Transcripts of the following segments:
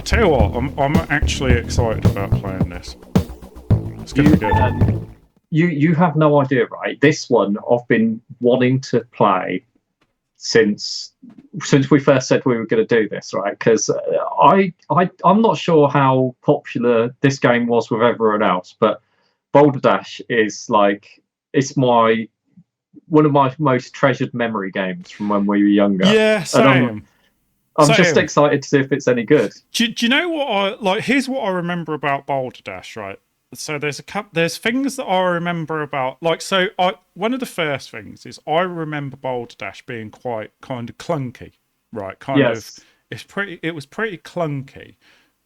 tell you what, I'm actually excited about playing this. It's going to be good. You have no idea, right? This one I've been wanting to play since we first said we were going to do this, right? Because I'm not sure how popular this game was with everyone else, but Boulder Dash is like one of my most treasured memory games from when we were younger. Yeah, same. I'm just excited to see if it's any good. Do you know what I like? Here's what I remember about Boulder Dash, right? So there's things that I remember about, like, so one of the first things is I remember Boulder Dash being quite kind of clunky, right? It was pretty clunky,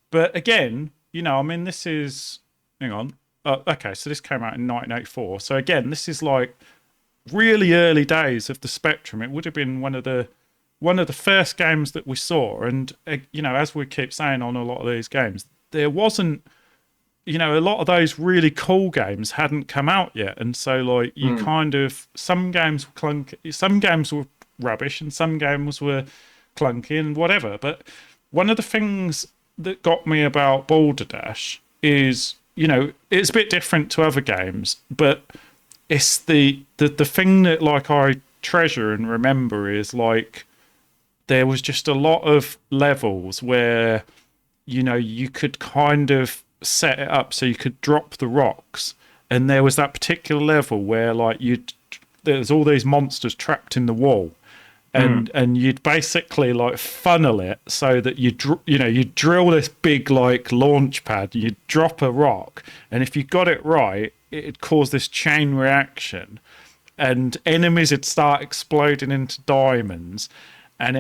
but again, I mean, this is, hang on, okay, so this came out in 1984. So again, this is like really early days of the Spectrum. It would have been one of the first games that we saw, and as we keep saying on a lot of these games, there wasn't, a lot of those really cool games hadn't come out yet, and so like you kind of, some games were clunky, some games were rubbish, and some games were clunky and whatever. But one of the things that got me about Boulder Dash is, it's a bit different to other games, but it's the thing that like I treasure and remember is like there was just a lot of levels where you could kind of set it up so you could drop the rocks, and there was that particular level where like there's all these monsters trapped in the wall, and you'd basically like funnel it so that you drill this big like launch pad, you drop a rock, and if you got it right, it'd cause this chain reaction, and enemies would start exploding into diamonds. And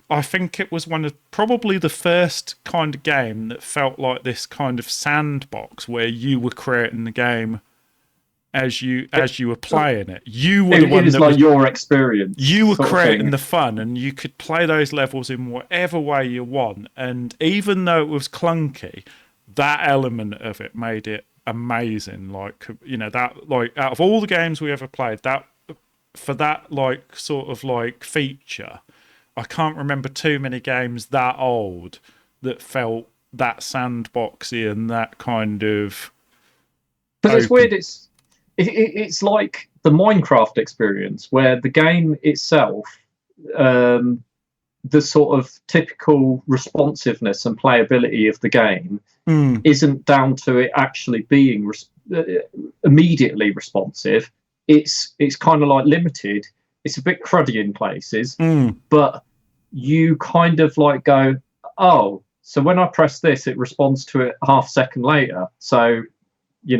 I think it was probably the first kind of game that felt like this kind of sandbox where you were creating the game as you were playing it. You were the one that was your experience. You were creating the fun, and you could play those levels in whatever way you want. And even though it was clunky, that element of it made it amazing. Like, that, like, out of all the games we ever played, for that like sort of like feature, I can't remember too many games that old that felt that sandboxy and that kind of. Because it's weird. It's like the Minecraft experience where the game itself, the sort of typical responsiveness and playability of the game isn't down to it actually being immediately responsive. It's kind of like limited. It's a bit cruddy in places, but you kind of like go, oh, so when I press this, it responds to it half a second later. So, you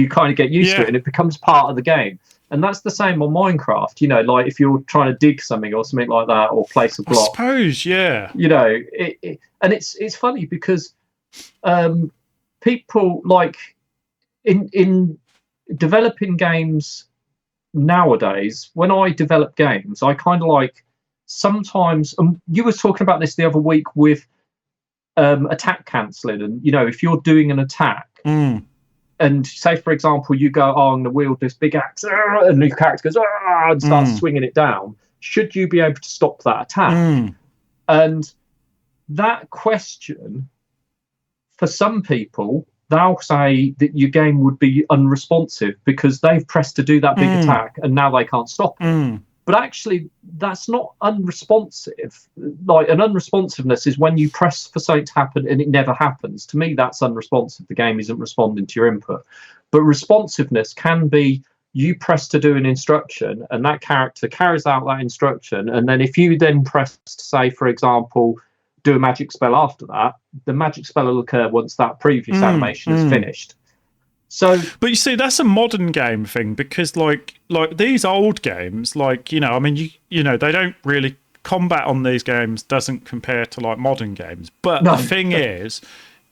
kind of get used to it, and it becomes part of the game. And that's the same on Minecraft. Like if you're trying to dig something or something like that, or place a block. I suppose, yeah. And it's funny because people like in developing games nowadays, when I develop games, I kind of like sometimes, you were talking about this the other week with attack cancelling, and if you're doing an attack and say for example you go, oh, I'm going to wield this big axe, and the character goes and starts swinging it down, should you be able to stop that attack? And that question, for some people, they'll say that your game would be unresponsive because they've pressed to do that big attack and now they can't stop it. But actually, that's not unresponsive. Like, an unresponsiveness is when you press for something to happen and it never happens. To me, that's unresponsive. The game isn't responding to your input. But responsiveness can be you press to do an instruction and that character carries out that instruction. And then if you then press to say, for example, do a magic spell after that, the magic spell will occur once that previous animation is finished. So, but you see, that's a modern game thing, because like these old games, like, I mean, they don't really, combat on these games doesn't compare to like modern games. But the thing is,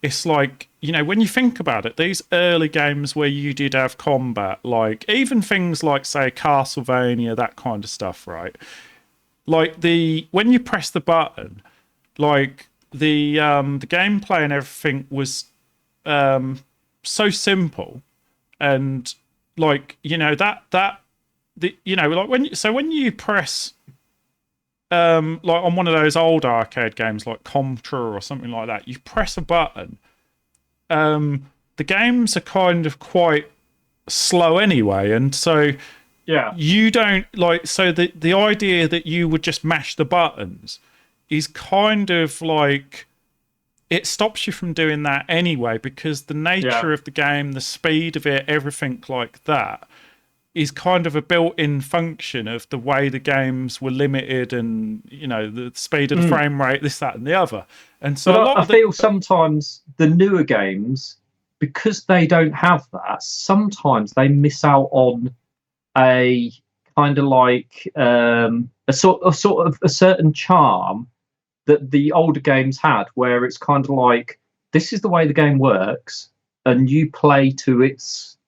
it's like, when you think about it, these early games where you did have combat, like even things like, say, Castlevania, that kind of stuff, right? Like when you press the button, like the gameplay and everything was so simple, and like like when you press like on one of those old arcade games like Contra or something like that, you press a button. The games are kind of quite slow anyway, and so Yeah. you don't like. So the idea that you would just mash the buttons is kind of like it stops you from doing that anyway, because the nature of the game, the speed of it, everything like that is kind of a built-in function of the way the games were limited, and the speed of the frame rate, this, that, and the other. And so But I feel sometimes the newer games, because they don't have that, sometimes they miss out on a kind of like a sort of a certain charm that the older games had, where it's kind of like, this is the way the game works, and you play to its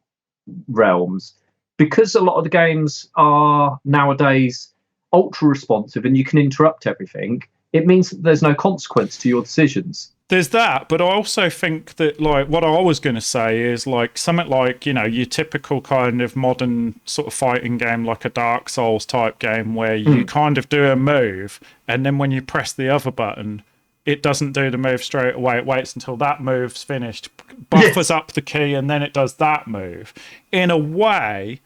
realms. Because a lot of the games are nowadays ultra responsive and you can interrupt everything, it means that there's no consequence to your decisions. There's that, but I also think that, like, what I was going to say is, like, something like, your typical kind of modern sort of fighting game, like a Dark Souls type game, where you kind of do a move, and then when you press the other button, it doesn't do the move straight away. It waits until that move's finished, buffers up the key, and then it does that move. In a way,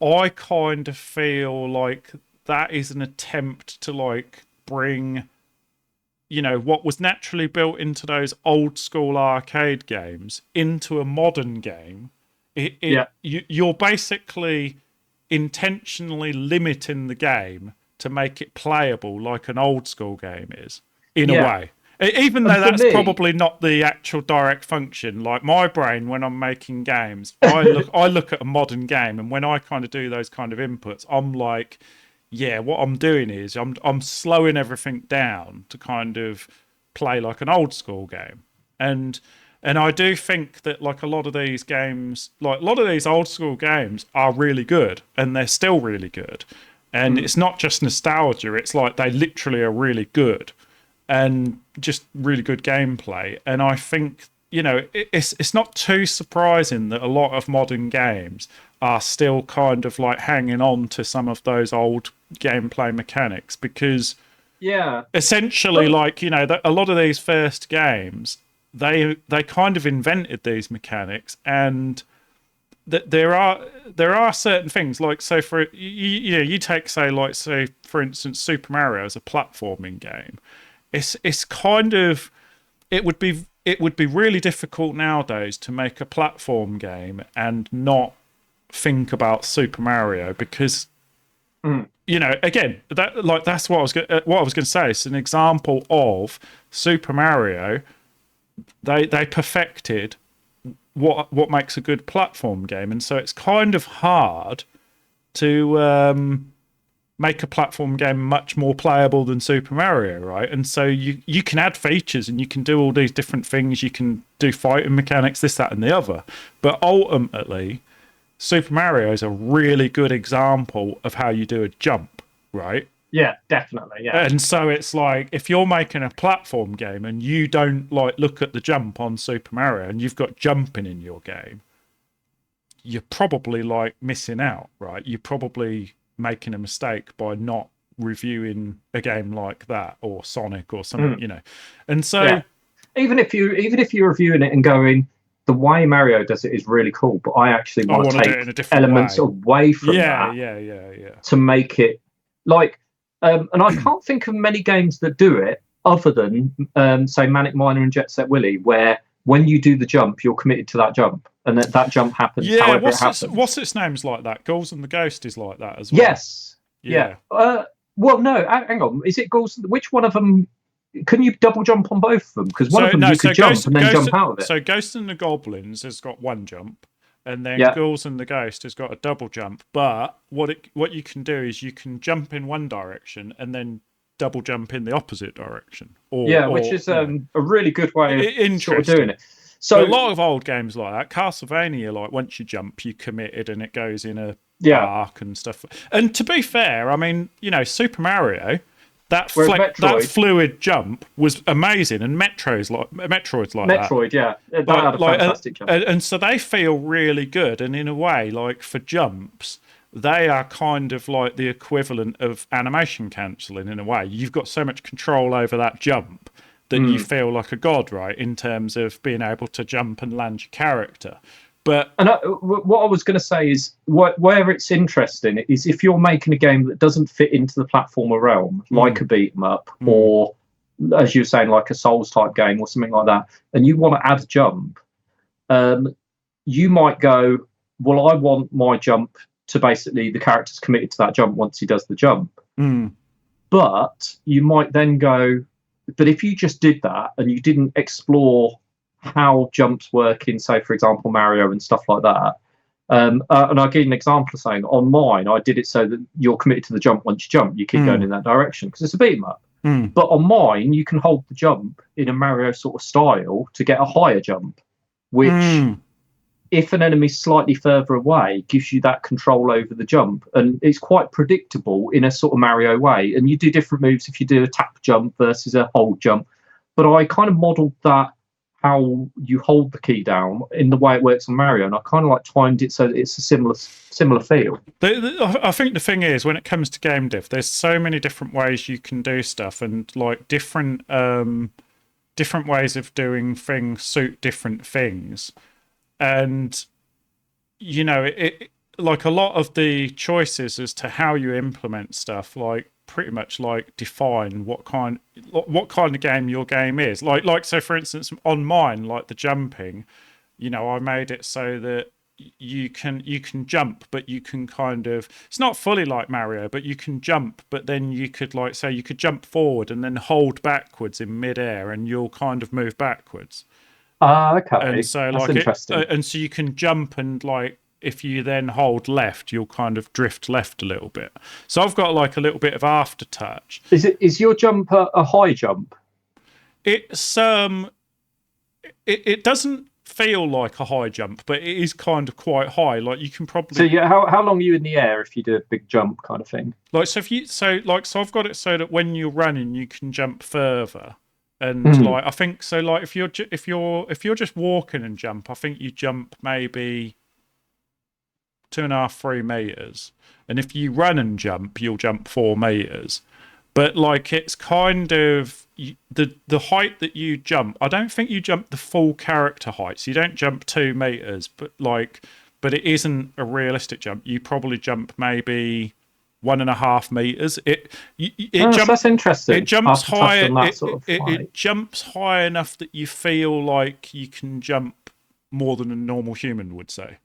I kind of feel like that is an attempt to, like, bring what was naturally built into those old school arcade games into a modern game. You're basically intentionally limiting the game to make it playable like an old school game is, in a way. Even though that's probably not the actual direct function. Like my brain, when I'm making games, I look at a modern game, and when I kind of do those kind of inputs, I'm like, yeah, what I'm doing is I'm slowing everything down to kind of play like an old school game. And I do think that, like, a lot of these games, like a lot of these old school games are really good, and they're still really good. And it's not just nostalgia, it's like they literally are really good and just really good gameplay. And I think, it's not too surprising that a lot of modern games are still kind of like hanging on to some of those old gameplay mechanics, because essentially, like, a lot of these first games, they kind of invented these mechanics, and there are certain things, like, so for you take, say for instance Super Mario as a platforming game. It's kind of, it would be really difficult nowadays to make a platform game and not think about Super Mario, because again, that's what I was going to say. It's an example of Super Mario. They perfected what makes a good platform game, and so it's kind of hard to make a platform game much more playable than Super Mario, right? And so you can add features and you can do all these different things. You can do fighting mechanics, this, that, and the other. But ultimately, Super Mario is a really good example of how you do a jump, right? Yeah, definitely. Yeah. And so it's like, if you're making a platform game and you don't like look at the jump on Super Mario, and you've got jumping in your game, you're probably like missing out, right? You're probably making a mistake by not reviewing a game like that, or Sonic or something, And so even if you're reviewing it and going, the way Mario does it is really cool, but I actually want to take elements away from that to make it like, and I can't think of many games that do it other than say Manic Miner and Jet Set Willy, where when you do the jump, you're committed to that jump, and that jump happens however it happens. What's its name's like that? Ghouls and the Ghost is like that as well. Yes. Yeah. Well, no, hang on. Is it Ghouls? Which one of them? Can you double jump on both of them? Because one of them you could jump and then jump out of it. So Ghosts and the Goblins has got one jump, and then Ghouls and the Ghost has got a double jump. But what you can do is you can jump in one direction and then double jump in the opposite direction. Which is a really good way of sort of doing it. So a lot of old games like that, Castlevania, like once you jump, you committed and it goes in a arc and stuff. And to be fair, I mean, Super Mario, that fluid jump was amazing, and Metroid's like that. Metroid, yeah, that had a fantastic jump. And so they feel really good, and in a way, like for jumps, they are kind of like the equivalent of animation cancelling in a way. You've got so much control over that jump that you feel like a god, right, in terms of being able to jump and land your character. But what I was going to say is where it's interesting is if you're making a game that doesn't fit into the platformer realm, like a beat 'em up, or as you were saying, like a Souls type game or something like that, and you want to add a jump, you might go, well, I want my jump to basically the character's committed to that jump once he does the jump. But you might then go, but if you just did that and you didn't explore how jumps work in, say, for example, Mario and stuff like that, and I'll give you an example of saying on mine, I did it so that you're committed to the jump. Once you jump, you keep going in that direction because it's a beat 'em up. But on mine, you can hold the jump in a Mario sort of style to get a higher jump, which if an enemy's slightly further away, gives you that control over the jump. And it's quite predictable in a sort of Mario way. And you do different moves if you do a tap jump versus a hold jump. But I kind of modelled that, how you hold the key down, in the way it works on Mario. And I kind of like timed it so that it's a similar feel. I think the thing is, when it comes to game dev, there's so many different ways you can do stuff, and like different ways of doing things suit different things. And you know, it like a lot of the choices as to how you implement stuff, like pretty much like define what kind of game your game is. Like so for instance, on mine, like the jumping, you know, I made it so that you can jump, but you can kind of, it's not fully like Mario, but you can jump, but then you could like say you could jump forward and then hold backwards in midair, and you'll kind of move backwards. Okay. And so that's like interesting. and so you can jump, and like if you then hold left, you'll kind of drift left a little bit. So I've got like a little bit of aftertouch. Is your jump a high jump? It's it doesn't feel like a high jump, but it is kind of quite high. Like you can probably. So yeah, how long are you in the air if you do a big jump kind of thing? Like so I've got it so that when you're running, you can jump further. And like I think so, like if you're just walking and jump, I think you jump maybe 2.5, 3 meters, and if you run and jump, you'll jump 4 meters. But like it's kind of the height that you jump. I don't think you jump the full character height. So you don't jump 2 meters, but it isn't a realistic jump. You probably jump maybe 1.5 meters. That's interesting. It jumps high. It jumps high enough that you feel like you can jump more than a normal human would say.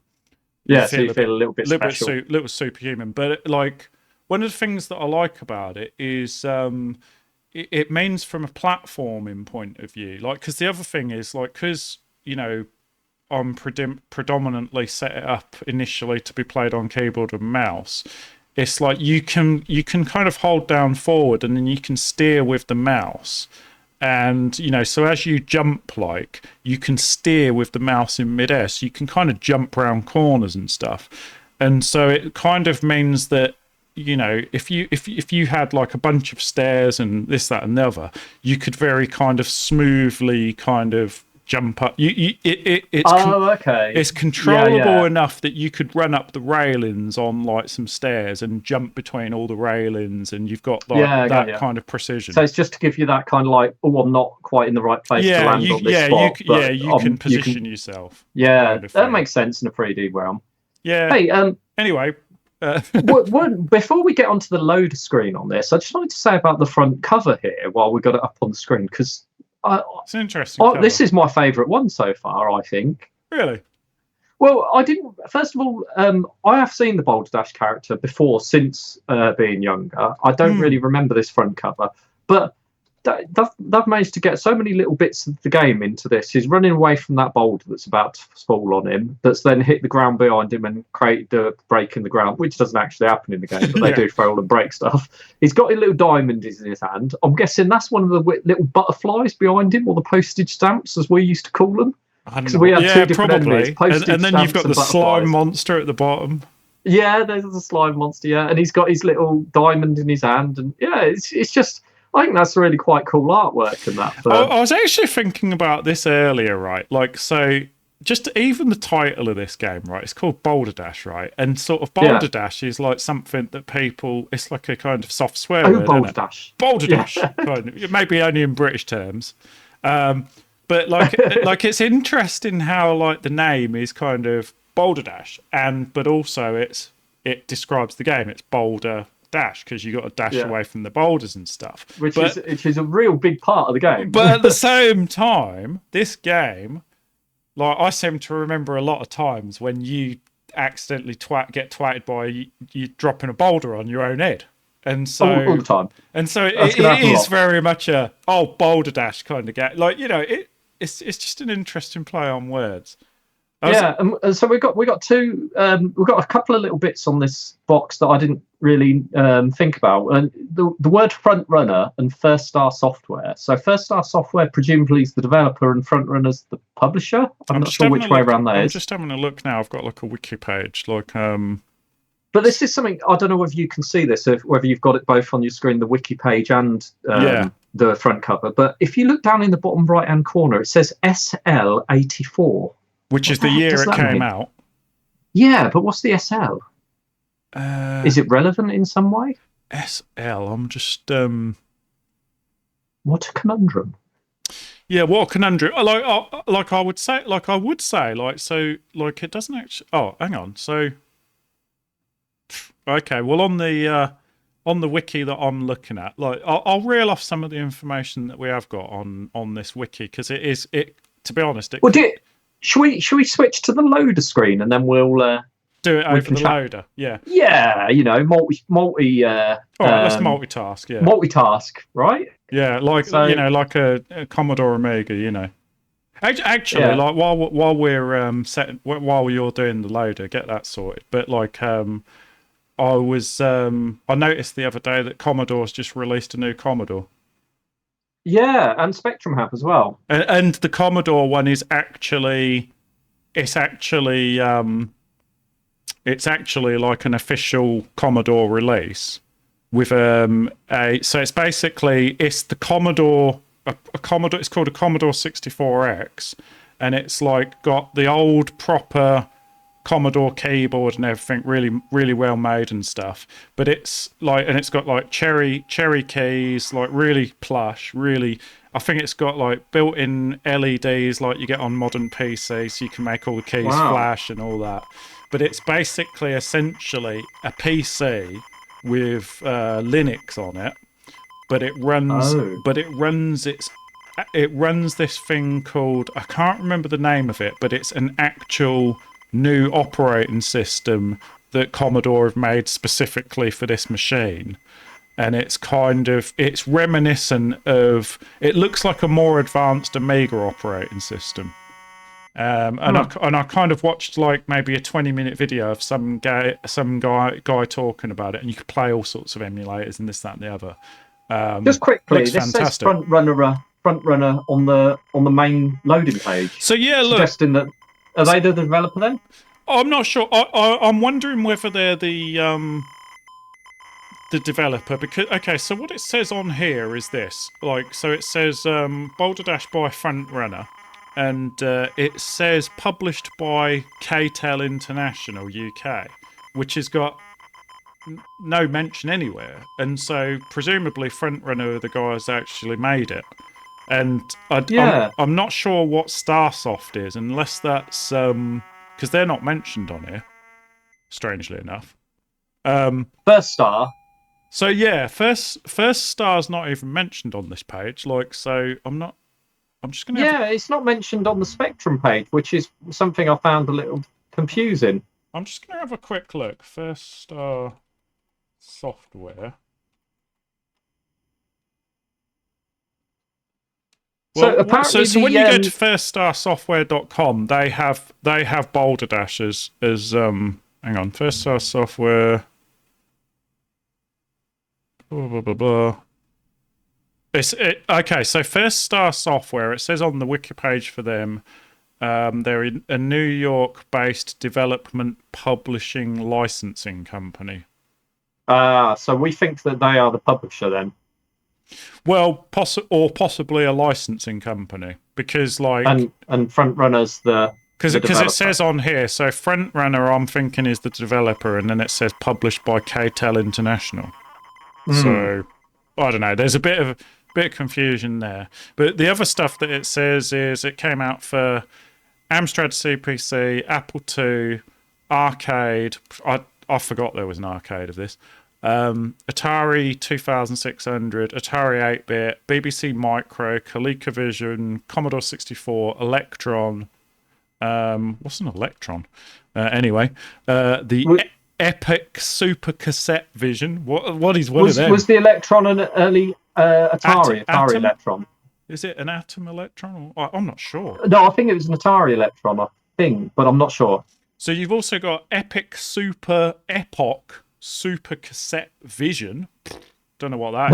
Yeah, so you feel a little bit special, little superhuman. But like one of the things that I like about it is it means from a platforming point of view. Like because the other thing is like because you know I'm predominantly set it up initially to be played on keyboard and mouse. It's like you can kind of hold down forward and then you can steer with the mouse. And, you know, so as you jump, like, you can steer with the mouse in midair. So you can kind of jump around corners and stuff. And so it kind of means that, you know, if you had like a bunch of stairs and this, that, and the other, you could very kind of smoothly kind of jump up. It's controllable enough that you could run up the railings on like some stairs and jump between all the railings, and you've got like that kind of precision. So it's just to give you that kind of like, oh, I'm not quite in the right place to land on this spot. You can position yourself. Yeah, kind of that thing. Makes sense in a 3D realm. Yeah. Hey, anyway. Before we get onto the loader screen on this, I just wanted to say about the front cover here while we got it up on the screen, because it's interesting. This is my favourite one so far, I think. Really? Well, I didn't. First of all, I have seen the Boulder Dash character before since being younger. I don't really remember this front cover, but they've managed to get so many little bits of the game into this. He's running away from that boulder that's about to fall on him, that's then hit the ground behind him and create the break in the ground, which doesn't actually happen in the game, but they do fall and break stuff. He's got a little diamond in his hand. I'm guessing that's one of the little butterflies behind him, or the postage stamps, as we used to call them. Because we had two different enemies, and then you've got the slime monster at the bottom. Yeah, there's the slime monster, yeah. And he's got his little diamond in his hand. And yeah, it's just... I think that's really quite cool artwork in that film. I was actually thinking about this earlier, right? Like, so just even the title of this game, right? It's called Boulder Dash, right? And sort of Boulder Dash is like something that people, it's like a kind of soft swear word, Boulder isn't it? Dash. Boulder Dash, kind of, maybe only in British terms. But like, like it's interesting how like the name is kind of Boulder Dash, but also it describes the game. It's Boulder Dash because you got to dash away from the boulders and stuff, which is a real big part of the game. But at the same time, this game, like I seem to remember a lot of times when you accidentally get twatted by you dropping a boulder on your own head. And so all the time. And so it is very much a Boulder Dash kind of game. Like, you know, it's just an interesting play on words. So we got a couple of little bits on this box that I didn't really think about. And the word front runner and First Star Software. So First Star Software presumably is the developer and front runner's the publisher. I'm not sure which way around that is. I'm just having a look now. I've got like a wiki page. But this is something, I don't know whether you can see this, whether you've got it both on your screen, the wiki page and the front cover. But if you look down in the bottom right-hand corner, it says SL84. Which is the year it came out. Yeah, but what's the SL? Is it relevant in some way? SL, I'm just... What a conundrum. Yeah, what a conundrum. I would say, so, like, it doesn't actually... Oh, hang on. So... Okay, well, on the wiki that I'm looking at, like, I'll reel off some of the information that we have got on this wiki, because to be honest... Should we switch to the loader screen and then we'll do it over the loader? Yeah. Yeah, you know, multi. All right, let's multitask. Yeah. Multitask, right? Yeah, like you know, like a Commodore Amiga, you know. Actually, like while you're doing the loader, get that sorted. But like, I noticed the other day that Commodore's just released a new Commodore. Yeah, and Spectrum have as well. And the Commodore one is actually it's actually like an official Commodore release with so it's basically the Commodore it's called a Commodore 64X, and it's like got the old proper Commodore keyboard and everything, really, really well made and stuff. But it's like, and it's got like cherry keys, like really plush, really. I think it's got like built-in LEDs like you get on modern PC, so you can make all the keys flash and all that. But it's basically essentially a PC with Linux on it, but it runs this thing called, I can't remember the name of it, but it's an actual new operating system that Commodore have made specifically for this machine. And it's reminiscent of, it looks like a more advanced Amiga operating system. And I kind of watched like maybe a 20-minute video of some guy talking about it, and you could play all sorts of emulators and this, that, and the other. Just quickly, this fantastic. Says front runner on the main loading page. So yeah, look, suggesting that. Are they the developer then? I'm not sure. I'm wondering whether they're the developer, because so what it says on here is this. Like, so it says Boulder Dash by Front Runner, and it says published by KTEL International UK, which has got no mention anywhere, and so presumably Front Runner are the guys that actually made it. And I'm not sure what Starsoft is, unless that's because they're not mentioned on here, strangely enough. First Star. So yeah, first Star's not even mentioned on this page. Like, so I'm just gonna. Yeah, it's not mentioned on the Spectrum page, which is something I found a little confusing. I'm just gonna have a quick look. First Star Software. Well, apparently so when you go to firststarsoftware.com, they have Boulder Dash as hang on, First Star Software. Blah, blah, blah, blah. So First Star Software, it says on the wiki page for them, they're a New York-based development publishing licensing company. So we think that they are the publisher then. Well, possibly a licensing company, because like and Front Runner's the Because the it developer. says on here, so Frontrunner, I'm thinking, is the developer, and then it says published by KTEL International. Hmm. So I don't know. There's a bit of confusion there. But the other stuff that it says is it came out for Amstrad CPC, Apple II, arcade. I forgot there was an arcade of this. Atari 2600, Atari 8-bit, BBC Micro, ColecoVision, Commodore 64, Electron. What's an Electron? Anyway, the W- Epic Super Cassette Vision. What is one of was them? the Electron an early Atari Atom? Electron? Is it an Atom Electron? I'm not sure. No, I think it was an Atari Electron. I think, but I'm not sure. So you've also got Epoch Super Cassette Vision. Don't know what that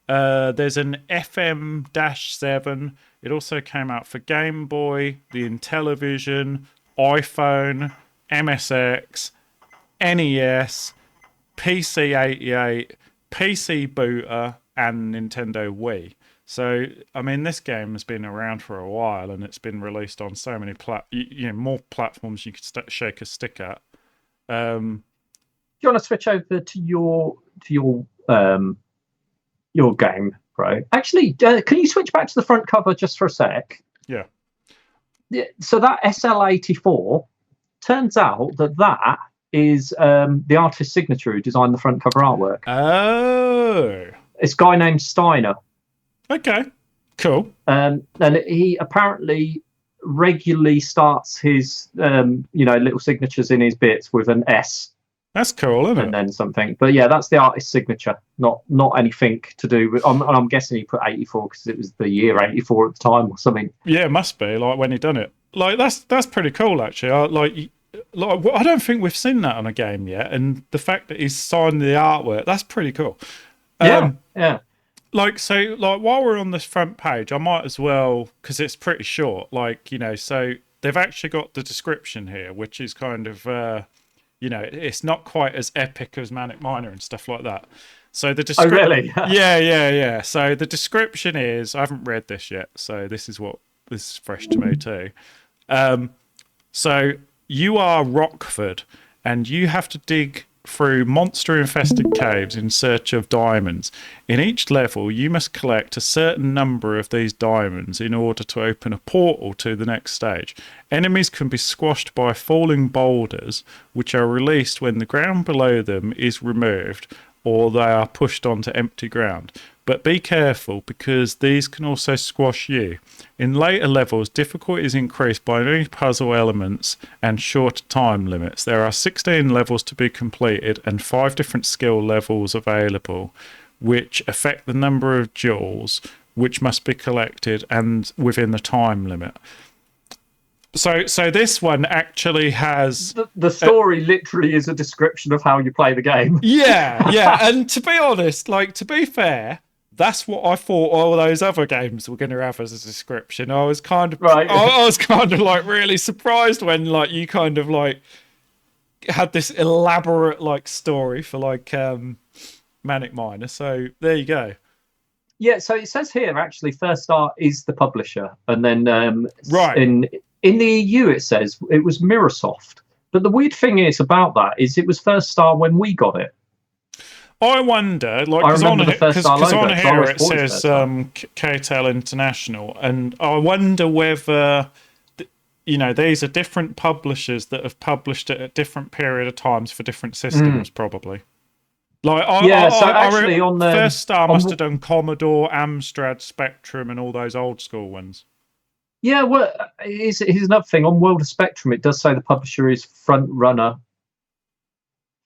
is. There's an FM-7. It also came out for Game Boy, the Intellivision, iPhone, MSX, NES, PC-88, PC Booter, and Nintendo Wii. So, I mean, this game has been around for a while, and it's been released on so many more platforms you could shake a stick at. Do you want to switch over to your game, bro? Actually, can you switch back to the front cover just for a sec? Yeah. Yeah, so that SL84 turns out that is the artist's signature who designed the front cover artwork. Oh. It's a guy named Steiner. Okay. Cool. And he apparently regularly starts his little signatures in his bits with an S. That's cool, isn't it? And then something. But yeah, that's the artist's signature, not anything to do with. I'm guessing he put 84 because it was the year 84 at the time or something. Yeah, it must be like when he done it. Like that's pretty cool actually. I don't think we've seen that on a game yet, and the fact that he's signed the artwork, that's pretty cool. Yeah. While we're on this front page, I might as well, because it's pretty short. So they've actually got the description here, which is kind of it's not quite as epic as Manic Miner and stuff like that. So the description. Oh, really? Yeah. So the description is, I haven't read this yet, so this is fresh to me too. So you are Rockford, and you have to dig through monster-infested caves in search of diamonds. In each level, you must collect a certain number of these diamonds in order to open a portal to the next stage. Enemies can be squashed by falling boulders, which are released when the ground below them is removed or they are pushed onto empty ground. But be careful, because these can also squash you. In later levels, difficulty is increased by new puzzle elements and shorter time limits. There are 16 levels to be completed and 5 different skill levels available, which affect the number of jewels which must be collected and within the time limit. So this one actually has... The story literally is a description of how you play the game. Yeah. And to be honest, to be fair, that's what I thought all those other games were going to have as a description. I was kind of right. I was kind of really surprised when you kind of had this elaborate story for Manic Miner. So there you go. Yeah, so it says here actually First Star is the publisher, and then right in the EU it says it was Mirrorsoft. But the weird thing is about that is it was First Star when we got it. I wonder, because on here it says KTEL International, and I wonder whether these are different publishers that have published it at different period of times for different systems, probably. On the First Star must have done Commodore, Amstrad, Spectrum, and all those old school ones. Yeah, well, here's another thing. On World of Spectrum, it does say the publisher is Front Runner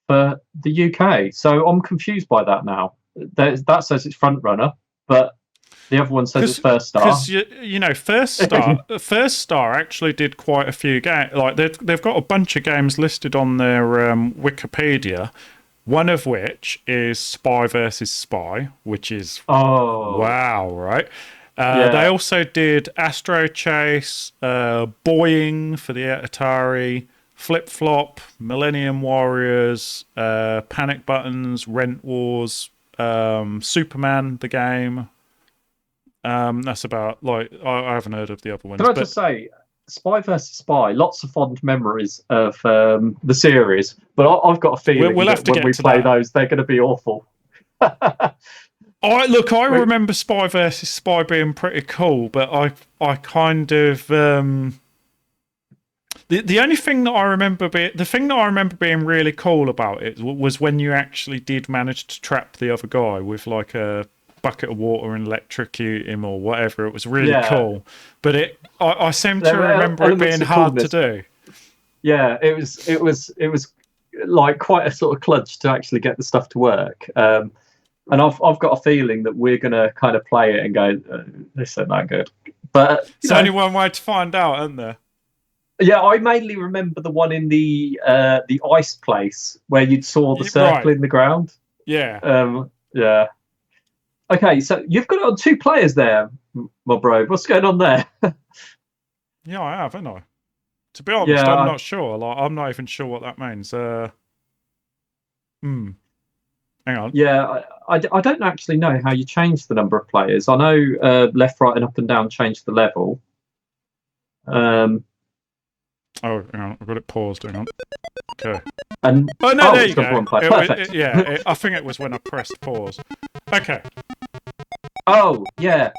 for the UK. So I'm confused by that now. That says it's Front Runner, but the other one says it's First Star. Because First Star actually did quite a few games. They've got a bunch of games listed on their Wikipedia. One of which is Spy versus Spy, which is wow, right? They also did Astro Chase, Boying for the Atari, Flip Flop, Millennium Warriors, Panic Buttons, Rent Wars, Superman the game. That's about I haven't heard of the other ones. Can I just say, Spy versus Spy. Lots of fond memories of the series, but I've got a feeling We'll have that to when get we to play that. those, they're going to be awful. I remember Spy versus Spy being pretty cool, but I kind of the only thing that I remember being really cool about it was when you actually did manage to trap the other guy with like a bucket of water and electrocute him or whatever. It was really cool, but I seem to remember it being hard to do. Yeah, it was like quite a sort of kludge to actually get the stuff to work. And I've got a feeling that we're going to kind of play it and go, this isn't that good. But it's only one way to find out, isn't there? Yeah, I mainly remember the one in the ice place where you saw the circle in the ground. Yeah. Yeah. Okay, so you've got it on 2 players there, my bro. What's going on there? Yeah, I have, haven't I? To be honest, I'm not sure. Like, I'm not even sure what that means. Hang on. Yeah, I don't actually know how you change the number of players. I know left, right, and up and down change the level. Oh, hang on. I've got it paused. Hang on. Okay. And there you go. I think it was when I pressed pause. Okay. Oh, yeah.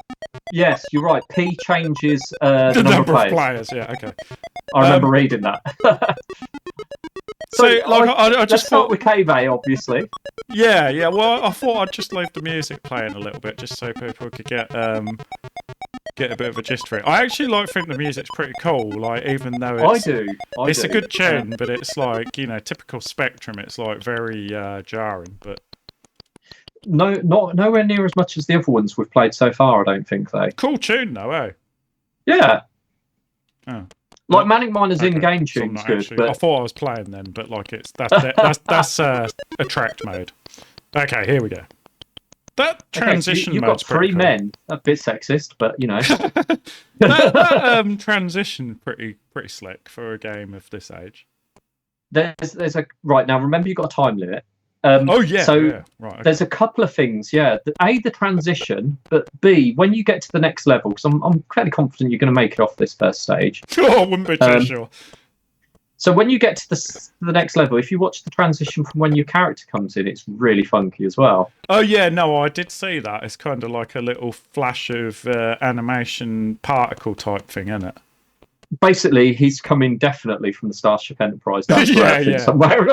Yes, you're right. P changes the number of players. Yeah, okay. I remember reading that. So like, I just start with Cave, obviously. Yeah. Well, I thought I'd just leave the music playing a little bit, just so people could get a bit of a gist for it. I actually think the music's pretty cool. Like, even though it's it's a good tune, but it's like, typical Spectrum. It's like very jarring, but nowhere near as much as the other ones we've played so far. I don't think they. Cool tune though, eh? Yeah. Oh. Like Manic Miner's in-game tune's good, actually, but I thought I was playing then, but like that's attract mode. Okay, here we go. That transition you've got 3 cool. men. A bit sexist, but that transition pretty slick for a game of this age. There's a right now. Remember, you've got a time limit. Right. There's a couple of things. Yeah, A, the transition, but B, when you get to the next level, because I'm fairly confident you're going to make it off this first stage. Oh, I wouldn't be too sure. So when you get to the next level, if you watch the transition from when your character comes in, it's really funky as well. Oh yeah, no, I did see that. It's kind of like a little flash of animation particle type thing, isn't it? Basically, he's coming definitely from the Starship Enterprise. That's somewhere.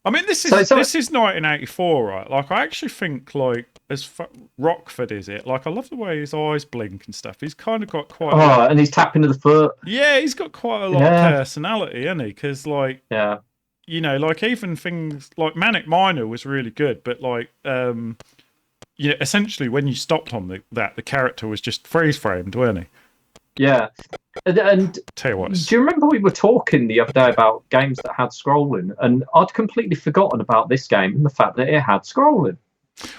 I mean, this is 1984, right? Like, I actually think, like, as Rockford is it? Like, I love the way his eyes blink and stuff. He's kind of got quite. And he's tapping to the foot. Yeah, he's got quite a lot of personality, hasn't he? Because, like, like even things like Manic Miner was really good, but like, essentially when you stopped on the character was just freeze framed, weren't he? Yeah, and tell you what, do you remember we were talking the other day about games that had scrolling, and I'd completely forgotten about this game and the fact that it had scrolling.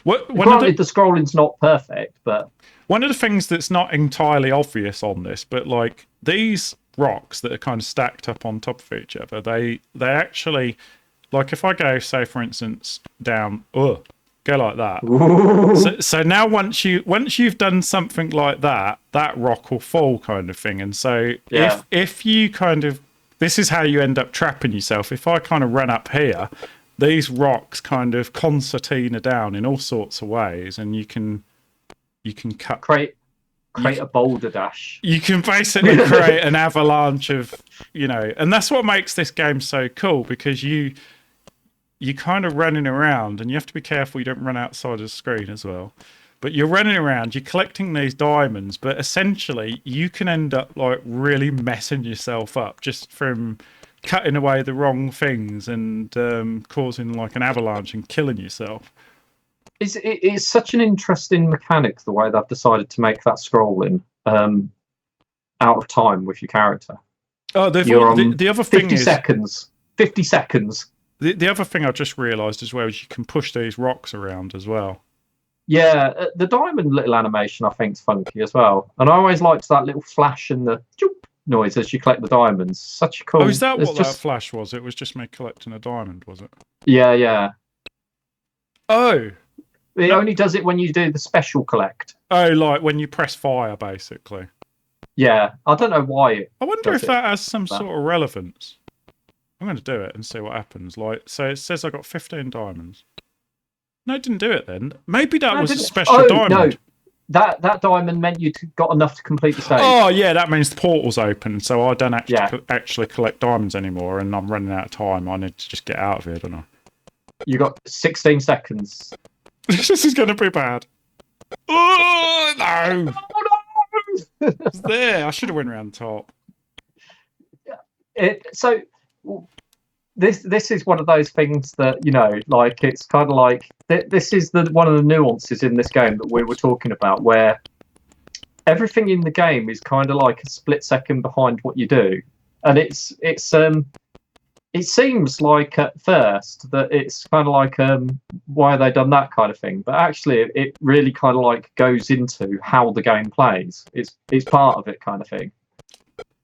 Granted, the scrolling's not perfect, but one of the things that's not entirely obvious on this, but like these rocks that are kind of stacked up on top of each other, they actually, like if I go, say for instance, down, go like that. So now once you've done something like that, that rock will fall, kind of thing. And so if you kind of, this is how you end up trapping yourself. If I kind of run up here, these rocks kind of concertina down in all sorts of ways, and you can create a Boulder Dash. You can basically create an avalanche of, and that's what makes this game so cool, because you're kind of running around, and you have to be careful you don't run outside of the screen as well. But you're running around, you're collecting these diamonds, but essentially you can end up like really messing yourself up just from cutting away the wrong things and causing like an avalanche and killing yourself. It's such an interesting mechanic, the way they've decided to make that scrolling out of time with your character. Oh, the other thing 50 seconds. 50 seconds. The other thing I just realised as well is you can push these rocks around as well. Yeah, the diamond little animation I think is funky as well. And I always liked that little flash and the noise as you collect the diamonds. Such a cool. Oh, is that what that flash was? It was just me collecting a diamond, was it? Yeah. Oh. It only does it when you do the special collect. Oh, like when you press fire, basically. Yeah, I don't know why it I wonder does if it. that has some But sort of relevance. I'm going to do it and see what happens. Like, so it says I got 15 diamonds. No, it didn't do it then. Maybe that no, was a didn't. special Oh no, diamond. that diamond meant you got enough to complete the stage. Oh yeah, that means the portal's open, so I don't Yeah, actually collect diamonds anymore, and I'm running out of time. I need to just get out of here, don't I? you got 16 seconds. This is going to be bad. Oh no! Oh no! It's there. I should have went around the top. So this is one of those things that like it's kind of like this is the one of the nuances in this game that we were talking about, where everything in the game is kind of like a split second behind what you do, and it seems like at first that it's kind of like why have they done that kind of thing, but actually it really kind of like goes into how the game plays. It's part of it kind of thing.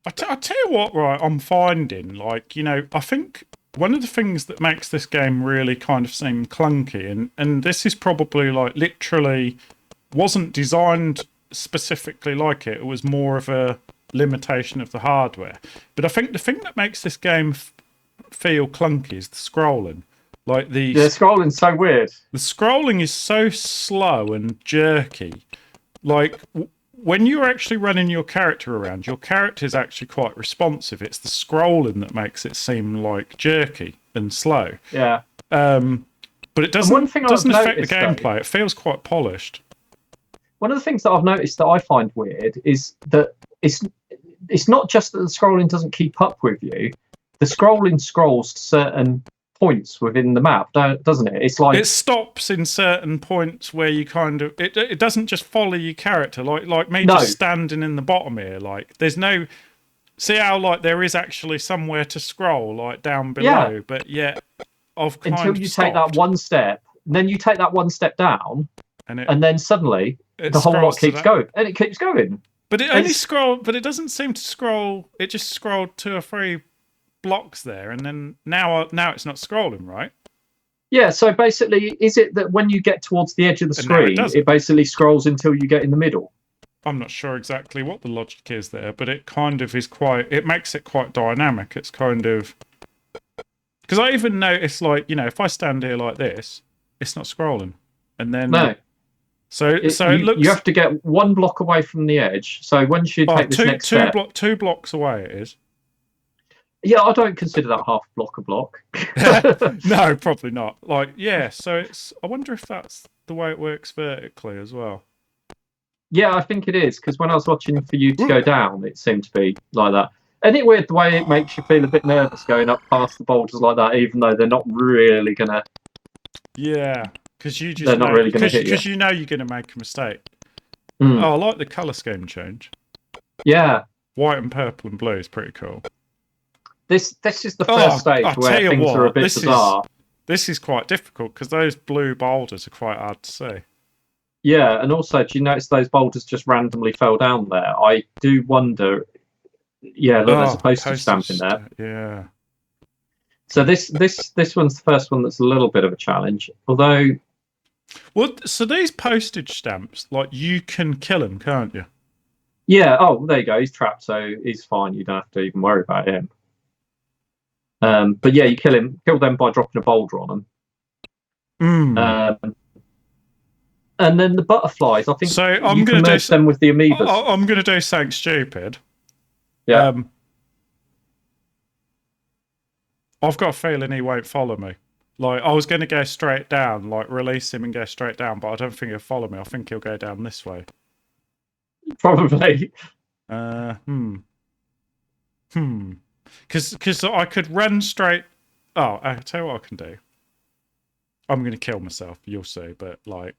I tell you what, right? I'm finding, like, I think one of the things that makes this game really kind of seem clunky, and this is probably like literally wasn't designed specifically like it. It was more of a limitation of the hardware. But I think the thing that makes this game feel clunky is the scrolling. Like the scrolling's so weird. The scrolling is so slow and jerky. Like when you're actually running your character around, your character is actually quite responsive. It's the scrolling that makes it seem like jerky and slow. Yeah. But it doesn't affect the gameplay. Though, it feels quite polished. One of the things that I've noticed that I find weird is that it's not just that the scrolling doesn't keep up with you. The scrolling scrolls to certain points within the map, doesn't it? It's like it stops in certain points where you kind of it doesn't just follow your character like me just standing in the bottom here. Like there's no see how like there is actually somewhere to scroll like down below, but yet I've kind until of you stopped. Take that one step, and then you take that one step down, and then suddenly the whole lot keeps going, and it keeps going. But it only scrolled. But it doesn't seem to scroll. It just scrolled 2 or 3 blocks there, and then now it's not scrolling, right? Yeah, so basically, is it that when you get towards the edge of the screen, it basically scrolls until you get in the middle? I'm not sure exactly what the logic is there, but it kind of is quite. It makes it quite dynamic. It's kind of because I even notice, like if I stand here like this, it's not scrolling, and then no. So it looks. You have to get 1 block away from the edge. So once you take this next step, 2 blocks away it is. Yeah, I don't consider that half block a block. No, probably not. Like, yeah, so it's. I wonder if that's the way it works vertically as well. Yeah, I think it is, because when I was watching for you to go down, it seemed to be like that. Isn't it weird the way it makes you feel a bit nervous going up past the boulders like that, even though they're not really gonna. Yeah, because you just they're not really gonna hit you. Because you know you're gonna make a mistake. Mm. Oh, I like the colour scheme change. Yeah, white and purple and blue is pretty cool. This is the first stage where things are a bit bizarre. This is quite difficult because those blue boulders are quite hard to see. Yeah, and also, do you notice those boulders just randomly fell down there? I do wonder. Yeah, look, there's a postage stamp in there. Yeah. So this one's the first one that's a little bit of a challenge, although. Well, so these postage stamps, like you can kill him, can't you? Yeah. Oh, there you go. He's trapped, so he's fine. You don't have to even worry about him. But yeah, you kill them by dropping a boulder on them. And then the butterflies, I think. So I'm going to merge them with the amoebas. I'm going to do something stupid. Yeah. I've got a feeling he won't follow me. Like I was going to go straight down, like release him and go straight down, but I don't think he'll follow me. I think he'll go down this way. Probably. Because I could run straight. Oh, I'll tell you what I can do. I'm going to kill myself. You'll see, but like.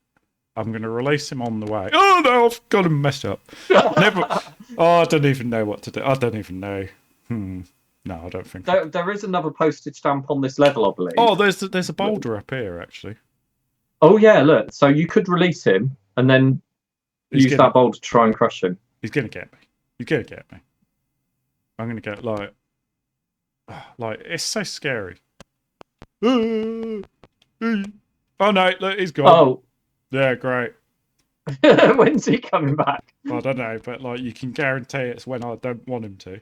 I'm going to release him on the way. Oh, no, I've got him messed up. I don't even know what to do. I don't even know. No, I don't think. There is another postage stamp on this level, I believe. Oh, there's a boulder up here, actually. Oh, yeah, look. So you could release him and then use that boulder to try and crush him. He's going to get me. He's going to get me. I'm going to get, like, it's so scary. Oh, no, look, he's gone. Oh. Yeah, great. When's he coming back? I don't know, but like you can guarantee it's when I don't want him to.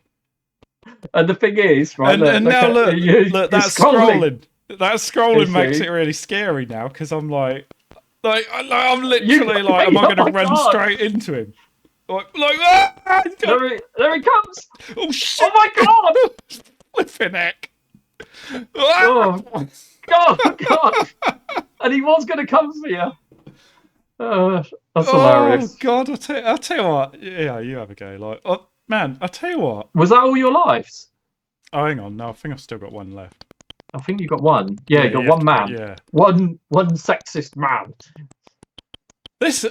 And the thing is, right? And now look, you're that's scrolling. scrolling. That scrolling Is makes he? it really scary now because I'm I'm literally like, am I Oh going to my run God. straight into him? Ah, he's got- There he comes. oh shit! Oh my God. Flipping heck! Oh Ah! God. And he was going to come for you. That's Oh hilarious. God! I'll tell you what. Yeah, you have a go. Like, oh, man, I'll tell you what. Was that all your lives? Oh, hang on. No, I think I've still got one left. I think you got one. Yeah, you got you have one to man. yeah. One sexist man. This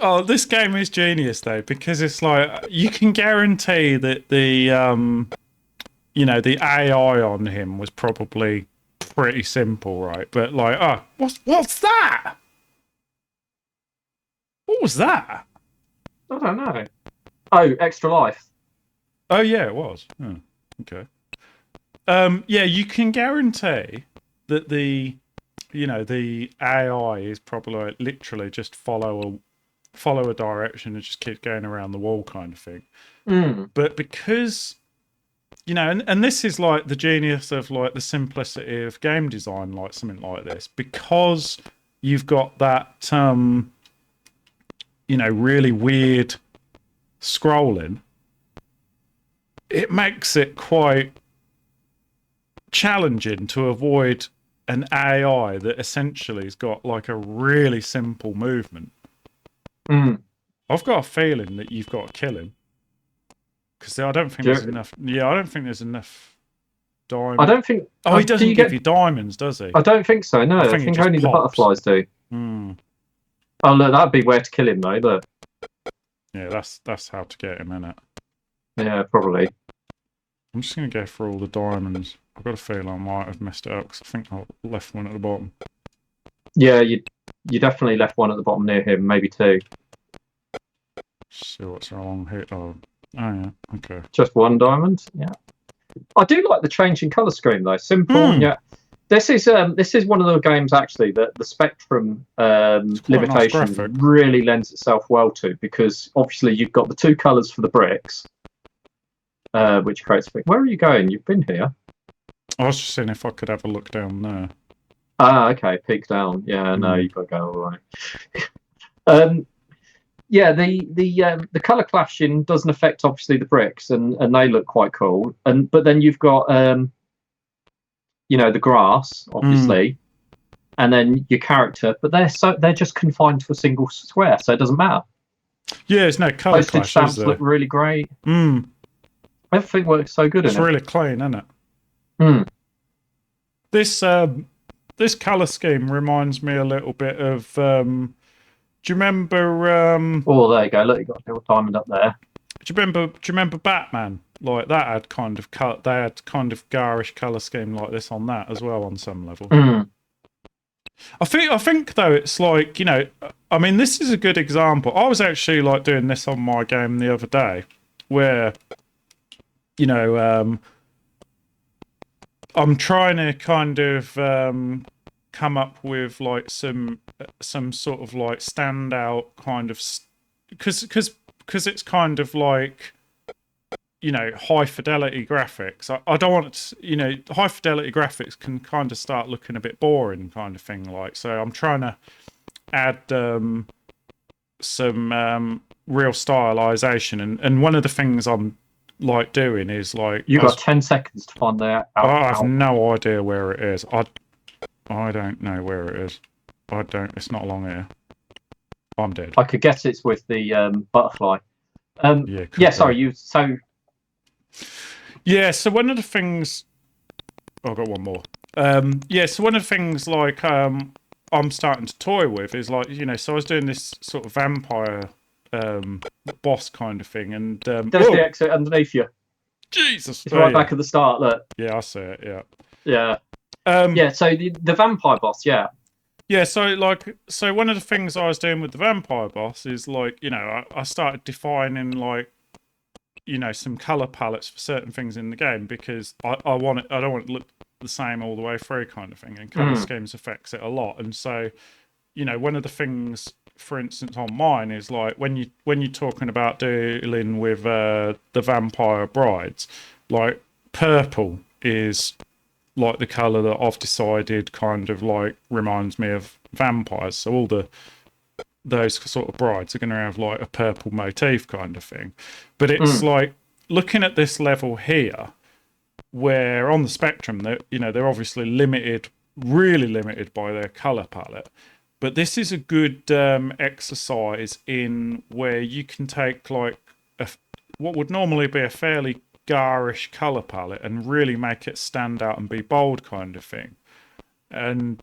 game is genius though because it's like you can guarantee that the the AI on him was probably pretty simple, right? But like, oh, what's that? What was that? I don't know. Oh, extra life. Oh yeah, it was. Oh, okay. Yeah, you can guarantee that the AI is probably like, literally just follow a direction and just keep going around the wall kind of thing. But because and this is like the genius of like the simplicity of game design, like something like this, because you've got that really weird scrolling, it makes it quite challenging to avoid an AI that essentially has got like a really simple movement. I've got a feeling that you've got to kill him because I don't think there's enough. Yeah, I don't think there's enough diamonds. I don't think. Oh, he doesn't give you diamonds, does he? I don't think so. No, I think only the butterflies do. Oh look, that'd be where to kill him though. Look. Yeah, that's how to get him in it. Yeah, probably. I'm just gonna go for all the diamonds. I've got a feeling I might have messed it up because I think I left one at the bottom. Yeah, you definitely left one at the bottom near him, maybe two. See what's wrong here. Oh yeah, okay. Just one diamond. Yeah. I do like the changing color scheme though. Simple. Yeah. This is one of the games actually that the spectrum limitation nice really lends itself well to, because obviously you've got the two colors for the bricks, which creates. Where are you going? You've been here. I was just seeing if I could have a look down there. Ah, okay, peek down. Yeah, no, you've got to go all right. Yeah, the color clashing doesn't affect obviously the bricks, and they look quite cool. But then you've got the grass obviously, and then your character, but they're just confined to a single square, so it doesn't matter. Yeah, there's no color Postage clash. stamps look really great. Everything works so good. It's really clean, isn't it? This color scheme reminds me a little bit of. Do you remember? Oh, there you go. Look, you got a little diamond up there. Do you remember Batman? Like that had kind of they had kind of garish color scheme like this on that as well on some level. I think though it's like I mean this is a good example. I was actually like doing this on my game the other day, where I'm trying to kind of come up with like some sort of like standout kind of because it's kind of like high fidelity graphics. I don't want to, high fidelity graphics can kind of start looking a bit boring kind of thing, like, so I'm trying to add some real stylization, and one of the things I'm like doing is like you got 10 seconds to find that out. I have no idea where it is. I don't know where it is. It's not along here. I'm dead. I could guess it's with the butterfly. So one of the things I've got one more. So one of the things like I'm starting to toy with is like, so I was doing this sort of vampire boss kind of thing, and there's the exit underneath you. Jesus, it's right back at the start. Look. Yeah, I see it. Yeah. So the vampire boss. So one of the things I was doing with the vampire boss is like, I started defining like, some color palettes for certain things in the game, because I don't want it to look the same all the way through kind of thing, and color schemes affects it a lot. And so, one of the things for instance, on mine is like when you're talking about dealing with the vampire brides, like purple is like the color that I've decided kind of like reminds me of vampires. So all those sort of brides are going to have like a purple motif kind of thing. But it's like looking at this level here, where on the spectrum that they're obviously limited, really limited by their color palette. But this is a good exercise in where you can take like what would normally be a fairly garish color palette and really make it stand out and be bold kind of thing. And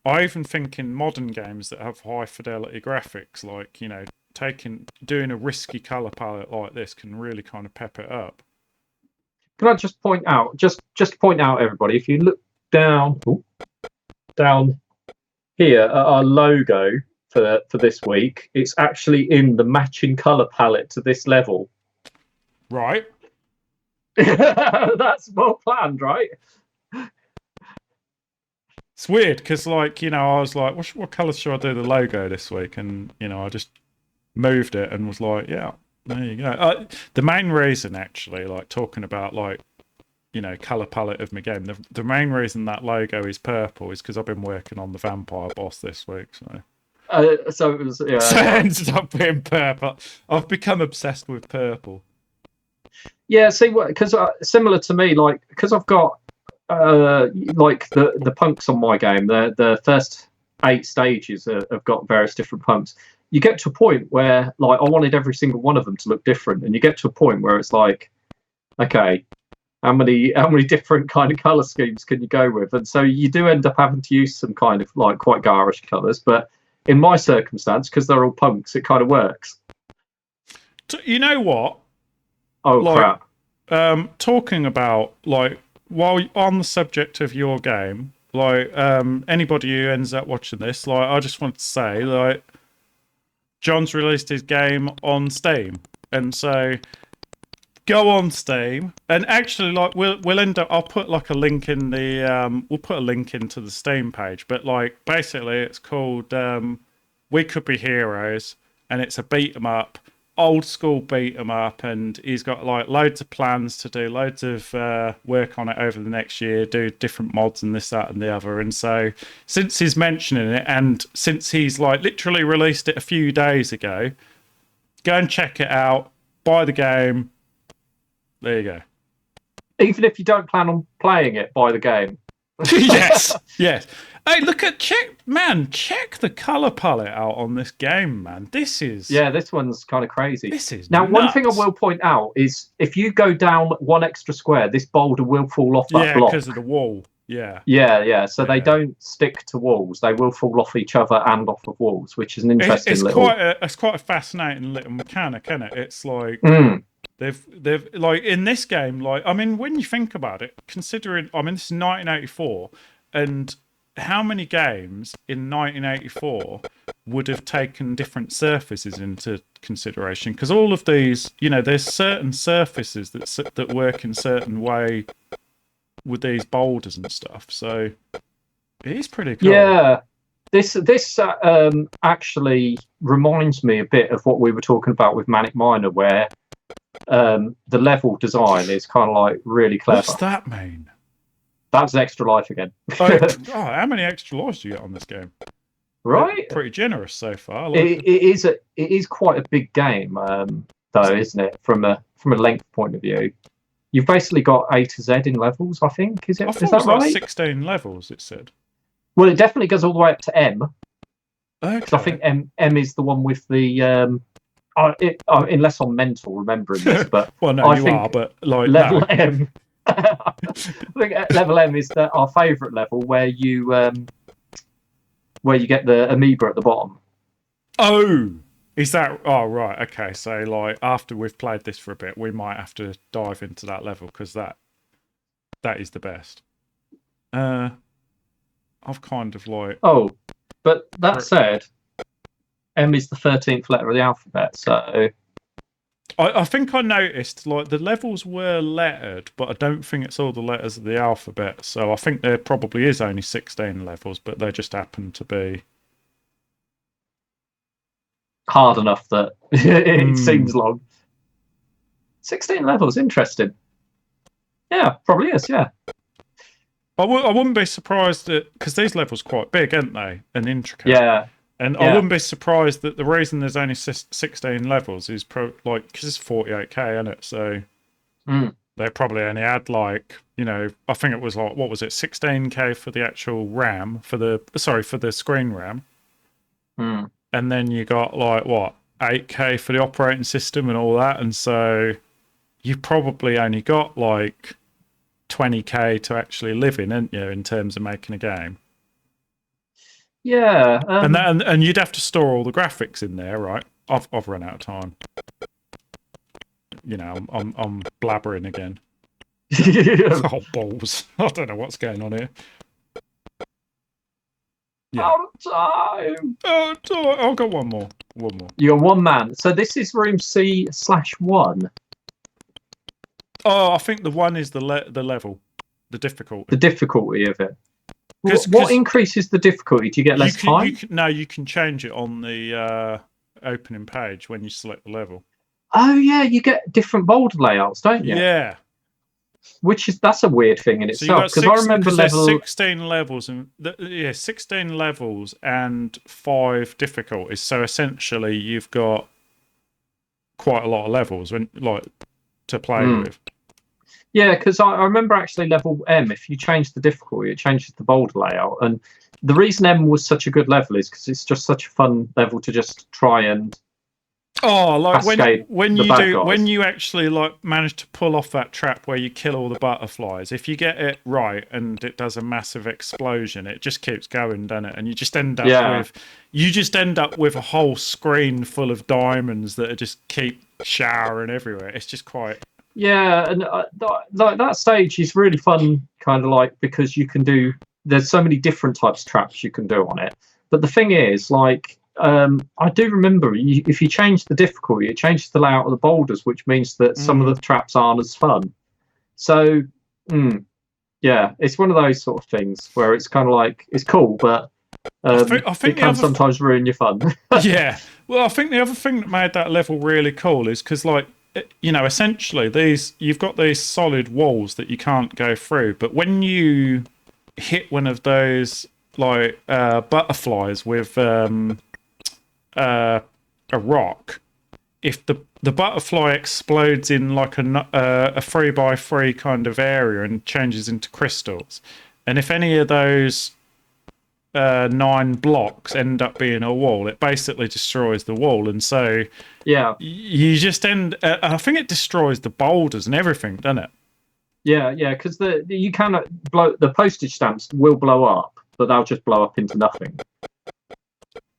I even think in modern games that have high fidelity graphics, like, doing a risky color palette like this can really kind of pep it up. Can I just point out, just point out, everybody, if you look down here at our logo for this week, it's actually in the matching color palette to this level. Right. That's well planned, right? It's weird because, like, I was like, what color should I do the logo this week? And, I just moved it and was like, yeah, there you go. The main reason, actually, like, talking about, like, color palette of my game, the main reason that logo is purple is because I've been working on the vampire boss this week. So it was, yeah. So it ended up being purple. I've become obsessed with purple. Yeah, see, because similar to me, like, because I've got like the punks on my game, the first 8 stages have got various different punks. You get to a point where, like, I wanted every single one of them to look different, and you get to a point where it's like, okay, how many different kind of color schemes can you go with? And so you do end up having to use some kind of like quite garish colors, but in my circumstance, because they're all punks, it kind of works. You know what? Oh, like, crap. Talking about, like, while on the subject of your game, like, anybody who ends up watching this, like, I just want to say, like, John's released his game on Steam, and so go on Steam, and actually, like, we'll end up, I'll put like a link in the we'll put a link into the Steam page, but like basically it's called We Could Be Heroes, and it's a beat 'em up, old school beat 'em up, and he's got like loads of plans to do loads of work on it over the next year, do different mods and this, that and the other. And so since he's mentioning it, and since he's like literally released it a few days ago, go and check it out, buy the game. There you go. Even if you don't plan on playing it, buy the game. Yes. Hey, check the color palette out on this game, man. This one's kind of crazy. This is now nuts. One thing I will point out is if you go down one extra square, this boulder will fall off that block. Yeah, because of the wall. Yeah. So they don't stick to walls; they will fall off each other and off of walls, which is an interesting it's quite a fascinating little mechanic, isn't it? It's like they've like in this game, like, I mean, when you think about it, considering, I mean, this is 1984, and how many games in 1984 would have taken different surfaces into consideration? Because all of these, there's certain surfaces that work in certain way with these boulders and stuff. So it is pretty cool. Yeah, this actually reminds me a bit of what we were talking about with Manic Miner, where the level design is kind of like really clever. What's that mean? That's extra life again. How many extra lives do you get on this game? Right, pretty generous so far. Like it is quite a big game, though, isn't it? From a length point of view, you've basically got A to Z in levels. I think is that it was right? Like 16 levels. It said. Well, it definitely goes all the way up to M. Okay. I think M is the one with the unless I'm mental remembering this, but well, no, you are, but like level M. I think level M is our favourite level, where you get the amoeba at the bottom. Oh, is that? Oh, right. Okay, so like after we've played this for a bit, we might have to dive into that level because that is the best. I've kind of like. Oh, but that said, M is the 13th letter of the alphabet, so. I think I noticed like the levels were lettered, but I don't think it's all the letters of the alphabet. So I think there probably is only 16 levels, but they just happen to be hard enough that it seems long. 16 levels, interesting. Yeah, probably is. Yeah. I wouldn't be surprised that, because these levels are quite big, aren't they, and intricate. Yeah. And Yeah. I wouldn't be surprised that the reason there's only 16 levels is like because it's 48k, isn't it? So they probably only had like, you know, I think it was like, what was it, 16k for the actual RAM for the screen RAM, and then you got like what 8k for the operating system and all that, and so you probably only got like 20k to actually live in, ain't you, in terms of making a game? Yeah. And you'd have to store all the graphics in there, right? I've run out of time. You know, I'm blabbering again. Oh, balls. I don't know what's going on here. Yeah. Out of time. Oh, I'll go one more. You're one man. So this is room C/1. Oh, I think the one is the level, the difficulty. The difficulty of it. What increases the difficulty? Do you get less time? You can change it on the opening page when you select the level. Oh yeah, you get different boulder layouts, don't you? Yeah. That's a weird thing in itself, because I remember there's 16 levels and 16 levels and 5 difficulties. So essentially, you've got quite a lot of levels to play with. Yeah, because I remember actually level M, if you change the difficulty, it changes the boulder layout. And the reason M was such a good level is because it's just such a fun level to just try and when you actually like manage to pull off that trap where you kill all the butterflies, if you get it right and it does a massive explosion, it just keeps going, doesn't it? And you just end up with a whole screen full of diamonds that are just keep showering everywhere. It's just quite... Yeah, and like that stage is really fun, kind of like, because there's so many different types of traps you can do on it. But the thing is, like, I do remember if you change the difficulty, it changes the layout of the boulders, which means that some of the traps aren't as fun. So, yeah, it's one of those sort of things where it's kind of like, it's cool, but I think it can sometimes ruin your fun. Yeah, well, I think the other thing that made that level really cool is because, like, you know, essentially you've got these solid walls that you can't go through, but when you hit one of those like butterflies with a rock, if the butterfly explodes in like a 3x3 kind of area and changes into crystals, and if any of those 9 blocks end up being a wall, it basically destroys the wall. And so you just I think it destroys the boulders and everything, doesn't it? Yeah, because you cannot blow the postage stamps will blow up, but they'll just blow up into nothing.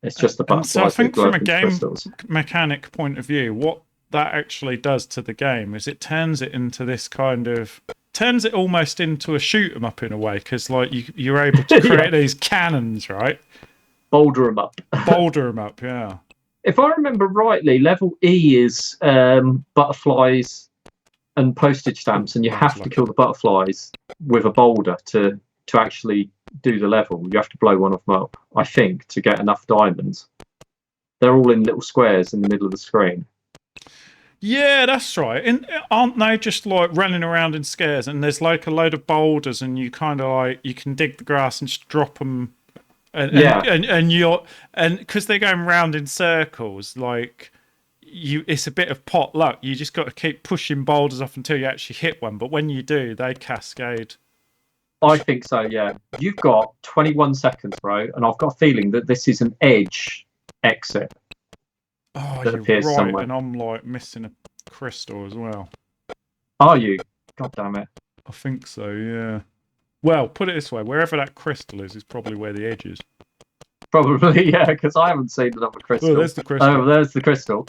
It's just the butterflies. So I think from a game crystals. Mechanic point of view, what that actually does to the game is it turns it into this kind of... turns it almost into a shoot 'em up in a way, because like you're able to create these cannons, right? Boulder 'em up. Boulder 'em up, yeah. If I remember rightly, level E is butterflies and postage stamps, and you have to kill the butterflies with a boulder to actually do the level. You have to blow one of them up, I think, to get enough diamonds. They're all in little squares in the middle of the screen. Yeah, that's right. And aren't they just like running around in squares, and there's like a load of boulders, and you kind of like, you can dig the grass and just drop them, and because they're going round in circles, like it's a bit of pot luck. You just got to keep pushing boulders off until you actually hit one, but when you do, they cascade. I think so, yeah. You've got 21 seconds, bro, and I've got a feeling that this is an edge exit. Oh, you're right, somewhere. And I'm like missing a crystal as well. Are you? God damn it. I think so, yeah. Well, put it this way, wherever that crystal is probably where the edge is. Probably, yeah, because I haven't seen another crystal. Oh, there's the crystal. Oh, there's the crystal.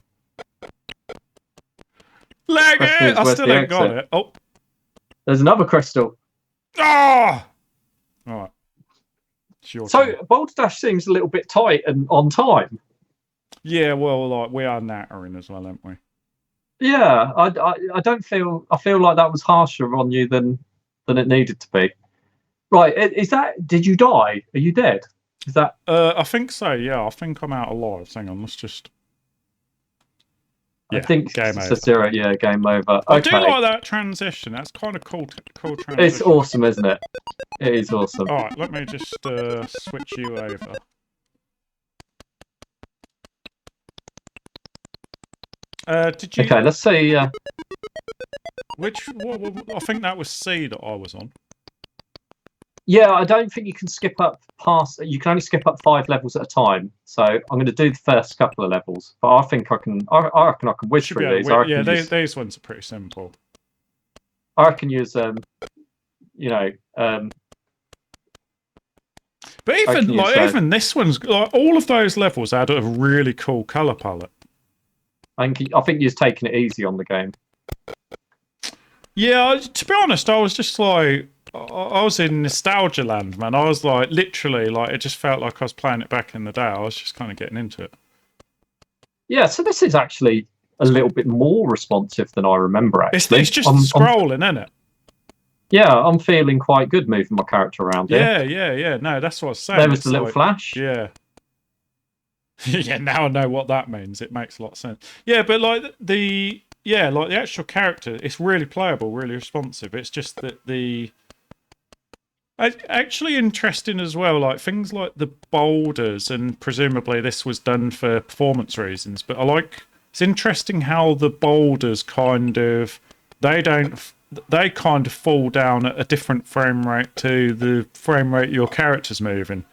Leg it! I still ain't got it. Oh. There's another crystal. Ah! All right. So, Boulder Dash seems a little bit tight and on time. Yeah, well, like, we are nattering as well, aren't we? Yeah, I don't feel... I feel like that was harsher on you than it needed to be. Right, is that... Did you die? Are you dead? Is that... I think so, yeah. I think I'm out alive. Hang on, let's just... I Yeah, think game it's over. a 0. Yeah, game over. I Okay. do like that transition. That's kind of cool. Cool transition. It's awesome, isn't it? It is awesome. All right, let me just switch you over. Did you? Okay, let's see. Which? I think that was C that I was on. Yeah, I don't think you can skip up past. You can only skip up 5 levels at a time. So I'm going to do the first couple of levels, but I think I can. I reckon I can whiz through these. Yeah, these ones are pretty simple. I can use But even this one's like all of those levels had a really cool color palette. I think you're taking it easy on the game. Yeah, to be honest, I was just like, I was in nostalgia land, man. I was like, literally, like, it just felt like I was playing it back in the day. I was just kind of getting into it. Yeah, so this is actually a little bit more responsive than I remember, actually. It's just scrolling, isn't it? Yeah, I'm feeling quite good moving my character around here. Yeah. No, that's what I was saying. There was the little flash. Yeah. Yeah, now I know what that means. It makes a lot of sense. Yeah, but like the actual character, it's really playable, really responsive. It's just that actually interesting as well, like things like the boulders, and presumably this was done for performance reasons, but it's interesting how the boulders they kind of fall down at a different frame rate to the frame rate your character's moving.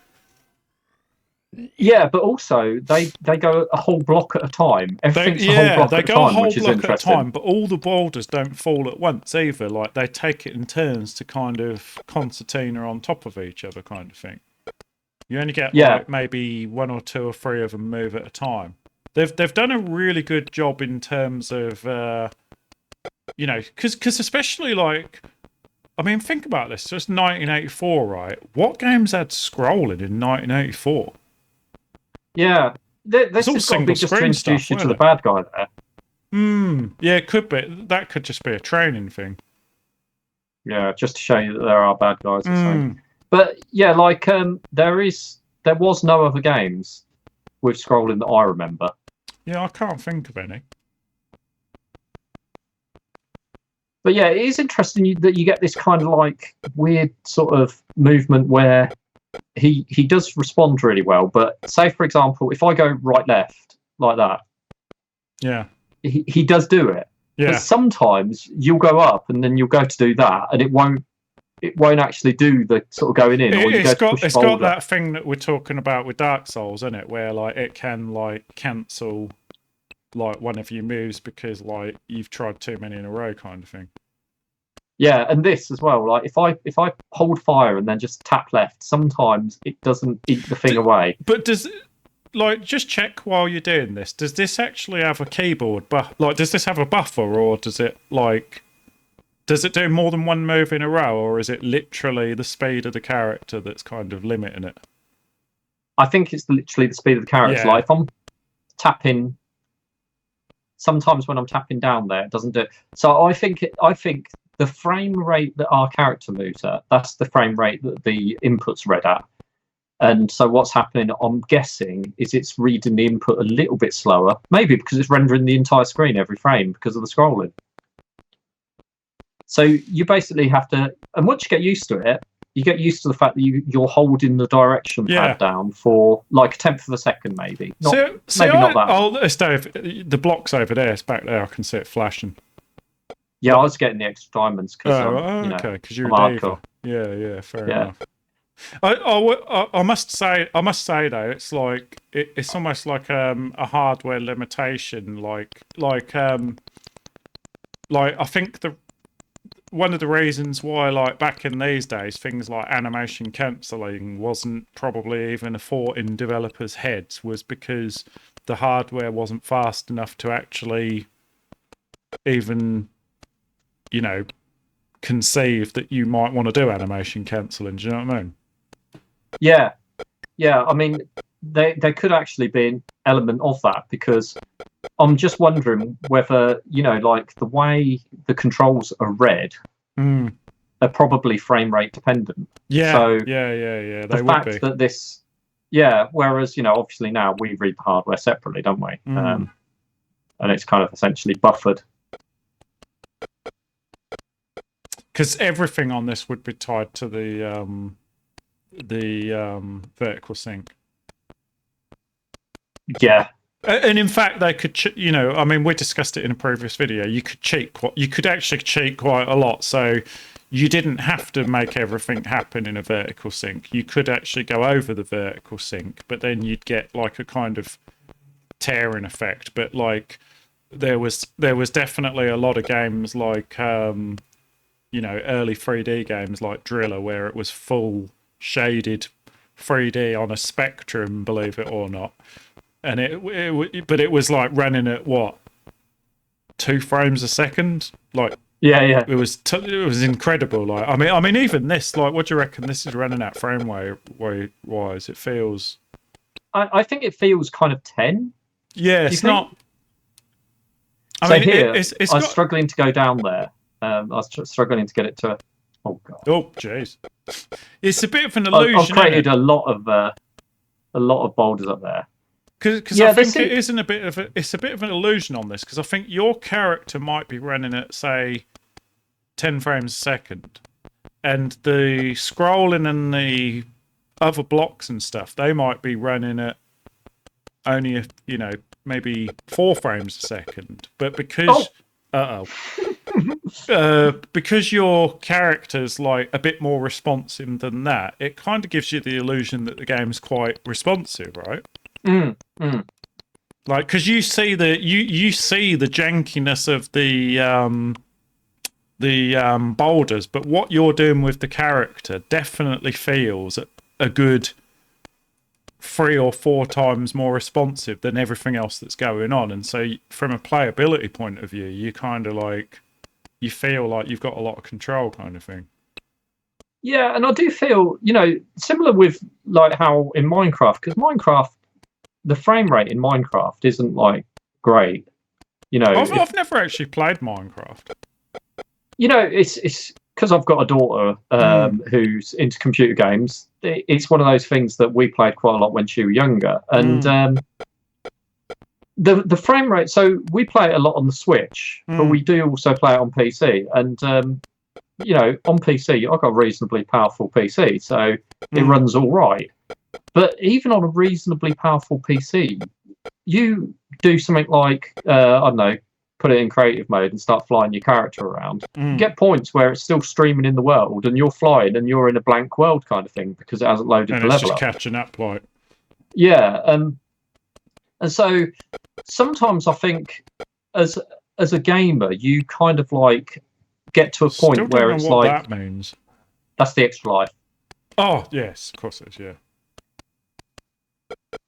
Yeah, but also they go a whole block at a time. Everything's a whole block at a time, which is interesting. But all the boulders don't fall at once either. Like they take it in turns to kind of concertina on top of each other, kind of thing. You only get like maybe 1 or 2 or 3 of them move at a time. They've done a really good job in terms of because especially like, I mean, think about this. Just 1984, right? What games had scrolling in 1984? Yeah, this has got to be just to introduce you to the bad guy there. Yeah, it could be. That could just be a training thing. Yeah, just to show you that there are bad guys. But yeah, like there was no other games with scrolling that I remember. Yeah, I can't think of any. But yeah, it is interesting that you get this kind of like weird sort of movement where he does respond really well. But say, for example, if I go right left like that, yeah, he does do it. Yeah. But sometimes you'll go up and then you'll go to do that, and it won't actually do the sort of going in. It's got that thing that we're talking about with Dark Souls, isn't it? Where like it can like cancel like one of your moves because like you've tried too many in a row, kind of thing. Yeah, and this as well. Like if I hold fire and then just tap left, sometimes it doesn't eat the thing away. But just check while you're doing this. Does this actually have a keyboard? But like, does this have a buffer, or does it do more than one move in a row, or is it literally the speed of the character that's kind of limiting it? I think it's literally the speed of the character. Yeah. Like if I'm tapping, sometimes when I'm tapping down there, it doesn't do it. So I think the frame rate that our character moves at, that's the frame rate that the input's read at. And so what's happening, I'm guessing, is it's reading the input a little bit slower, maybe because it's rendering the entire screen every frame because of the scrolling. So you basically have to, and once you get used to it, you get used to the fact that you're holding the direction pad down for like a 1/10 of a second, maybe. Not that. Oh, the block's over there. It's back there. I can see it flashing. Yeah, I was getting the extra diamonds because because you're a diva. Yeah, fair enough. I must say though, it's like it's almost like a hardware limitation. Like I think one of the reasons why, like back in these days, things like animation cancelling wasn't probably even a thought in developers' heads was because the hardware wasn't fast enough to actually even, conceive that you might want to do animation cancelling. Do you know what I mean? Yeah. I mean, there could actually be an element of that because I'm just wondering whether, like the way the controls are read are probably frame rate dependent. Yeah. So yeah. The fact that this, whereas, obviously now we read the hardware separately, don't we? and it's kind of essentially buffered. Because everything on this would be tied to the vertical sync. Yeah. And in fact, they could, I mean, we discussed it in a previous video. You could actually cheat quite a lot. So you didn't have to make everything happen in a vertical sync. You could actually go over the vertical sync, but then you'd get like a kind of tearing effect. But like, there was definitely a lot of games like, early 3D games like Driller, where it was full shaded 3D on a Spectrum, believe it or not. And but it was like running at what, 2 frames a second? Like, yeah. It was incredible. Like, I mean, even this, like, what do you reckon this is running at frame wise? It feels. I think it feels kind of 10. Yeah, it's not. I mean, here I was struggling to go down there. I was struggling to get it to. Oh god. Oh jeez. It's a bit of an illusion. I've created a lot of boulders up there. Because I think it's a bit of an illusion on this, because I think your character might be running at, say, 10 frames a second, and the scrolling and the other blocks and stuff, they might be running at only maybe 4 frames a second. But because because your character's like a bit more responsive than that, it kind of gives you the illusion that the game's quite responsive, right? Like, because you see the jankiness of the boulders, but what you're doing with the character definitely feels a good 3 or 4 times more responsive than everything else that's going on. And so from a playability point of view, you kind of like, you feel like you've got a lot of control, kind of thing. Yeah, and I do feel, similar with like how in Minecraft, because Minecraft, the frame rate in Minecraft isn't like great. I've never actually played Minecraft. It's because I've got a daughter who's into computer games. It's one of those things that we played quite a lot when she was younger, and the frame rate. So we play it a lot on the Switch, but we do also play it on PC. And on PC, I've got a reasonably powerful PC, so it runs all right. But even on a reasonably powerful PC, you do something like, I don't know, put it in creative mode and start flying your character around. You get points where it's still streaming in the world and you're flying and you're in a blank world kind of thing because it hasn't loaded the level up. And it's just catching up, like. Yeah. And so sometimes I think as a gamer, you kind of like get to a point where it's what like... that means. That's the extra life. Oh, yes, of course it is, yeah.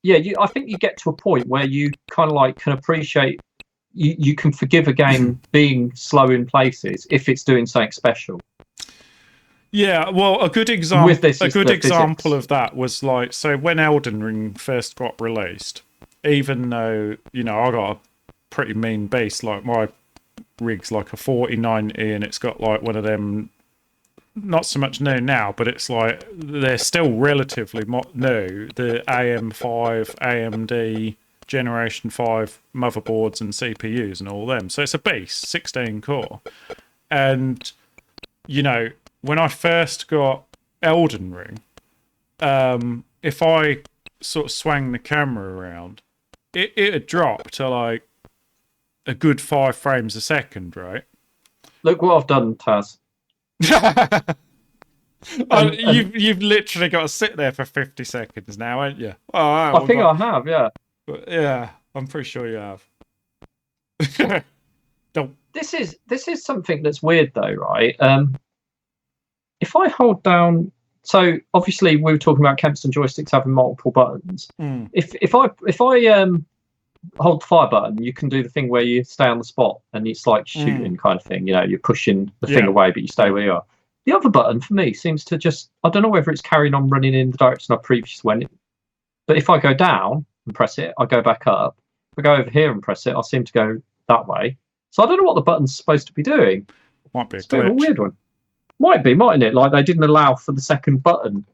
Yeah, I think you get to a point where you kind of like can appreciate, you can forgive a game being slow in places if it's doing something special. Yeah, well, a good example of that was like, so when Elden Ring first got released, even though, I got a pretty mean beast, like my rig's like a 4090 and it's got like one of them, not so much new now, but it's like they're still relatively new, the AM5 AMD Generation 5 motherboards and CPUs and all them. So it's a beast, 16 core. And, when I first got Elden Ring, if I sort of swang the camera around, it had dropped to like a good 5 frames a second, right? Look what I've done, Taz. You've literally got to sit there for 50 seconds now, ain't you? Oh, I think I have, yeah. But yeah, I'm pretty sure you have. This is something that's weird though, right? If I hold down, so obviously we were talking about Kempston joysticks having multiple buttons. If I hold the fire button, you can do the thing where you stay on the spot and it's like shooting kind of thing. You're pushing the thing away, but you stay where you are. The other button for me seems to just, I don't know whether it's carrying on running in the direction I previously went, but if I go down and press it, I go back up. If I go over here and press it, I seem to go that way. So I don't know what the button's supposed to be doing. Might be a glitch. It's a bit of a weird one. Might be, mightn't it? Like they didn't allow for the second button.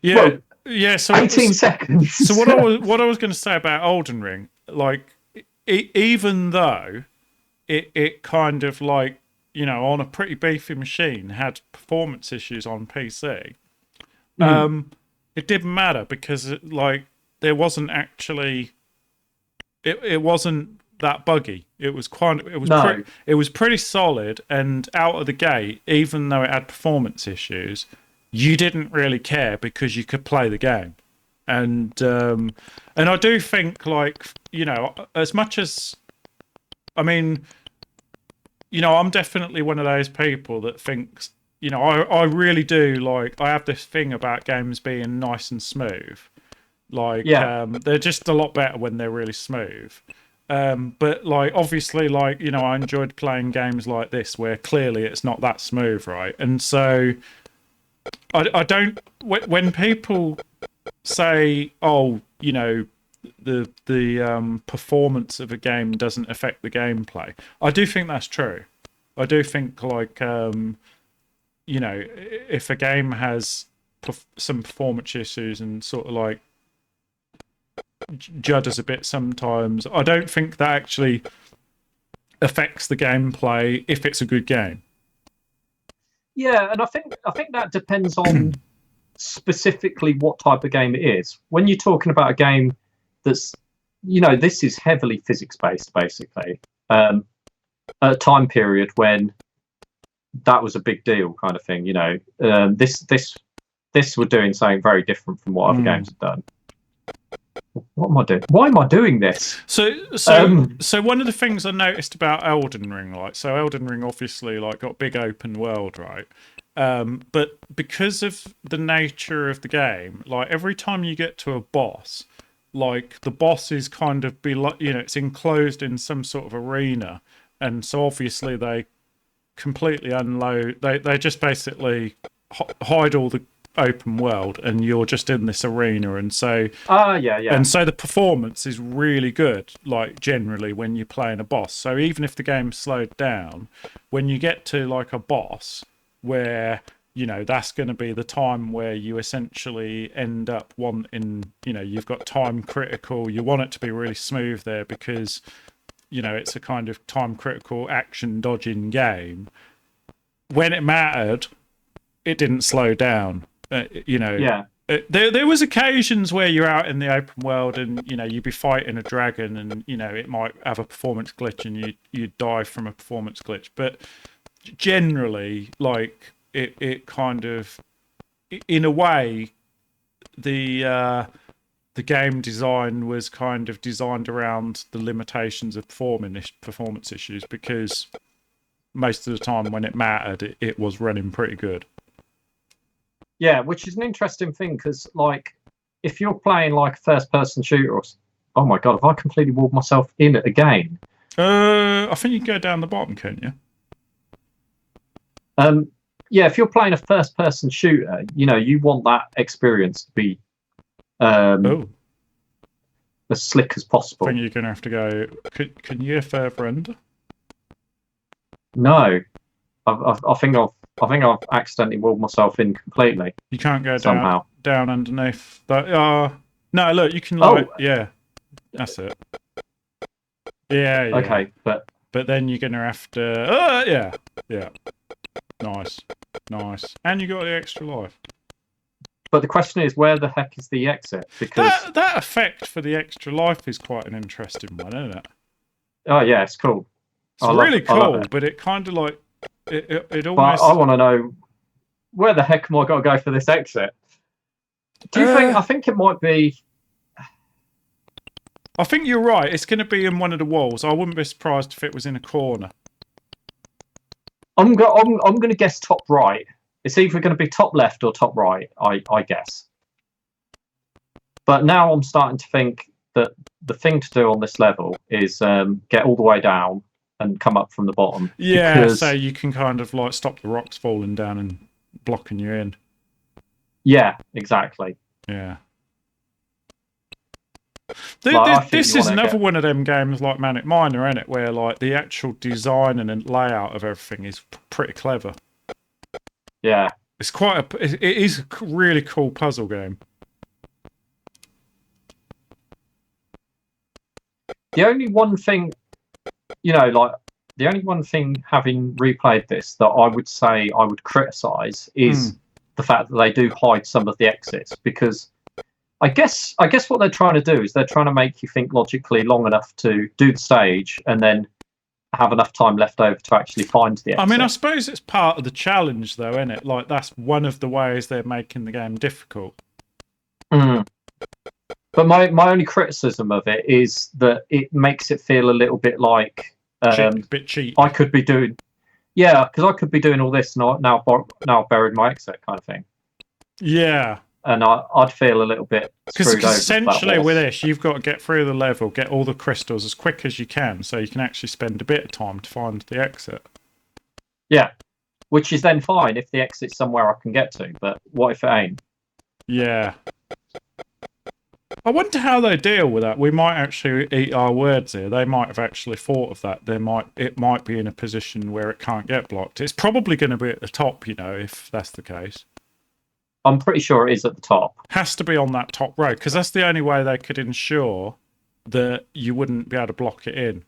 Yeah, well, yeah. So 18 seconds. So what I was going to say about Elden Ring, like even though it kind of like, you know, on a pretty beefy machine had performance issues on PC, it didn't matter because like there wasn't actually it wasn't that buggy. It was No. it was pretty solid, and out of the gate, even though it had performance issues, you didn't really care because you could play the game. And I do think, like, you know, as much as, I mean, you know, I'm definitely one of those people that thinks, you know, I really do, like, I have this thing about games being nice and smooth. Like, Yeah. they're just a lot better when they're really smooth. But like, obviously, like, you know, I enjoyed playing games like this where clearly it's not that smooth, right? And so I don't, when people say, oh, you know, the performance of a game doesn't affect the gameplay, I do think that's true. I do think, like, you know, if a game has some performance issues and sort of like judders a bit sometimes, I don't think that actually affects the gameplay if it's a good game. Yeah, and I think that depends on specifically what type of game it is. When you're talking about a game that's, you know, this is heavily physics based, basically, at a time period when that was a big deal, kind of thing. You know, this were doing something very different from what other games have done. What am I doing? Why am I doing this? So one of the things I noticed about Elden Ring, like, so Elden Ring obviously like got big open world, right? But because of the nature of the game, like every time you get to a boss, like the boss is kind of be like, you know, it's enclosed in some sort of arena, and so obviously they completely unload. They just basically hide all the open world, and you're just in this arena, and so yeah. and so the performance is really good, like generally when you're playing a boss. So even if the game's slowed down, when you get to like a boss where, you know, that's going to be the time where you essentially end up wanting, you know, you've got time critical, you want it to be really smooth there because, you know, it's a kind of time critical action dodging game. When it mattered, it didn't slow down. You know, Yeah. There was occasions where you're out in the open world and, you know, you'd be fighting a dragon and, you know, it might have a performance glitch and you'd die from a performance glitch. But generally, like, it kind of, in a way, the game design was kind of designed around the limitations of performance issues, because most of the time when it mattered, it was running pretty good. Yeah, which is an interesting thing because, like, if you're playing like a first-person shooter, oh my god, have I completely walled myself in again? I think you can go down the bottom, can't you? Yeah, if you're playing a first-person shooter, you know, you want that experience to be as slick as possible. I think you're going to have to go. Can you go further under? No, I think I've accidentally walled myself in completely. You can't go somehow down underneath that. No, look, you can like, yeah, that's it. Yeah. Okay, but then you're gonna have to. Yeah. Nice, and you got the extra life. But the question is, where the heck is the exit? Because that effect for the extra life is quite an interesting one, isn't it? Oh yeah, it's cool. It's really cool, but it kind of like it almost. But I want to know, where the heck am I got to go for this exit? Do you think? I think it might be. I think you're right. It's going to be in one of the walls. I wouldn't be surprised if it was in a corner. I'm going to guess top right. It's either going to be top left or top right, I guess. But now I'm starting to think that the thing to do on this level is get all the way down and come up from the bottom. Yeah, so you can kind of like stop the rocks falling down and blocking you in. Yeah, exactly. Yeah. This is another one of them games like Manic Miner, isn't it? Where like the actual design and layout of everything is pretty clever. Yeah, it's it is a really cool puzzle game. The only one thing, like the only one thing, having replayed this, that I would say I would criticise is the fact that they do hide some of the exits, because I guess what they're trying to do is they're trying to make you think logically long enough to do the stage and then have enough time left over to actually find the exit. I mean, I suppose it's part of the challenge, though, isn't it? Like, that's one of the ways they're making the game difficult. But my only criticism of it is that it makes it feel a little bit like a bit cheap. I could be doing, because I could be doing all this now buried my exit kind of thing. Yeah. And I'd feel a little bit because essentially with this, you've got to get through the level, get all the crystals as quick as you can, so you can actually spend a bit of time to find the exit. Yeah, which is then fine if the exit's somewhere I can get to. But what if it ain't? Yeah. I wonder how they deal with that. We might actually eat our words here. They might have actually thought of that. It might be in a position where it can't get blocked. It's probably going to be at the top, if that's the case. I'm pretty sure it is at the top. Has to be on that top row, because that's the only way they could ensure that you wouldn't be able to block it in.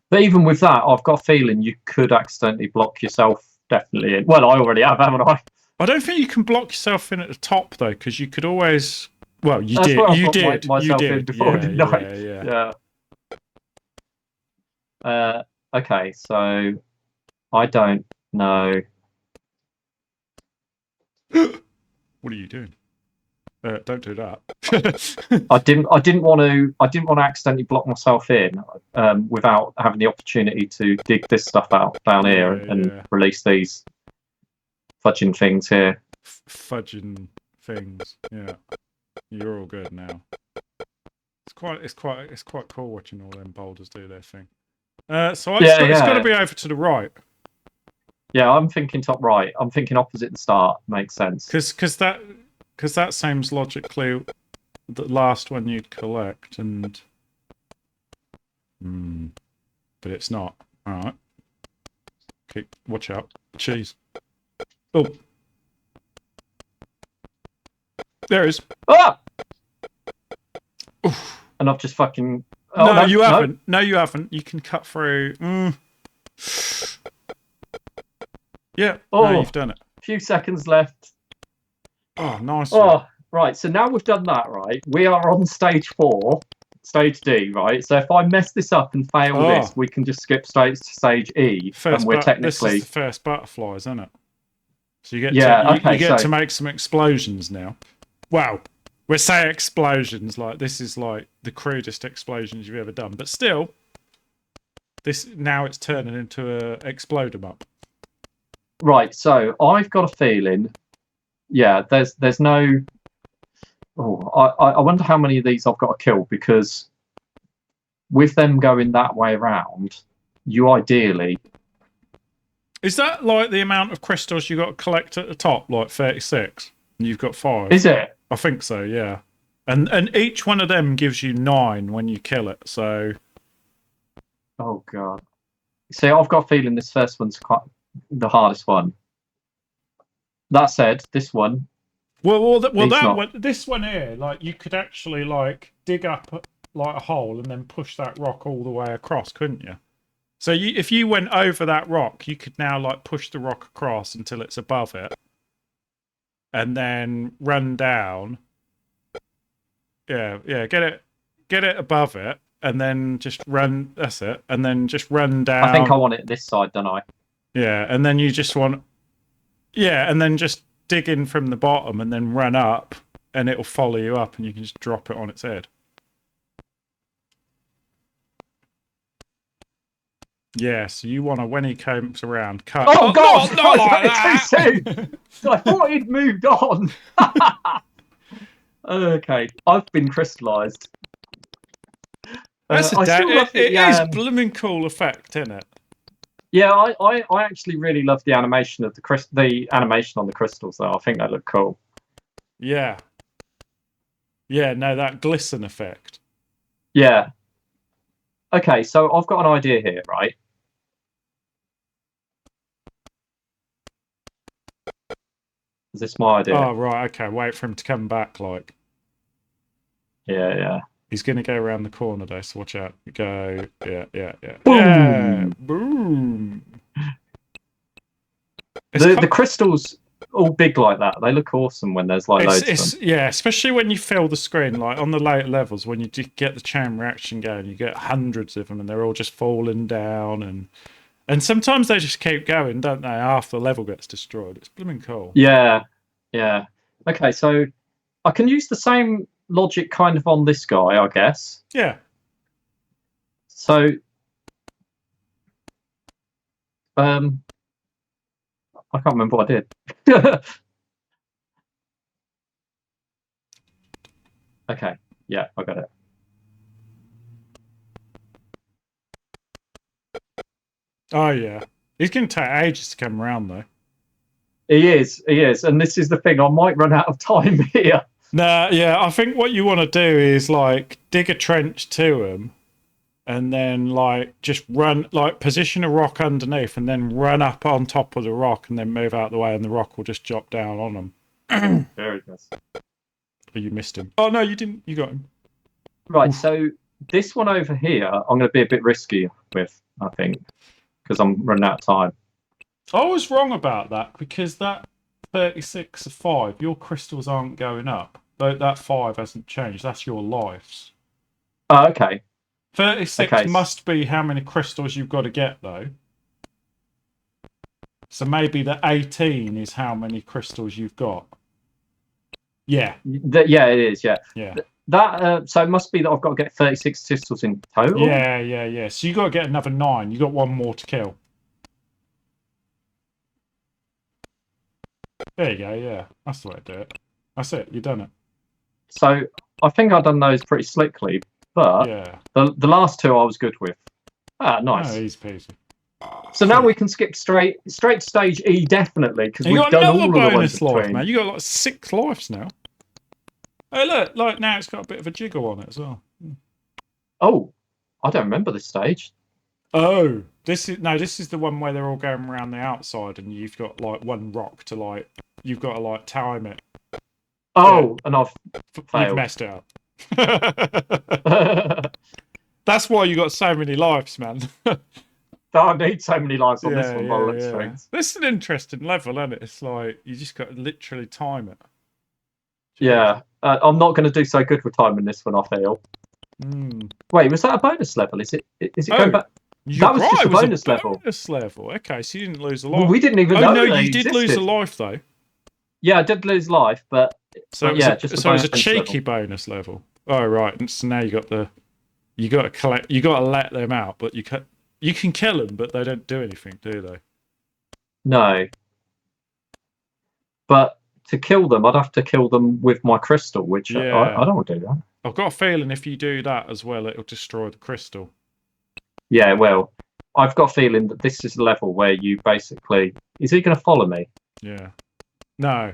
But even with that, I've got a feeling you could accidentally block yourself definitely in. Well, I already have, haven't I? I don't think you can block yourself in at the top, though, because you could always... Well, you That's did. where I've You got did. myself You in did. before, didn't I? Yeah. Okay, so I don't know. What are you doing? Don't do that. I didn't want to accidentally block myself in without having the opportunity to dig this stuff out down here and release these fudging things here. Fudging things. Yeah, you're all good now. It's quite cool watching all them boulders do their thing. It's got to be over to the right. Yeah, I'm thinking top right. I'm thinking opposite the start. Makes sense. Because that seems logically the last one you'd collect, and but it's not. All right. Okay, watch out. Cheese. Oh, there it is. Ah! Oof. And I've just fucking. Oh, no, you haven't. No, you haven't. You can cut through. Yeah. Oh, no, you've done it. A few seconds left. Oh, nice. Oh, right. So now we've done that, right? We are on stage 4, stage D, right? So if I mess this up and fail this, we can just skip straight to stage E, and we're technically. This is the first butterflies, isn't it? So you get you get to make some explosions now. Wow. We say explosions like this is like the crudest explosions you've ever done, but still, now it's turning into a explode 'em up. Right. So I've got a feeling. Yeah, there's no. Oh, I wonder how many of these I've got to kill, because with them going that way around, you ideally. Is that like the amount of crystals you got to collect at the top, like 36, and you've got 5? Is it? I think so. Yeah, and each one of them gives you 9 when you kill it. So. Oh god. See, I've got a feeling this first one's quite the hardest one. That said, this one. This one here, like you could actually like dig up like a hole and then push that rock all the way across, couldn't you? So if you went over that rock, you could now like push the rock across until it's above it, and then run down. Yeah, get it above it, and then just run. That's it, and then just run down. I think I want it this side, don't I? Yeah, and then you just want. Yeah, and then just dig in from the bottom and then run up, and it'll follow you up, and you can just drop it on its head. Yeah, so you want to, when he comes around, cut. Oh god! Not like that. Too soon. I thought he'd moved on. Okay, I've been crystallised. It is blooming cool effect, isn't it? Yeah, I actually really love the animation of the animation on the crystals, though. I think they look cool. Yeah. Yeah, no, that glisten effect. Yeah. Okay, so I've got an idea here, right? Is this my idea? Oh, right, okay. Wait for him to come back, like. Yeah. He's going to go around the corner though, so watch out. Go. Yeah. Boom! Yeah. Boom. The crystals all big like that. They look awesome when there's like loads of them. Yeah, especially when you fill the screen, like on the later levels, when you get the chain reaction going, you get hundreds of them and they're all just falling down and sometimes they just keep going, don't they, after the level gets destroyed. It's blooming cool. Yeah. Okay, so I can use the same logic kind of on this guy, I guess. Yeah. So I can't remember what I did. Okay, yeah, I got it. Oh yeah. He's going to take ages to come around though. He is, and this is the thing. I might run out of time here. Nah, yeah, I think what you want to do is like dig a trench to him and then like just run, like position a rock underneath and then run up on top of the rock and then move out the way and the rock will just drop down on him. Very nice. Oh, you missed him. Oh no, you didn't. You got him. Right, so this one over here, I'm going to be a bit risky with, I think, because I'm running out of time. I was wrong about that because that 36 of 5, your crystals aren't going up. That 5 hasn't changed. That's your lives. Oh, okay. 36 must be how many crystals you've got to get, though. So maybe the 18 is how many crystals you've got. Yeah. Yeah, it is, yeah. Yeah. That so it must be that I've got to get 36 crystals in total. Yeah. So you got to get another 9. You got one more to kill. There you go. Yeah, that's the way to do it. That's it. You've done it. So I think I've done those pretty slickly, but yeah, the last two I was good with. Ah, nice. Oh, easy peasy. So now we can skip straight to stage E, definitely, because we've done all of the ones in between. Man. You got like 6 lives now. Oh look, like now it's got a bit of a jiggle on it as well. Oh, I don't remember this stage. Oh, this is the one where they're all going around the outside, and you've got like one rock to like. You've got to like time it. Oh, yeah. And I've failed. You've messed it up. That's why you got so many lives, man. I need so many lives on this one by the looks of things. This is an interesting level, isn't it? It's like you just got to literally time it. Yeah, I'm not going to do so good with timing this one, I feel. Wait, was that a bonus level? Is it going back? That was just a bonus level. Bonus level. Okay, so you didn't lose a life. Well, we didn't even know. Oh no, you did lose a life though. Yeah, I did lose life, but so it was a cheeky bonus level. Oh right, and so now you got to collect. You got to let them out, but you can kill them, but they don't do anything, do they? No. But to kill them, I'd have to kill them with my crystal, which I don't want to do that. I've got a feeling if you do that as well, it'll destroy the crystal. Yeah, well, I've got a feeling that this is a level where you basically... Is he going to follow me? Yeah. No.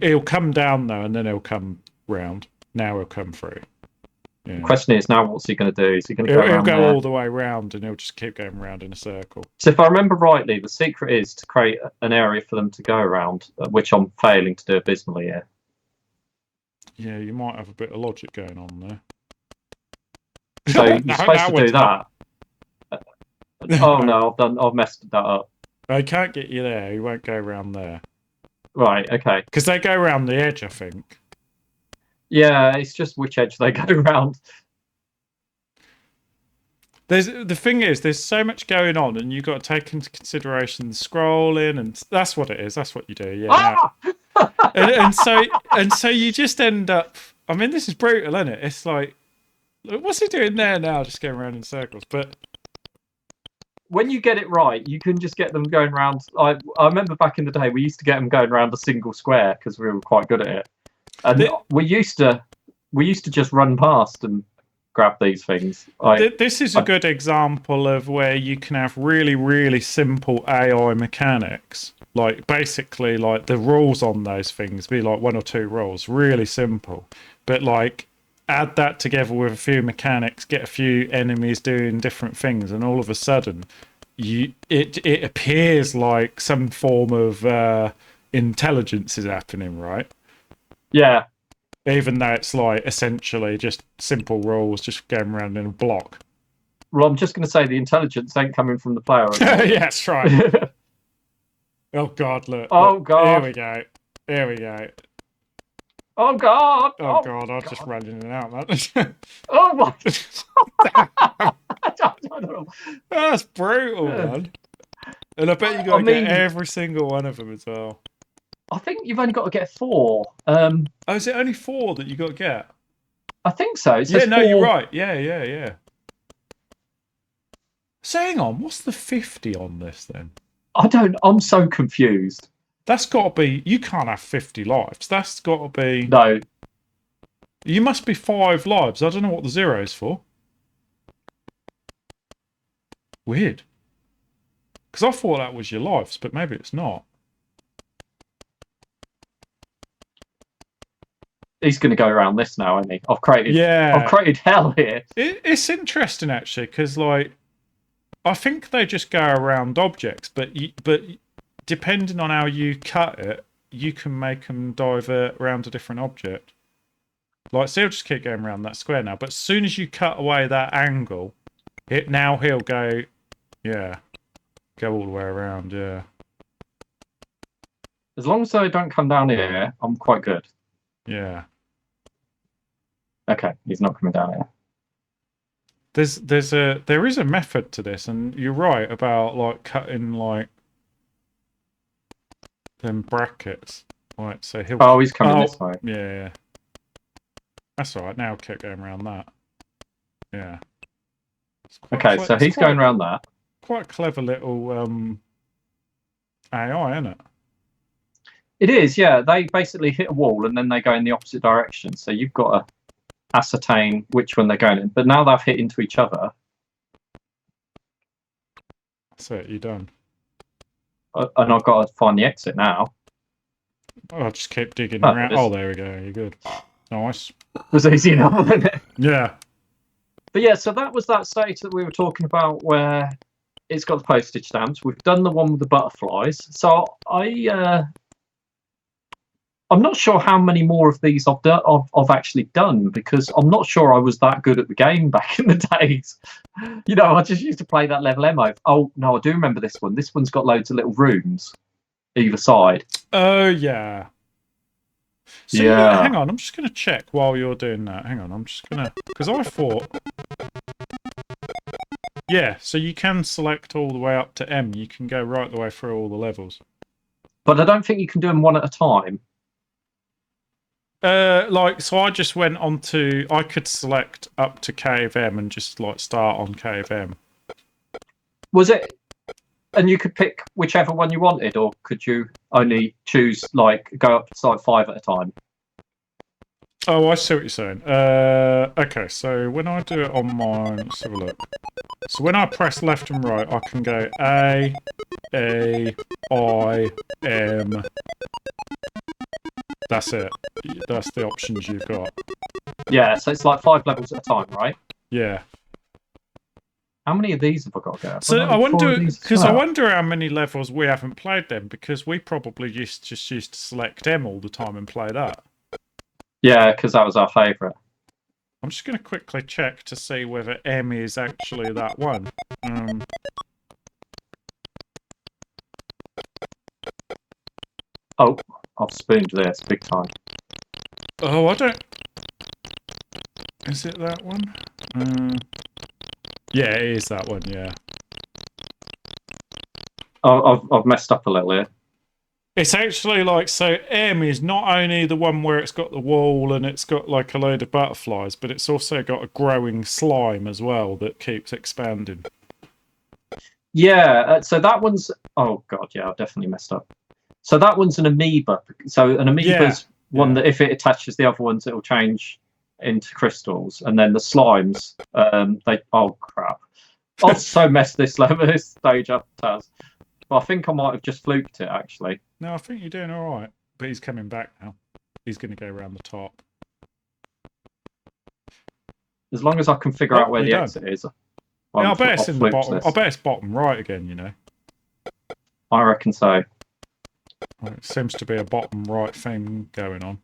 He'll come down, though, and then he'll come round. Now he'll come through. Yeah. The question is now, what's he going to do? Is he going to go He'll go all the way round, and he'll just keep going round in a circle. So if I remember rightly, the secret is to create an area for them to go around, which I'm failing to do abysmally here. Yeah, you might have a bit of logic going on there. So you're supposed to do that. Oh no, I've messed that up. He can't get you there. He won't go around there. Right. Okay. Because they go around the edge, I think. Yeah, it's just which edge they go around. The thing is, there's so much going on, and you've got to take into consideration the scrolling, and that's what it is. That's what you do. Yeah. and so you just end up. I mean, this is brutal, isn't it? It's like, what's he doing there now? Just going around in circles, but. When you get it right, you can just get them going around. I remember back in the day, we used to get them going around a single square because we were quite good at it. And we used to just run past and grab these things. This is a good example of where you can have really, really simple AI mechanics. Like basically, like the rules on those things be like 1 or 2 rules, really simple. But like add that together with a few mechanics, get a few enemies doing different things, and all of a sudden, it appears like some form of intelligence is happening, right? Yeah. Even though it's like essentially just simple rules, just going around in a block. Well, I'm just going to say the intelligence ain't coming from the player. Yeah, that's right. Oh God, look. Oh look. God. Here we go. Here we go. Oh God. Oh God, I'll just run in and out, man. Oh my. I don't know. That's brutal, man. And I bet you got to get every single one of them as well. I think you've only got to get 4. Oh, is it only 4 that you got to get? I think so. It Yeah, says no, 4. you're right. Yeah. So hang on, what's the 50 on this then? I'm so confused. That's got to be, you can't have 50 lives. That's got to be... No. You must be 5 lives. I don't know what the 0 is for. Weird. Because I thought that was your lives, but maybe it's not. He's going to go around this now, isn't he? I've created hell here. It's interesting, actually, because, like, I think they just go around objects, but depending on how you cut it, you can make them divert around a different object. Like, so he'll just keep going around that square now, but as soon as you cut away that angle, he'll go, go all the way around, yeah. As long as they don't come down here, I'm quite good. Yeah. Okay, he's not coming down here. There is a method to this, and you're right about like cutting like them brackets. Right, so he's coming this way. Yeah. That's all right. Now keep going around that. Yeah. Okay, so he's going around that. Quite a clever little AI, isn't it? It is, yeah. They basically hit a wall and then they go in the opposite direction. So you've got to ascertain which one they're going in. But now they've hit into each other. That's it, you're done. And I've got to find the exit now. I'll just keep digging around. Oh, there we go. You're good. Nice. It was easy enough, wasn't it? Yeah. But yeah, so that was that stage that we were talking about where it's got the postage stamps. We've done the one with the butterflies. So I'm not sure how many more of these I've actually done, because I'm not sure I was that good at the game back in the days. You know, I just used to play that level MO. Oh, no, I do remember this one. This one's got loads of little rooms either side. Oh, yeah. So, yeah. Hang on, I'm just going to check while you're doing that. Hang on, I'm just going to... Because I thought... Yeah, so you can select all the way up to M. You can go right the way through all the levels. But I don't think you can do them one at a time. So I just went on to... I could select up to Cave M and just, like, start on Cave M. Was it... And you could pick whichever one you wanted, or could you only choose, like, go up to, like, 5 at a time? Oh, I see what you're saying. Okay, so when I do it on mine... Let's have a look. So when I press left and right, I can go A, I, M... That's it. That's the options you've got. Yeah, so it's like 5 levels at a time, right? Yeah. How many of these have I got to go? So I wonder, because I wonder how many levels we haven't played them, because we probably just used to select M all the time and play that. Yeah, because that was our favourite. I'm just going to quickly check to see whether M is actually that one. Oh, I've spooned this big time. Oh, I don't... Is it that one? Yeah, it is that one, yeah. I've messed up a little here. It's actually like, so M is not only the one where it's got the wall and it's got like a load of butterflies, but it's also got a growing slime as well that keeps expanding. Yeah, so that one's... Oh, God, yeah, I've definitely messed up. So that one's an amoeba. So an amoeba's one that if it attaches the other ones, it'll change into crystals. And then the slimes, oh, crap. I've so messed this stage up, Taz. But I think I might have just fluked it, actually. No, I think you're doing all right. But he's coming back now. He's going to go around the top. As long as I can figure out where the exit is. Yeah, I bet it's in the bottom. I bet it's bottom right again, you know. I reckon so. Well, it seems to be a bottom right thing going on.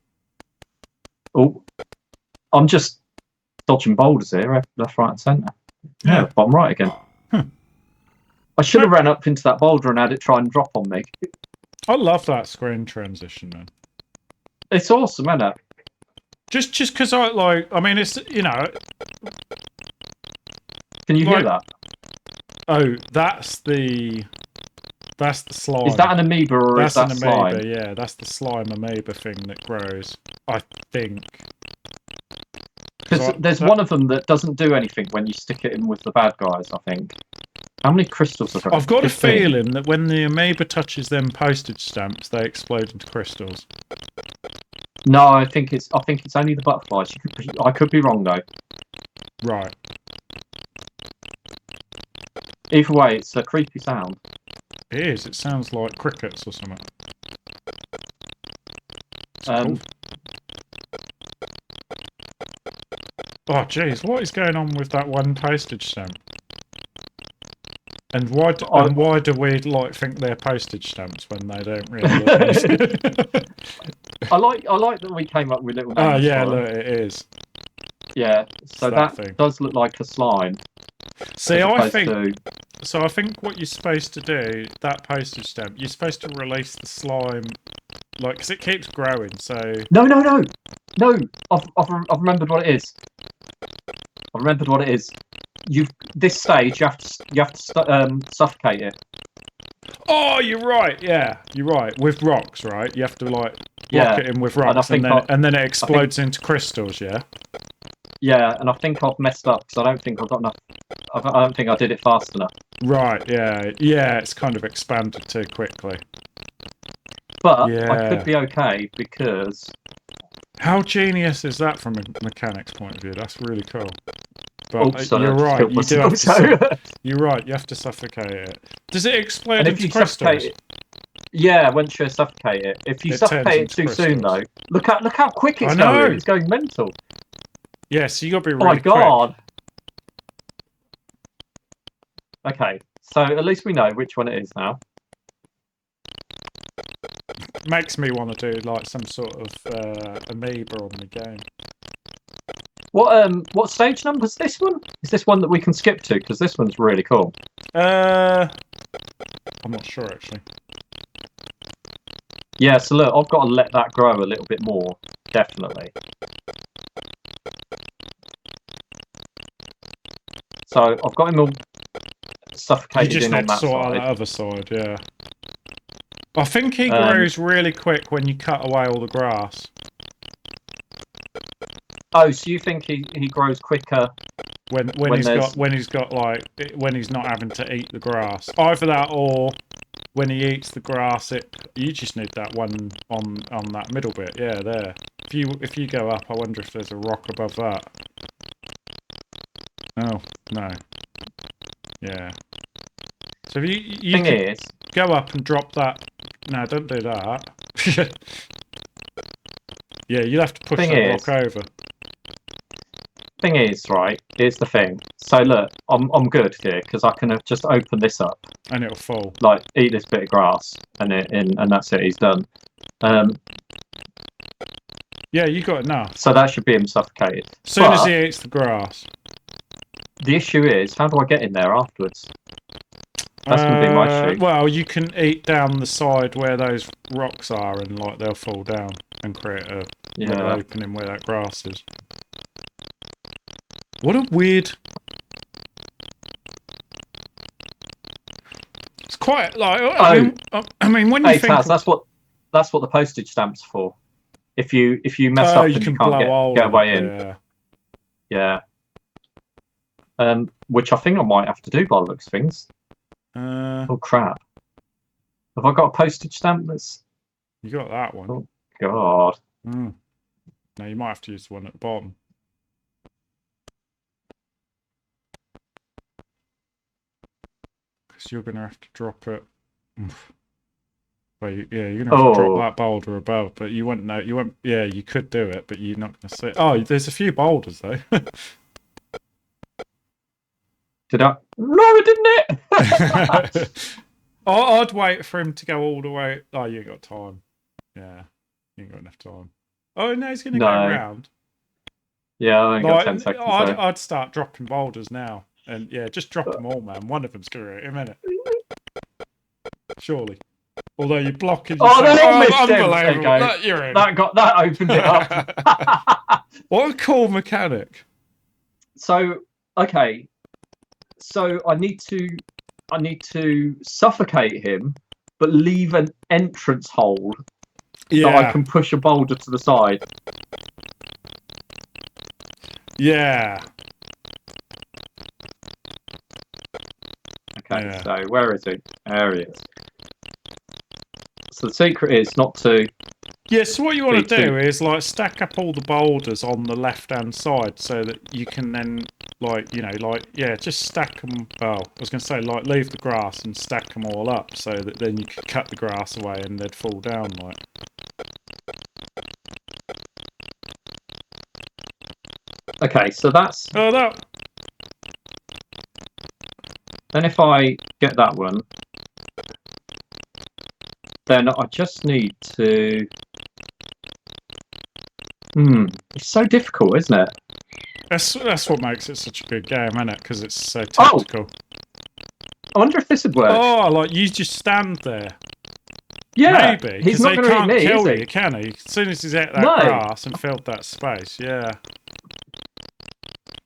Oh, I'm just dodging boulders here, left, right, and centre. Yeah, bottom right again. I should have ran up into that boulder and had it try and drop on me. I love that screen transition, man. It's awesome, isn't it? Just because I like, I mean, it's, you know. Can you hear that? Oh, that's the slime. Is that an amoeba or that's is that an slime? amoeba, yeah, that's the slime amoeba thing that grows, I think. Because there's one of them that doesn't do anything when you stick it in with the bad guys, I think. How many crystals are there? I've got 15? a feeling that when the amoeba touches them postage stamps, they explode into crystals. No, I think it's only the butterflies. I could be wrong though. Right. Either way, it's a creepy sound. It is. It sounds like crickets or something. Cool. Oh, jeez, what is going on with that one postage stamp? And why do we like think they're postage stamps when they don't really look? I like that we came up with little names. Oh yeah, look, it is. Yeah, so that does look like a slime. See, I think what you're supposed to do, that postage stamp, you're supposed to release the slime, like, because it keeps growing. So no. I've remembered what it is. I remembered what it is. This stage you have to suffocate it. Oh, you're right. Yeah, you're right. With rocks, right? You have to like lock it in with rocks, and then it explodes into crystals. Yeah. Yeah, and I think I've messed up because I don't think I've got enough. I don't think I did it fast enough. Right. Yeah. It's kind of expanded too quickly. But I could be okay because. How genius is that from a mechanics point of view? That's really cool. But you're right. You do have to. You're right. You have to suffocate it. Does it explode into crystals? Yeah, once you suffocate it. If you suffocate it too soon, though, look how quick it's going. It's going mental. Yeah, so you got to be really quick. Oh my god. Okay, so at least we know which one it is now. Makes me want to do like some sort of amoeba on the game. What stage number is this one? Is this one that we can skip to? Because this one's really cool. I'm not sure actually. Yeah, so look, I've got to let that grow a little bit more, definitely. So I've got him all suffocated in on that side. You just need to sort out that other side, yeah. I think he grows really quick when you cut away all the grass. Oh, so you think he grows quicker when he's not having to eat the grass? Either that, or when he eats the grass, you just need that one on that middle bit. Yeah, there. If you go up, I wonder if there's a rock above that. Oh no. Yeah. So if you thing is, go up and drop that. No, don't do that. Yeah, you'll have to push that rock over. Thing is, right, here's the thing. So look, I'm good here because I can just open this up and it'll fall. Like eat this bit of grass and that's it. He's done. Yeah, you got enough. So that should be him suffocated. As soon as he eats the grass. The issue is, how do I get in there afterwards? That's going to be my issue. Well, you can eat down the side where those rocks are, and like they'll fall down and create a little opening where that grass is. What a weird. It's quite like. I mean, when you think. Taz, that's what the postage stamp's for. If you mess up, and you can't get away in. Yeah. Which I think I might have to do by the looks of things. Oh crap! Have I got a postage stamp that's? You got that one. Oh god. No, you might have to use the one at the bottom. Because you're gonna have to drop it. Well, you're gonna have to drop that boulder above, but you won't know. You won't. Yeah, you could do it, but you're not gonna see it. Oh, there's a few boulders though. Did I? No, I didn't. I'd wait for him to go all the way. Oh, you ain't got time. Yeah, you ain't got enough time. Oh no, he's going to No. go round. Yeah, I only got 10 Like, seconds. I'd start dropping boulders now, and yeah, just drop them all, man. One of them's going to hit him, innit? Surely. Although you're blocking yourself. Oh, they all missed him. There you go. You're in. That opened it up. What a cool mechanic. So, okay. So I need to suffocate him, but leave an entrance hole that I can push a boulder to the side. Yeah. Okay, so where is he? There he is. So the secret is not to... Yeah, so what you want to do is like stack up all the boulders on the left-hand side so that you can then, like, you know, like, yeah, just stack them. Well, I was going to say, like, leave the grass and stack them all up so that then you could cut the grass away and they'd fall down, like. Okay, so that's... Oh, that... Then if I get that one, then I just need to... It's so difficult, isn't it? That's what makes it such a good game, isn't it? Because it's so tactical. I wonder if this would work. Oh, like you just stand there. Yeah, maybe. He's not because going to can't hit me, kill is he? you, can he? As soon as he's at that grass and filled that space, yeah.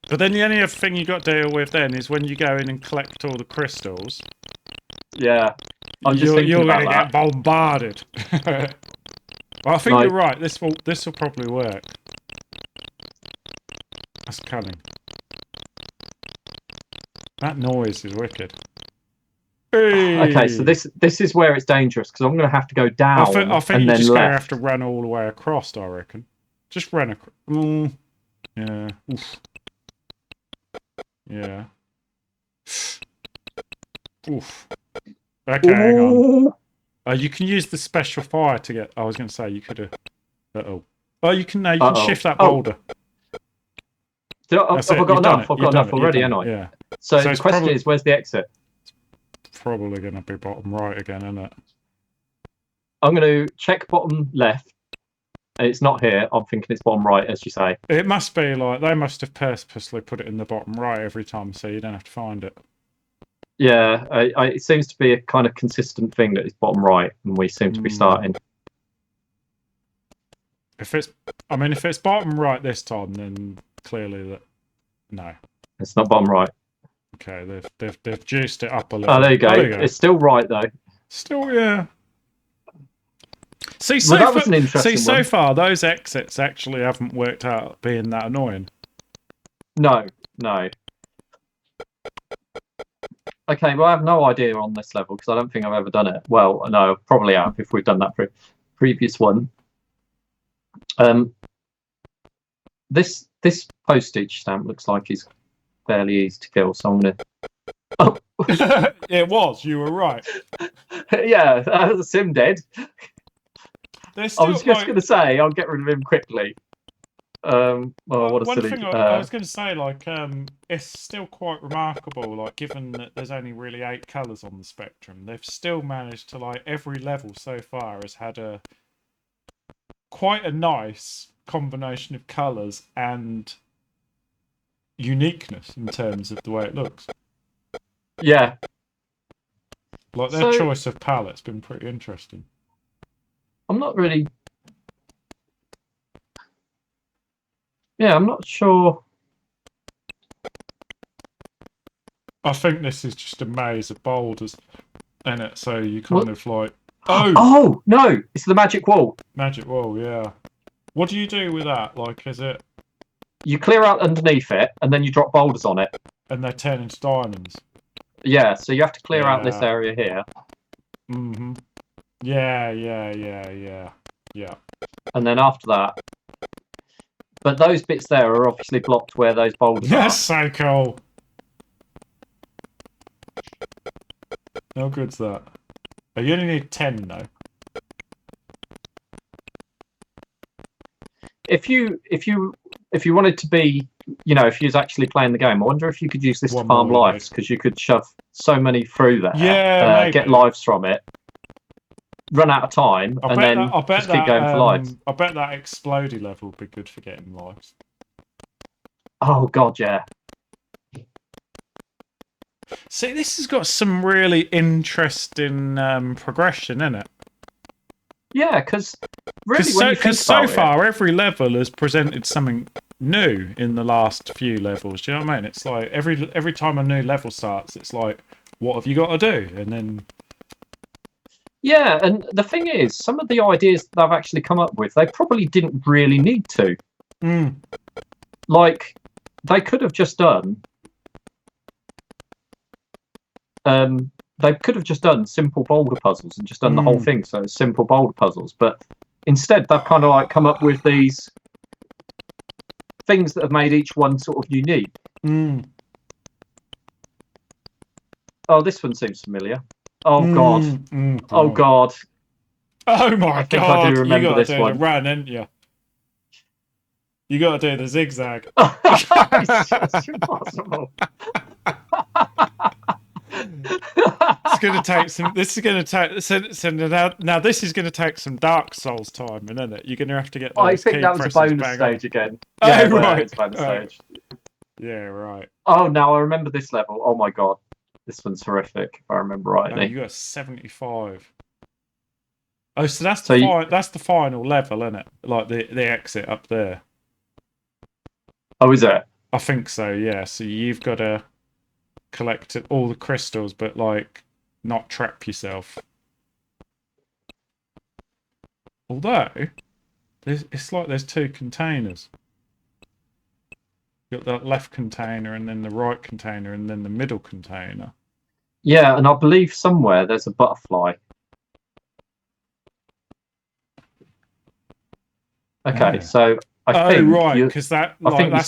But then the only other thing you got to deal with then is when you go in and collect all the crystals. Yeah, you're going to get bombarded. Well, I think Like, you're right. This will probably work. That's cunning. That noise is wicked. Hey! Okay, so this is where it's dangerous because I'm going to have to go down. I think and you're then just going to have left. to run all the way across. I reckon. Just run across. Yeah. Oof. Yeah. Oof. Okay, hang on. You can use the special fire to get. I was going to say you could have. Oh, you can. You can shift that boulder. Have I got enough? I've got enough already, haven't I? Yeah. So the question is, where's the exit? It's probably going to be bottom right again, isn't it? I'm going to check bottom left. It's not here. I'm thinking it's bottom right, as you say. It must be like they must have purposely put it in the bottom right every time, so you don't have to find it. Yeah, it seems to be a kind of consistent thing that it's bottom right, and we seem to be starting. If it's bottom right this time, then clearly that no, it's not bottom right. Okay, they've juiced it up a little. Oh, there you go. It's still right though. Still, yeah. See, that was an interesting one. So far those exits actually haven't worked out being that annoying. No. Okay, well, I have no idea on this level because I don't think I've ever done it. Well, no, probably have if we've done that previous one. This postage stamp looks like he's fairly easy to kill, so I'm gonna. Oh. It was. You were right. Yeah, that's him dead. I was just gonna say I'll get rid of him quickly. Well, what a one silly. thing I was going to say, like, it's still quite remarkable, like, given that there's only really 8 colours on the spectrum, they've still managed to, like, every level so far has had quite a nice combination of colours and uniqueness in terms of the way it looks. Yeah. Like, their choice of palette's been pretty interesting. I'm not really... Yeah, I'm not sure. I think this is just a maze of boulders, isn't it? So you kind of like... Oh, no! It's the magic wall. Magic wall, yeah. What do you do with that? Like, is it... You clear out underneath it, and then you drop boulders on it. And they turn into diamonds. Yeah, so you have to clear out this area here. Mm-hmm. Yeah. And then after that... But those bits there are obviously blocked where those boulders are. That's so cool. How good's that? Oh, you only need 10 though. If you wanted to be, you know, if you was actually playing the game, I wonder if you could use this to farm lives, because you could shove so many through there. Yeah, get lives from it. run out of time and then just keep going for lives. I bet that explodey level would be good for getting lives. Oh god, yeah. See, this has got some really interesting progression in it. Yeah, because really, when you think so about far, every level has presented something new in the last few levels. Do you know what I mean? It's like every time a new level starts, it's like, what have you got to do? And then... Yeah, and the thing is, some of the ideas that I've actually come up with, they probably didn't really need to. Like, they could have just done... they could have just done simple boulder puzzles and just done the whole thing, so it's simple boulder puzzles. But instead, they've kind of like come up with these things that have made each one sort of unique. Oh, this one seems familiar. Oh god. Oh god. Oh my god. I do remember this one. You got to do the run, ain't you? You got to do the zigzag. It's just impossible. It's going to take some. This is going to take. So now this is going to take some Dark Souls time, isn't it? You're going to have to get. I think that was a bonus stage again. Yeah, right. It's a bonus stage. Yeah, right. Oh, now I remember this level. Oh my god, this one's horrific. If I remember rightly. Oh, you got 75. Oh, so that's the final level, isn't it? Like the exit up there. Oh, is it? I think so. Yeah. So you've got to collect all the crystals, but like not trap yourself. Although it's like there's two containers. You've got that left container and then the right container and then the middle container. Yeah, and I believe somewhere there's a butterfly. Okay, so I think right, because that's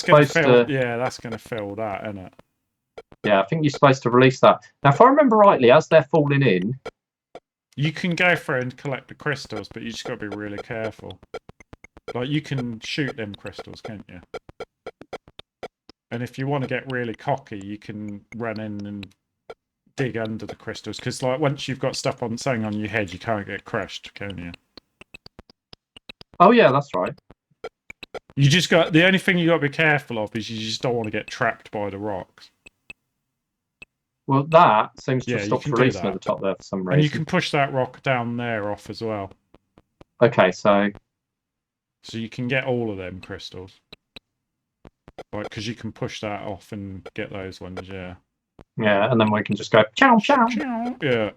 going to fill. Yeah, that's going to fill that, isn't it? Yeah, I think you're supposed to release that. Now, if I remember rightly, as they're falling in... You can go through and collect the crystals, but you just got to be really careful. Like, you can shoot them crystals, can't you? And if you want to get really cocky, you can run in and dig under the crystals. Because, like, once you've got stuff something on your head, you can't get crushed, can you? Oh, yeah, that's right. You just got... The only thing you got to be careful of is you just don't want to get trapped by the rocks. Well, that seems to have stopped releasing at the top there for some reason. And you can push that rock down there off as well. Okay, so you can get all of them crystals. Like, because you can push that off and get those ones, yeah. Yeah, and then we can just go, chow, chow. Yeah.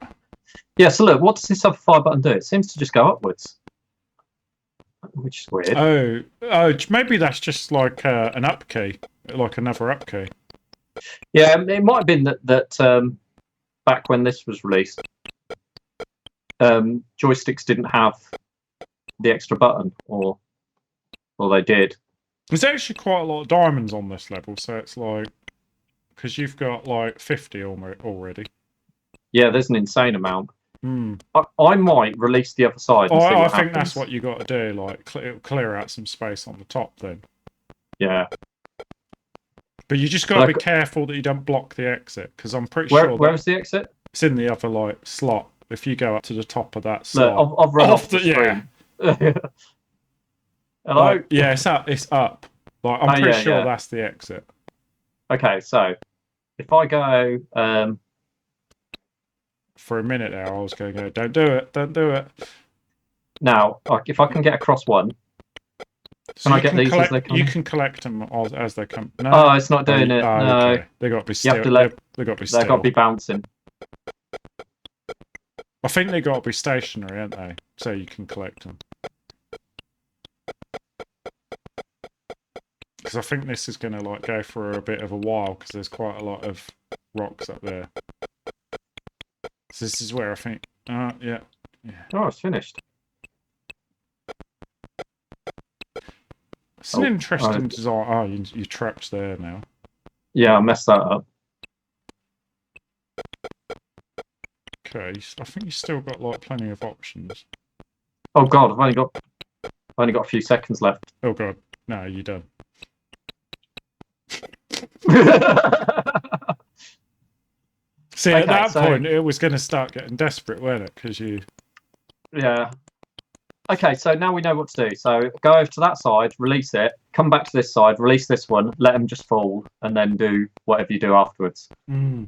Yeah, so look, what does this other fire button do? It seems to just go upwards. Which is weird. Oh, maybe that's just like an up key. Like another up key. Yeah, it might have been that back when this was released, joysticks didn't have the extra button, or they did. There's actually quite a lot of diamonds on this level, so it's like, because you've got like 50 already. Yeah, there's an insane amount. I might release the other side. And see what think happens. that's what you got to do. Like clear out some space on the top, then. Yeah. But you just got to be careful that you don't block the exit, because I'm pretty sure. Where's the exit? It's in the other like slot. If you go up to the top of that slot, look, I've run off the screen. Yeah. Hello. Like, yeah, it's up. It's up. Like I'm pretty sure that's the exit. Okay, so if I go, for a minute there, I was going to go, don't do it, don't do it. Now, if I can get across one. So can I get these as they come? You can collect them as they come. No. Oh, it's not doing it. No. Okay. They got to be still. They got to be still. They got to be bouncing. I think they got to be stationary, aren't they? So you can collect them. Because I think this is going to like go for a bit of a while, because there's quite a lot of rocks up there. So this is where I think. Yeah. Oh, it's finished. It's an interesting design. Oh, you trapped there now. Yeah, I messed that up. Okay, I think you still got like plenty of options. Oh god, I've only got a few seconds left. Oh god, no, you're done. See, at that point, it was going to start getting desperate, weren't it? Because you. Yeah. Okay, so now we know what to do. So go over to that side, release it, come back to this side, release this one, let them just fall, and then do whatever you do afterwards. Mm.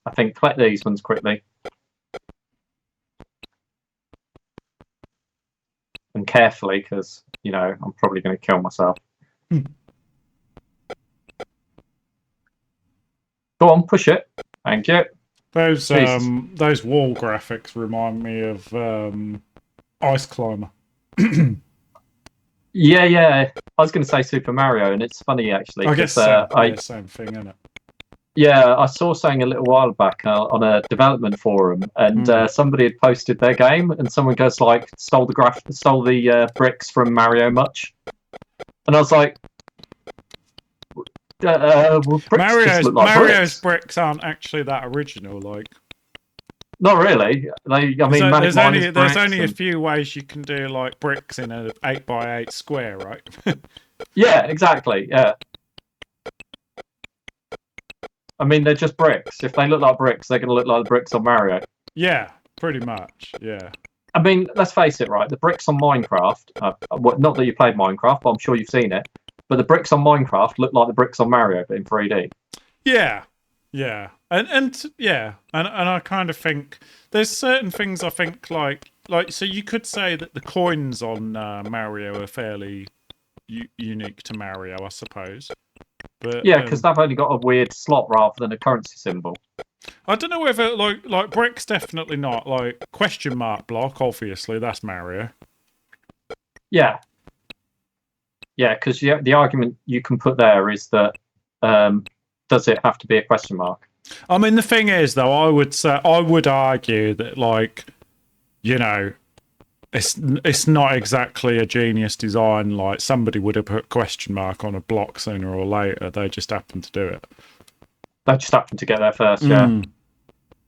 I think collect these ones quickly. And carefully, because, you know, I'm probably going to kill myself. Go on, push it. Thank you. Those wall graphics remind me of Ice Climber. Yeah. I was going to say Super Mario, and it's funny actually. I guess same thing, isn't it? Yeah, I saw something a little while back on a development forum, and somebody had posted their game, and someone goes like, stole the bricks from Mario much, and I was like, Mario's bricks aren't actually that original, like. Not really. There's only a few ways you can do like bricks in an 8x8 square, right? Yeah, exactly. Yeah. I mean, they're just bricks. If they look like bricks, they're going to look like the bricks on Mario. Yeah, pretty much. Yeah. I mean, let's face it, right? The bricks on Minecraft. Not that you played Minecraft, but I'm sure you've seen it. But the bricks on Minecraft look like the bricks on Mario, but in 3D. Yeah. And I kind of think there's certain things I think like so you could say that the coins on Mario are fairly unique to Mario, I suppose. But yeah, because they've only got a weird slot rather than a currency symbol. I don't know whether like bricks, definitely not. Like question mark block, obviously that's Mario. Yeah, because the argument you can put there is that does it have to be a question mark? I mean, the thing is, though, I would argue that, like, you know, it's not exactly a genius design. Like, somebody would have put question mark on a block sooner or later. They just happened to do it. They just happened to get there first. Yeah.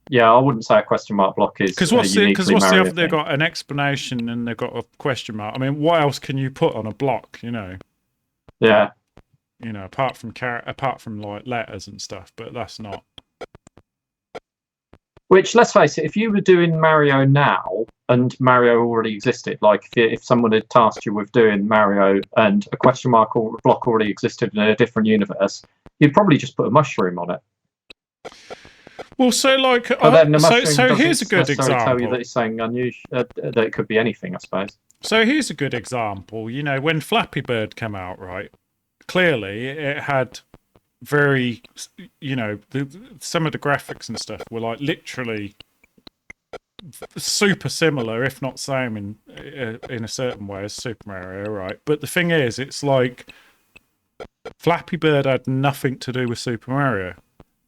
Yeah, I wouldn't say a question mark block is because what's the other? They've got an explanation and they've got a question mark. I mean, what else can you put on a block? You know. Yeah. You know, apart from like letters and stuff, but that's not. Which, let's face it, if you were doing Mario now and Mario already existed, like if someone had tasked you with doing Mario and a question mark or block already existed in a different universe, you'd probably just put a mushroom on it. Well, so like, so here's a good example. Tell you that it's saying unusual, that it could be anything, I suppose. So here's a good example. You know, when Flappy Bird came out, right? Clearly, it had very, you know, some of the graphics and stuff were like literally super similar, if not same in a certain way as Super Mario, right? But the thing is, it's like Flappy Bird had nothing to do with Super Mario,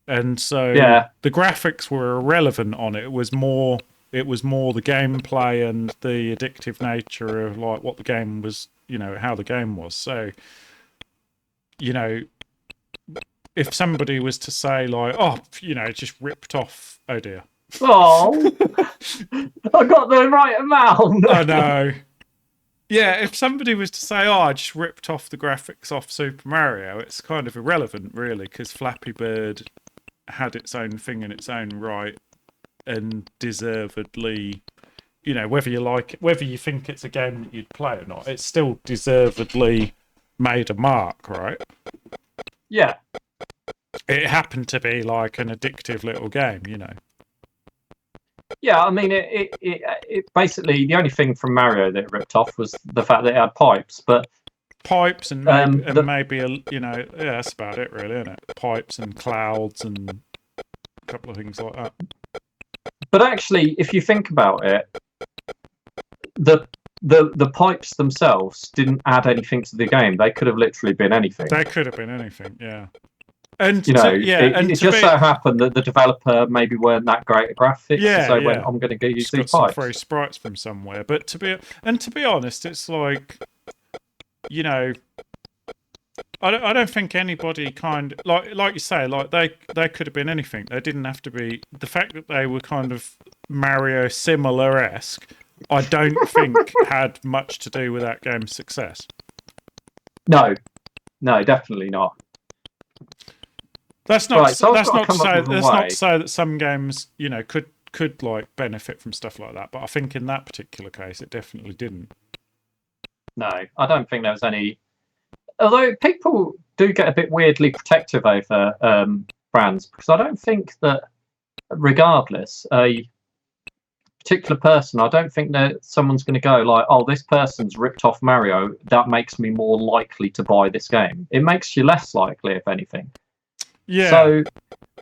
and so the graphics were irrelevant on it. It was more the gameplay and the addictive nature of like what the game was, you know, how the game was. So, you know, if somebody was to say like, oh, you know, just ripped off, oh dear. Oh, I got the right amount. I know. Yeah, if somebody was to say, oh, I just ripped off the graphics off Super Mario, it's kind of irrelevant, really, because Flappy Bird had its own thing in its own right and deservedly, you know, whether you like it, whether you think it's a game that you'd play or not, it's still deservedly made a mark, right? Yeah. It happened to be like an addictive little game, you know. Yeah, I mean, it basically the only thing from Mario that it ripped off was the fact that it had pipes, but pipes and maybe you know, yeah, that's about it, really, isn't it? Pipes and clouds and a couple of things like that. But actually, if you think about it, the pipes themselves didn't add anything to the game. They could have literally been anything. They could have been anything, yeah. And you know, it just so happened that the developer maybe weren't that great at graphics, so they went, "I'm going to use these pipes." Some free sprites from somewhere, but to be honest, it's like, you know, I don't think anybody like you say, like they could have been anything. They didn't have to be. The fact that they were kind of Mario similar-esque, I don't think had much to do with that game's success. No, definitely not. That's not to say that some games, you know, could like benefit from stuff like that. But I think in that particular case, it definitely didn't. No, I don't think there was any. Although people do get a bit weirdly protective over brands, because I don't think that, regardless, a particular person, I don't think that someone's going to go like, oh, this person's ripped off Mario, that makes me more likely to buy this game. It makes you less likely, if anything. Yeah. So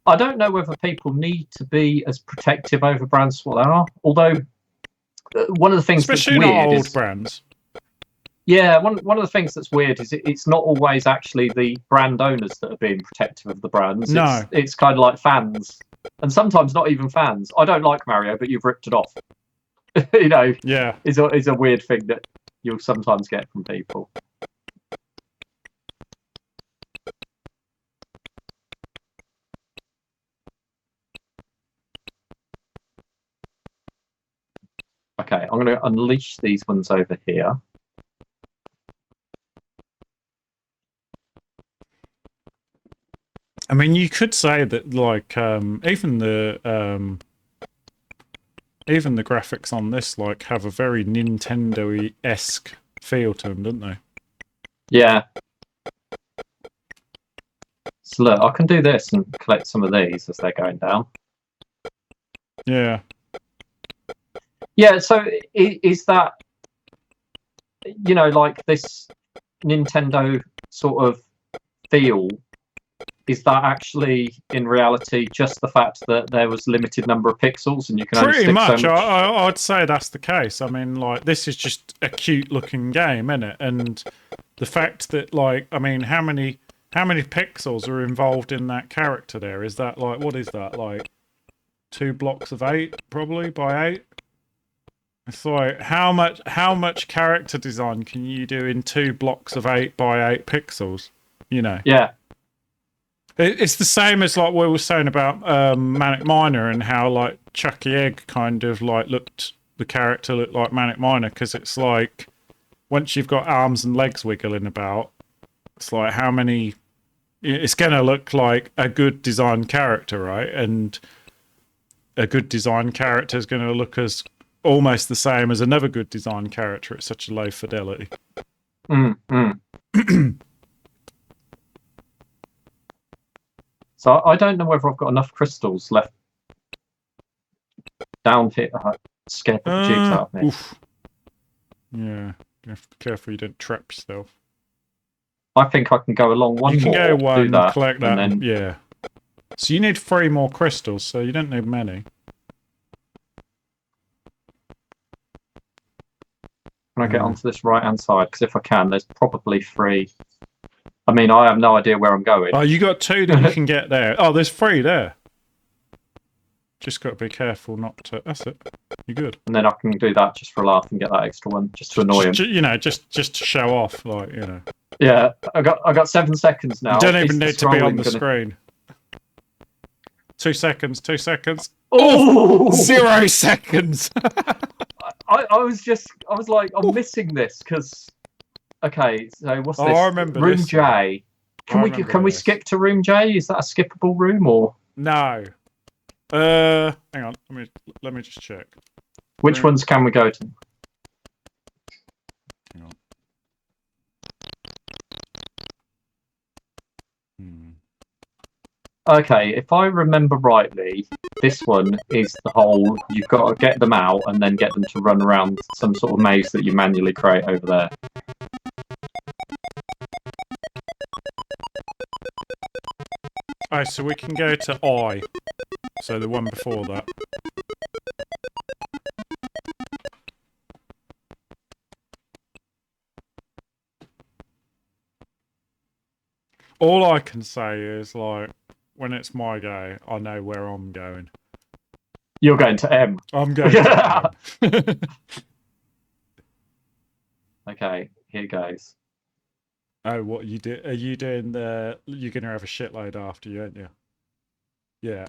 I don't know whether people need to be as protective over brands as what they are. Although one of the things especially that's weird not old is, brands. yeah, one of the things that's weird is it's not always actually the brand owners that are being protective of the brands. No. It's kind of like fans. And sometimes not even fans. I don't like Mario, but you've ripped it off. You know, Yeah. is a weird thing that you'll sometimes get from people. Okay, I'm going to unleash these ones over here. I mean, you could say that like even the graphics on this like have a very Nintendo-esque feel to them, don't they? Yeah. So look, I can do this and collect some of these as they're going down. Yeah. Yeah, so is that, you know, like this Nintendo sort of feel, is that actually in reality just the fact that there was limited number of pixels and you can only Pretty stick much. so much? I'd say that's the case. I mean, like, this is just a cute looking game, isn't it? And the fact that, like, I mean, how many pixels are involved in that character there? Is that like, what is that, like 2 blocks of 8 probably by 8? It's like how much character design can you do in 2 blocks of 8 by 8 pixels? You know. Yeah. It's the same as like we were saying about Manic Miner and how like Chucky Egg kind of like the character looked like Manic Miner, because it's like once you've got arms and legs wiggling about, it's like how many. It's gonna look like a good designed character, right? And a good designed character is gonna look as almost the same as another good designed character at such a low fidelity. So I don't know whether I've got enough crystals left down here. Scared the jigs out of me. Oof. Yeah, you have to be careful you don't trap yourself. I think I can go along one more. You can go one, do that, collect that, and then yeah. So you need 3 more crystals, so you don't need many. Can I get onto this right-hand side? Because if I can, there's probably 3. I mean, I have no idea where I'm going. Oh, you got 2 that you can get there. Oh, there's 3 there. Just got to be careful not to. That's it. You're good. And then I can do that just for a laugh and get that extra one, just to annoy him. You know, just to show off, like, you know. Yeah, I got 7 seconds now. You don't even need to be on the screen. 2 seconds. 2 seconds. Oh, 0 seconds. I was like, I'm missing this because. Okay, so what's this? I remember room this. J. Can we skip to room J? Is that a skippable room or? No. Hang on. Let me just check. Which ones can we go to? Hang on. Okay, if I remember rightly, this one is the whole. You've got to get them out and then get them to run around some sort of maze that you manually create over there. Oh, so we can go to I. So the one before that. All I can say is, like, when it's my go, I know where I'm going. You're going to M. I'm going to M. Okay, here goes. Oh, what you do? Are you doing the? You're gonna have a shitload after you, aren't you? Yeah.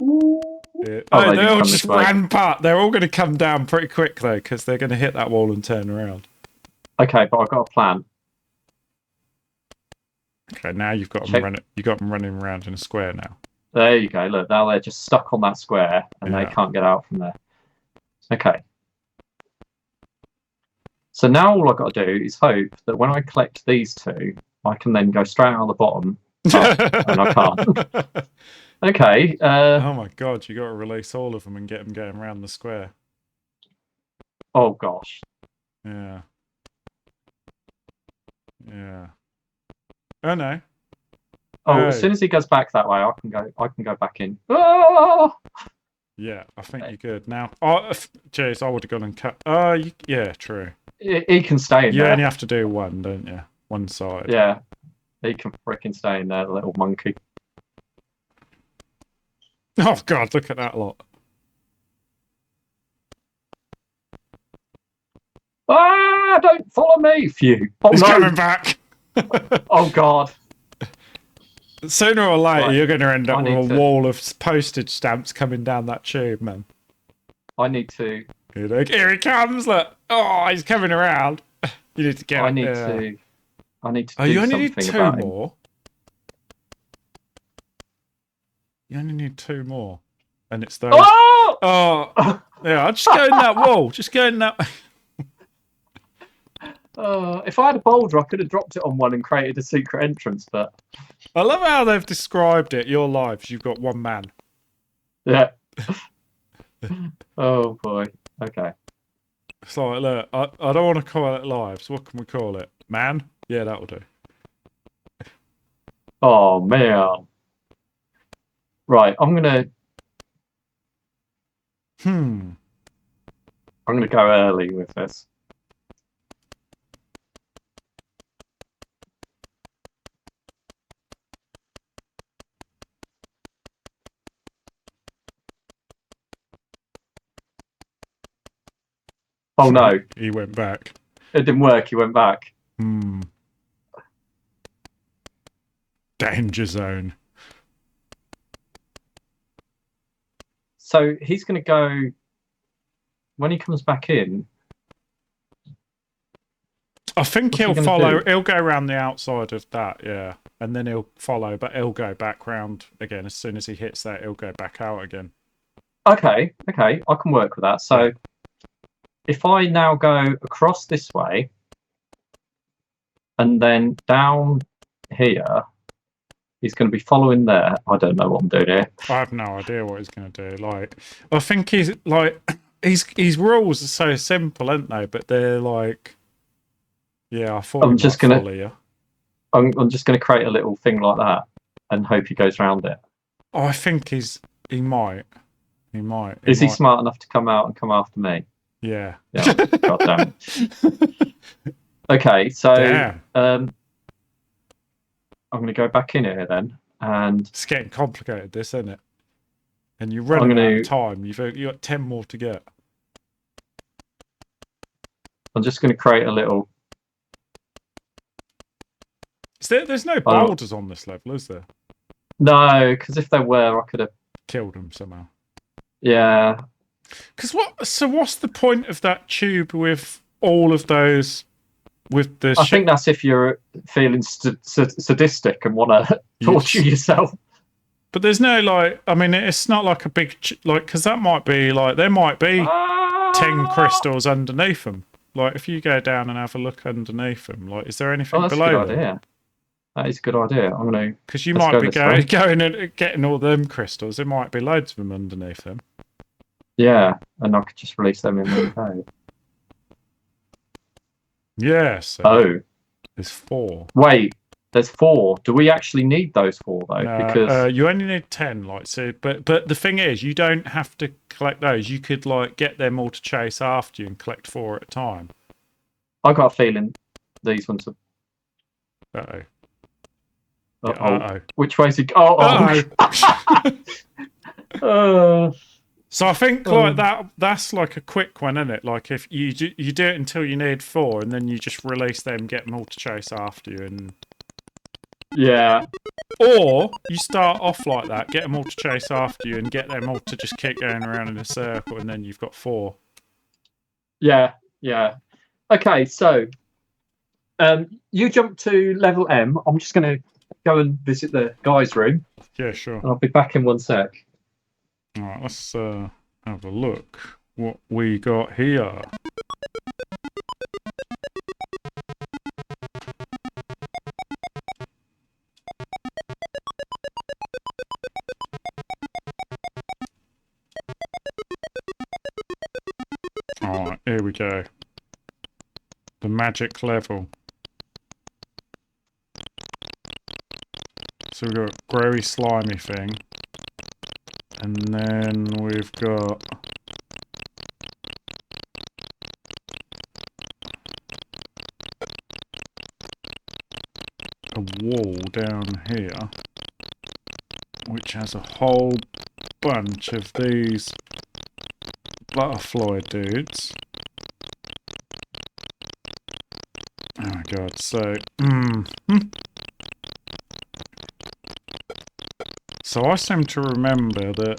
Yeah. Oh, they all just ran past. They're all gonna come down pretty quick though, because they're gonna hit that wall and turn around. Okay, but I've got a plan. Okay, now you've got them running. You got them running around in a square now. There you go. Look, now they're just stuck on that square and they can't get out from there. Okay. So now all I've got to do is hope that when I collect these two, I can then go straight out the bottom. And I can't. Okay. Oh my god, you got to release all of them and get them going around the square. Oh gosh. Yeah. Yeah. Oh no. Oh, as soon as he goes back that way, I can go back in. Oh! Yeah, I think you're good now. Oh, jeez, I would have gone and cut. Oh, yeah, true. He can stay in there. You only have to do one, don't you? One side. Yeah, he can freaking stay in there, the little monkey. Oh god, look at that lot. Ah! Don't follow me, phew. Oh, He's no. coming back. Oh god. Sooner or later, Right. you're going to end up with a to... wall of postage stamps coming down that tube, man. I need to... Here he comes, look. Oh, he's coming around. You need to get I need to Oh, do you only something need two about more? You only need two more. And it's those... Oh! Oh! Yeah, I'll just go in that wall. Just go in that... If I had a boulder, I could have dropped it on one and created a secret entrance, but... I love how they've described it, your lives. You've got one man. Yeah. Oh, boy. Okay. It's like, look, I don't want to call it lives. What can we call it? Man? Yeah, that'll do. Oh, man. Right, I'm going to go early with this. Oh no. He went back. It didn't work, he went back. Danger zone. So he's going to go... When he comes back in... I think he'll follow... He'll go around the outside of that, yeah. And then he'll follow, but he'll go back round again. As soon as he hits that, he'll go back out again. Okay, I can work with that. So... If I now go across this way and then down here, he's going to be following there. I don't know what I'm doing here. I have no idea what he's going to do. Like, I think he's like, his rules are so simple, aren't they? But they're like, yeah, I thought I'm just going follow you. I'm just going to create a little thing like that and hope he goes round it. Oh, I think he might. He might. Is he smart enough to come out and come after me? Yeah. Yeah. God damn it. Okay, so I'm going to go back in here then, and it's getting complicated, this, isn't it? And you're running out of time. You've got 10 more to get. I'm just going to create a little. There's no boulders on this level, is there? No, because if there were, I could have killed them somehow. Yeah. Because what's the point of that tube with all of those? With the I think that's if you're feeling sadistic and want to torture yourself. But there's no like. I mean, it's not like a big like because that might be like there might be 10 crystals underneath them. Like if you go down and have a look underneath them, like is there anything that's below a good idea. That is a good idea. I'm gonna because you might be going and getting all them crystals. There might be loads of them underneath them. Yeah, and I could just release them in one go. Yes. Oh. There's 4. Wait, there's 4. Do we actually need those 4 though? No, because you only need 10, like so. But the thing is, you don't have to collect those. You could like get them all to chase after you and collect 4 at a time. I got a feeling these ones are. Uh-oh. Uh-oh. Uh-oh. Which way's it? Oh. So I think like that's like a quick one, isn't it? Like if you do it until you need 4 and then you just release them, get them all to chase after you and yeah. Or you start off like that, get them all to chase after you and get them all to just keep going around in a circle and then you've got 4. Yeah. Okay, so you jump to level M. I'm just going to go and visit the guys' room. Yeah, sure. I'll be back in 1 sec. All right, let's have a look what we got here. All right, here we go. The magic level. So we've got growy slimy thing. And then we've got a wall down here, which has a whole bunch of these butterfly dudes. Oh my god, so so I seem to remember that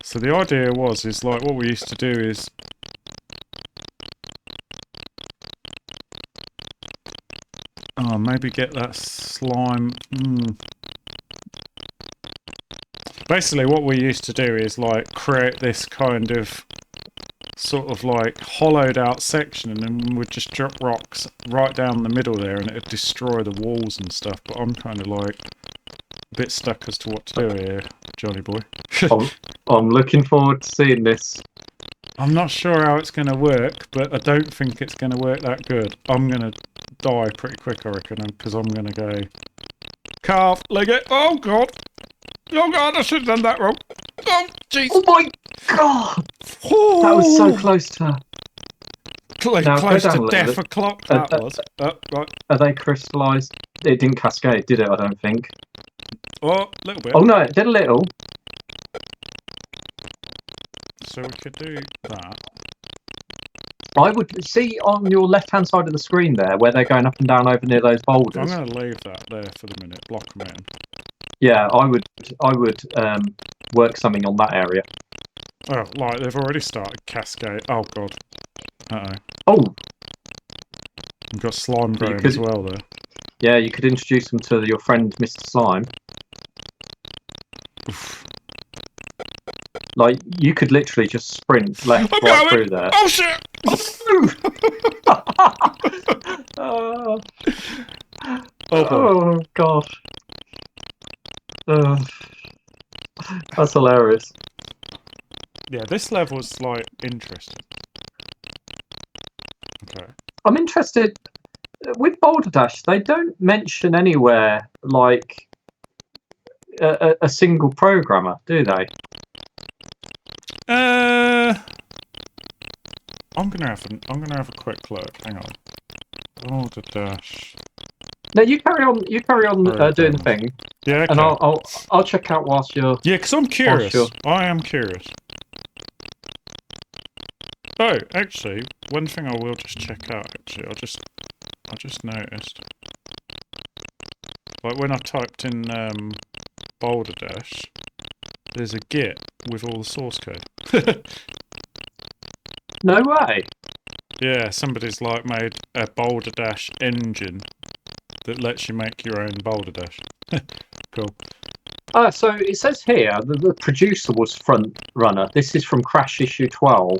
so the idea is like what we used to do is maybe get that slime. Basically what we used to do is like create this kind of sort of like hollowed out section, and then we'd just drop rocks right down the middle there and it'd destroy the walls and stuff. But I'm kind of like a bit stuck as to what to do here, Johnny boy. I'm looking forward to seeing this. I'm not sure how it's going to work, but I don't think it's going to work that good. I'm going to die pretty quick, I reckon, because I'm going to go carve, leg it. Oh god, I should have done that wrong. Oh jeez. Oh my god, that was so close to close to death o'clock. That was. Right. Are they crystallised? It didn't cascade, did it? I don't think. Oh, a little bit. Oh no, it did a little. So we could do that. I would see on your left-hand side of the screen there where they're going up and down over near those boulders. I'm going to leave that there for the minute. Block them in. Yeah, I would work something on that area. Oh, like they've already started cascade. Oh god. Oh. You've got slime growing as well there. Yeah, you could introduce them to your friend Mr. Slime. Oof. Like, you could literally just sprint left right through there. Oh shit! Oh god. That's hilarious. Yeah, this level's like interesting. Okay. I'm interested with Boulder Dash. They don't mention anywhere like a single programmer, do they? I'm gonna have a quick look. Hang on. Boulder Dash. No, you carry on. You carry on doing the thing. Yeah, okay. And I'll check out whilst you're. Yeah, because I'm curious. I am curious. Oh, actually, one thing I will just check out. Actually, I just noticed. Like when I typed in Boulder Dash, there's a Git with all the source code. No way. Yeah, somebody's like made a Boulder Dash engine that lets you make your own Boulder Dash. Cool. So it says here that the producer was front runner. This is from Crash issue 12,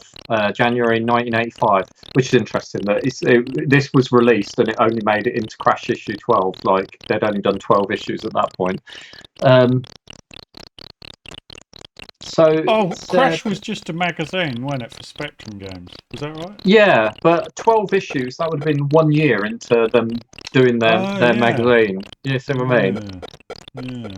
January 1985, which is interesting. That this was released and it only made it into Crash issue 12. Like they'd only done 12 issues at that point. Crash was just a magazine, wasn't it, for Spectrum games? Was that right? Yeah, but 12 issues, that would have been 1 year into them doing their magazine. You see what I mean? Yeah.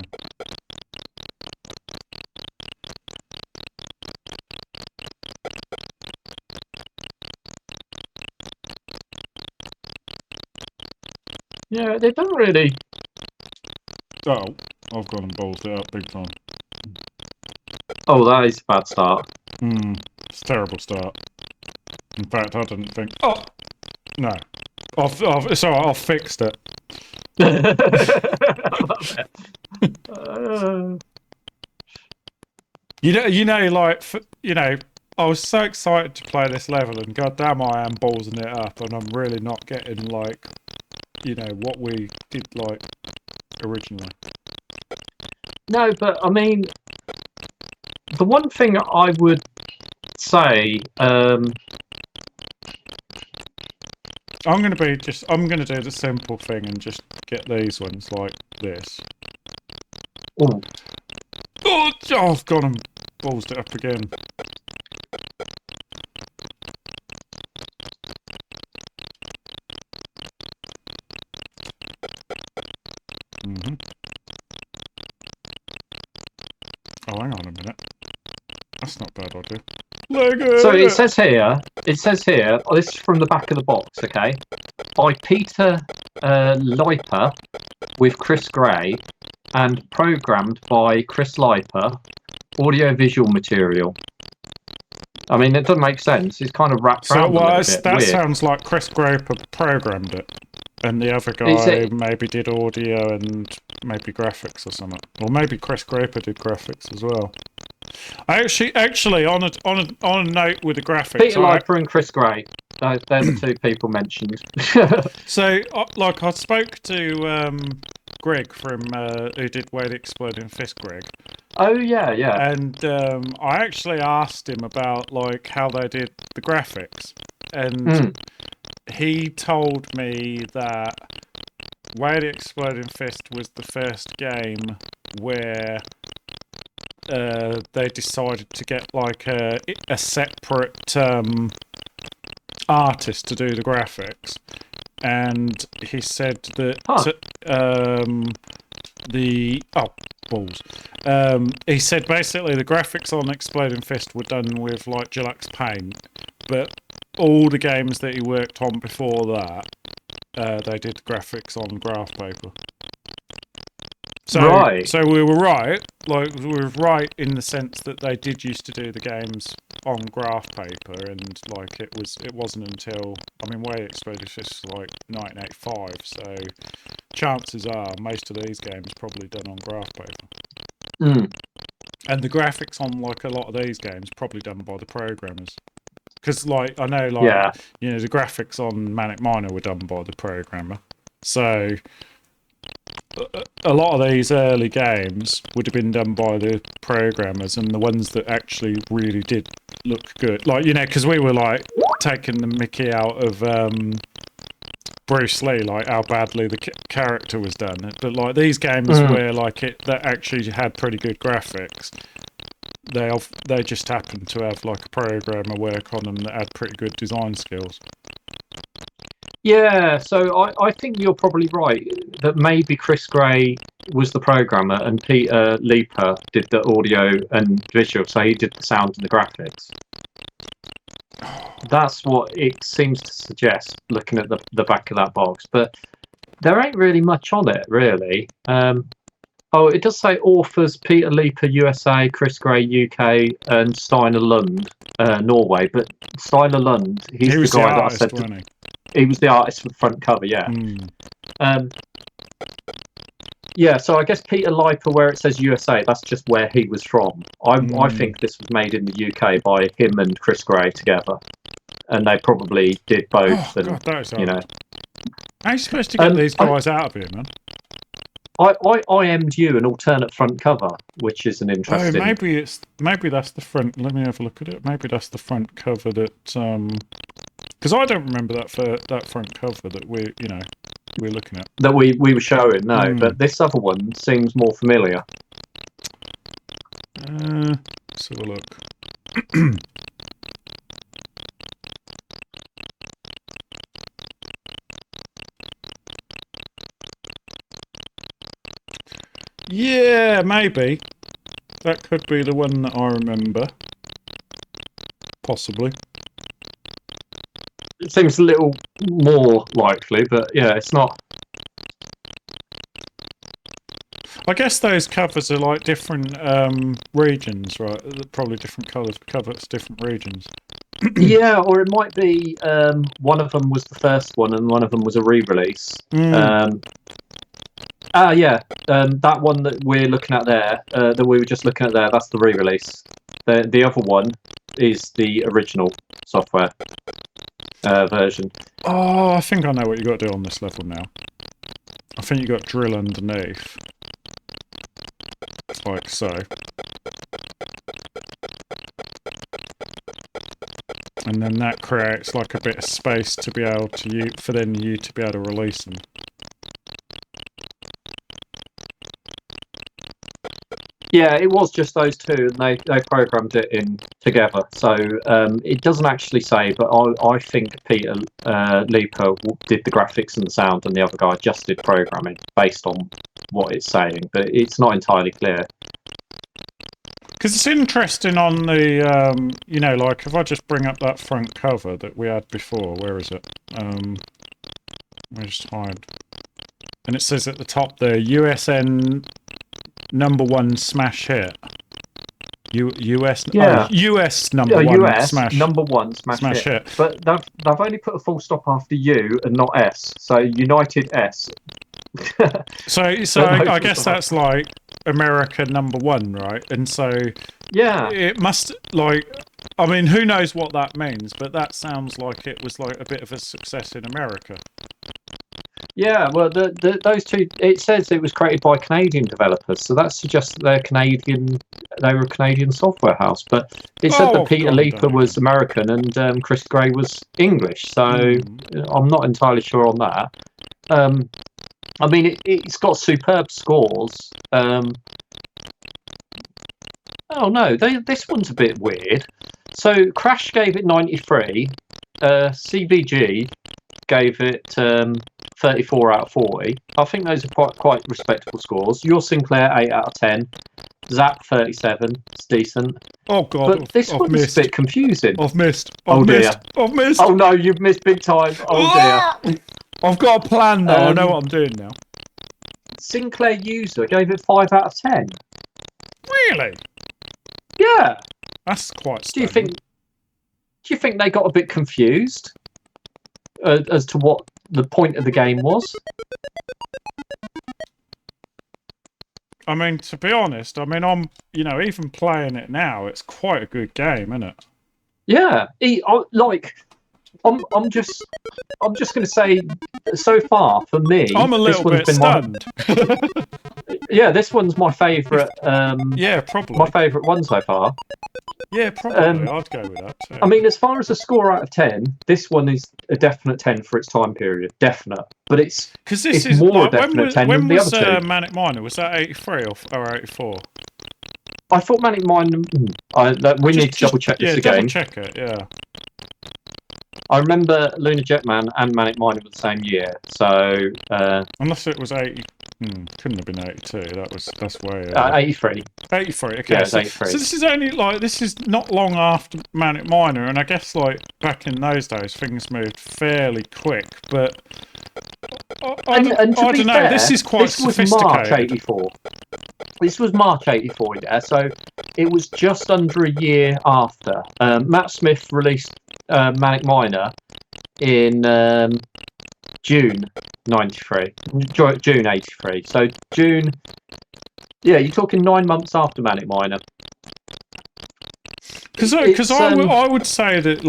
Yeah, they don't really. Oh, I've gone and ballsed it up big time. Oh, that is a bad start. It's a terrible start. In fact, I didn't think. Oh no, it's alright. I've fixed it. You know, like, I was so excited to play this level, and goddamn, I am ballsing it up, and I'm really not getting like, what we did like originally. No, but I mean, the one thing I would say, I'm gonna do the simple thing and just get these ones like this. oh, Oh, I've gone and ballsed it up again. Oh, hang on a minute. That's not a bad idea. Lego! so it says here, this is from the back of the box, okay? By Peter Leiper with Chris Gray and programmed by Chris Leiper, audio-visual material. I mean, it doesn't make sense. It's kind of wrapped around a little bit. That weird. sounds like Chris Groper programmed it. And the other guy maybe did audio and maybe graphics or something. Or maybe Chris Groper did graphics as well. Actually, on a note with the graphics, Peter Leiper and Chris Gray. They're the two people mentioned. So, like, I spoke to Greg from who did Where the Exploding Fist, Greg. Oh yeah. And I actually asked him about like how they did the graphics, and he told me that Where the Exploding Fist was the first game where they decided to get like a separate artist to do the graphics, and he said that he said basically the graphics on Exploding Fist were done with like Deluxe Paint, but all the games that he worked on before that, they did the graphics on graph paper. So, right. So we were right. Like, we were right in the sense that they did used to do the games on graph paper, and like it wasn't until, I mean, Way Exploded Fist was like 1985. So chances are most of these games probably done on graph paper. And the graphics on like a lot of these games probably done by the programmers. Because like I know, like the graphics on Manic Miner were done by the programmer. So a lot of these early games would have been done by the programmers, and the ones that actually really did look good, like because we were like taking the mickey out of Bruce Lee, like how badly the character was done. But like these games where like that actually had pretty good graphics, they just happened to have like a programmer work on them that had pretty good design skills. Yeah, so I think you're probably right that maybe Chris Gray was the programmer and Peter Leiper did the audio and visual, so he did the sound and the graphics. That's what it seems to suggest, looking at the back of that box. But there ain't really much on it, really. It does say authors Peter Leiper, USA, Chris Gray, UK, and Steinar Lund, Norway. But Steinar Lund, he was the guy that I said... He was the artist for the front cover, yeah. Yeah, so I guess Peter Leiper, where it says USA, that's just where he was from. I think this was made in the UK by him and Chris Gray together. And they probably did both. Oh, God, that is hard. How are you supposed to get these guys out of here, man? I IM'd you an alternate front cover, which is an interesting... maybe that's the front... Let me have a look at it. Maybe that's the front cover that... Because I don't remember that front cover that we're looking at. That we were showing, no. But this other one seems more familiar. Let's have a look. Yeah, maybe. That could be the one that I remember. Possibly. It seems a little more likely, but yeah, it's not. I guess those covers are like different regions, right? Probably different covers, different regions. Yeah, or it might be one of them was the first one and one of them was a re-release. That one that we're looking at there, that we were just looking at there, that's the re-release. The other one is the original software version. Oh, I think I know what you got to do on this level now. I think you got to drill underneath. Like so. And then that creates like a bit of space to be able to you to be able to release them. Yeah, it was just those two, and they programmed it in together. So it doesn't actually say, but I think Peter Leaper did the graphics and the sound, and the other guy just did programming based on what it's saying. But it's not entirely clear. Because it's interesting on the, like if I just bring up that front cover that we had before, where is it? I just hide. And it says at the top there, USN #1 smash hit. US number one smash hit. But they've only put a full stop after U and not S. So United S. so I guess that's like America #1, right? And so yeah, it must I mean, who knows what that means, but that sounds like it was like a bit of a success in America. Yeah, well, those two, it says it was created by Canadian developers, so that suggests that they were a Canadian software house. But it said that Peter Leaper was American and Chris Gray was English, so I'm not entirely sure on that. I mean, it's got superb scores. Oh no, this one's a bit weird. So Crash gave it 93, CBG gave it 34 out of 40. I think those are quite respectable scores. Your Sinclair 8 out of 10. Zap 37. It's decent. Oh god! But this one's a bit confusing. I've missed. Oh dear! I've missed. Oh no! You've missed big time. Oh dear! I've got a plan now. I know what I'm doing now. Sinclair user gave it 5 out of 10. Really? Yeah. That's quite. Do you think they got a bit confused as to what the point of the game was? I mean, to be honest, I'm even playing it now. It's quite a good game, isn't it? Yeah, I'm just going to say, so far for me, I'm a little bit stunned. Yeah, this one's my favourite. Yeah, probably my favourite one so far. Yeah, probably. I'd go with that too. I mean, as far as a score out of 10, this one is a definite 10 for its time period. Definite. But it's more a definite 10 than the other two. Manic Miner? Was that 83 or 84? I thought Manic Miner... we need to double check this again. Double check it, yeah. I remember Lunar Jetman and Manic Miner were the same year, so... Unless it was 80... couldn't have been 82, that's way... 83. 83, okay. Yeah, so 83. So this is only, this is not long after Manic Miner, and I guess, back in those days, things moved fairly quick, but... I don't know, this is quite sophisticated. This was March 84. This was March 84, yeah, so it was just under a year after. Matt Smith released Manic Miner in June 93. June 83. So June... Yeah, you're talking 9 months after Manic Miner. Because I would say that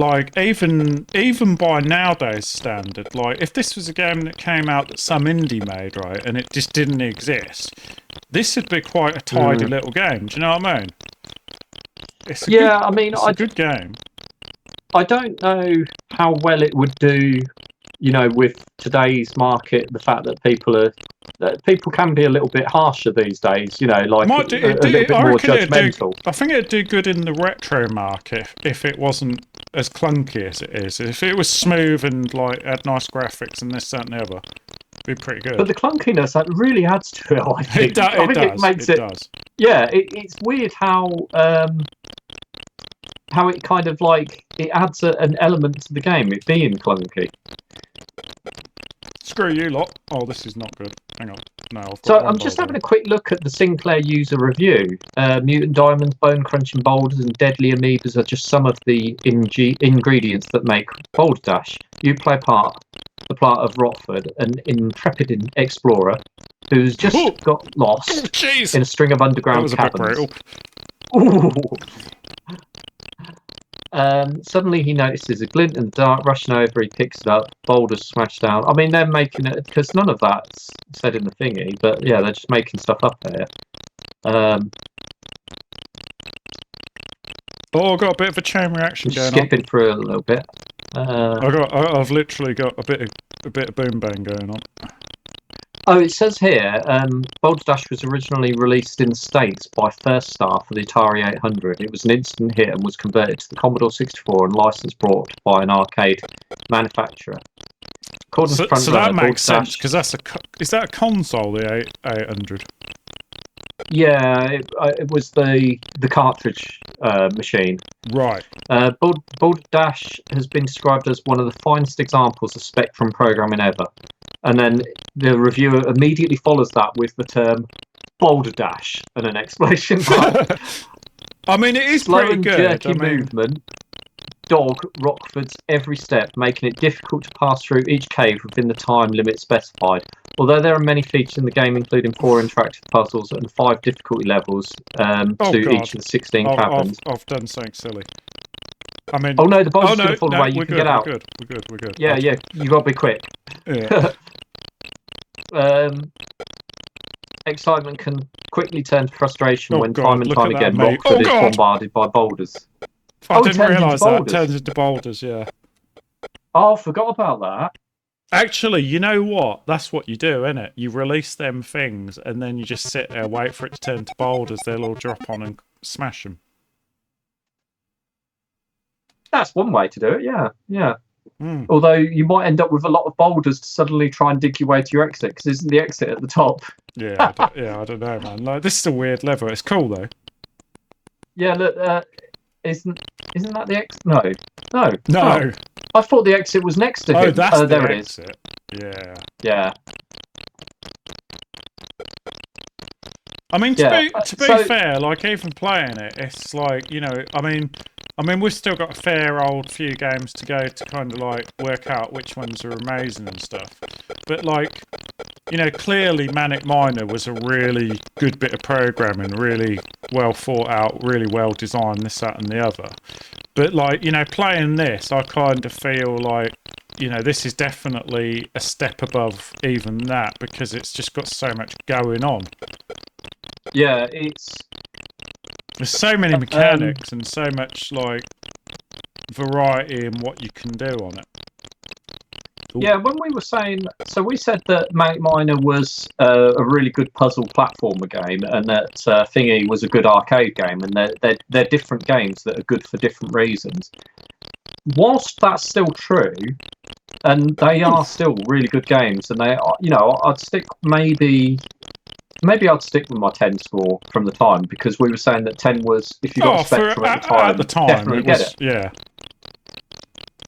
even by nowadays standard, if this was a game that came out that some indie made, right, and it just didn't exist, this would be quite a tidy little game. Do you know what I mean? It's a good game. I don't know how well it would do, with today's market. The fact that people can be a little bit harsher these days, a little bit more judgmental. I think it'd do good in the retro market if it wasn't as clunky as it is. If it was smooth and had nice graphics and this, that, and the other, it'd be pretty good. But the clunkiness that really adds to it. I think it does. Yeah, it's weird how it kind of it adds an element to the game, it being clunky. Screw you lot. Oh, this is not good. Hang on. No, I'm just having a quick look at the Sinclair user review. Mutant diamonds, bone crunching boulders, and deadly amoebas are just some of the ingredients that make Boulder Dash. You play the part of Rotford, an intrepid explorer who's just got lost in a string of underground caverns. Ooh. Suddenly he notices a glint in the dark, rushing over, he picks it up, boulders smashed down. I mean, they're making it, because none of that's said in the thingy, but yeah, they're just making stuff up here. Oh, I've got a bit of a chain reaction going on. Skipping through a little bit. I've literally got a bit of boom bang going on. Oh, it says here, Boulder Dash was originally released in the States by First Star for the Atari 800. It was an instant hit and was converted to the Commodore 64 and license brought by an arcade manufacturer. So that makes sense, because is that a console, the 800? Yeah, it was the cartridge machine. Right. Boulder Dash has been described as one of the finest examples of Spectrum programming ever. And then the reviewer immediately follows that with the term Boulder Dash and an exclamation mark. I mean, it is Slow pretty and good. jerky movement. Dog Rockford's every step, making it difficult to pass through each cave within the time limit specified. Although there are many features in the game, including 4 interactive puzzles and 5 difficulty levels each of the 16 caverns. I've done something silly. I mean, oh no, the boulder's going to fall away. You can get out. We're good. Yeah, you got to be quick. Yeah. Excitement can quickly turn to frustration when time and time again Rockford is bombarded by boulders. I didn't realise that. It turns into boulders, yeah. Oh, I forgot about that. Actually, you know what? That's what you do, innit? You release them things, and then you just sit there, wait for it to turn to boulders. They'll all drop on and smash them. That's one way to do it, yeah. Mm. Although you might end up with a lot of boulders to suddenly try and dig your way to your exit, because isn't the exit at the top? Yeah, I don't know, man. Like, this is a weird level. It's cool, though. Yeah, look, isn't that the exit? No. No. Oh, I thought the exit was next to him. Oh, that's there the it exit. is. Yeah. I mean, to be fair, like, even playing it, it's like, you know, I mean, we've still got a fair old few games to go to kind of like work out which ones are amazing and stuff. But like, you know, clearly Manic Miner was a really good bit of programming, really well thought out, really well designed, this, that, and the other. But like, you know, playing this, I kind of feel like, you know, this is definitely a step above even that, because it's just got so much going on. Yeah, there's so many mechanics and so much like variety in what you can do on it. Ooh. Yeah, when we were saying, so we said that Manic Miner was a really good puzzle platformer game, and that Thingy was a good arcade game, and they're different games that are good for different reasons. Whilst that's still true, and they are still really good games, and they are, you know, I'd stick maybe I'd stick with my 10 score from the time, because we were saying that 10 was, if you got a Spectrum at the time, definitely get it. Yeah.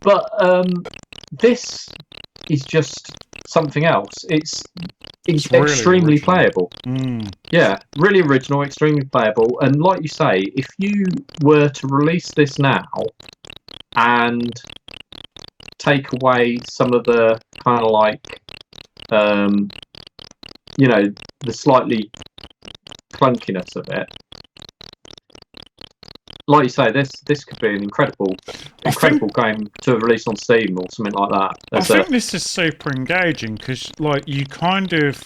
But this is just something else. It's really extremely playable. Yeah, really original, extremely playable. And like you say, if you were to release this now and take away some of the kind of like, you know, the slightly clunkiness of it, like you say, this could be an incredible game to release on Steam or something like that. I think this is super engaging, because like you kind of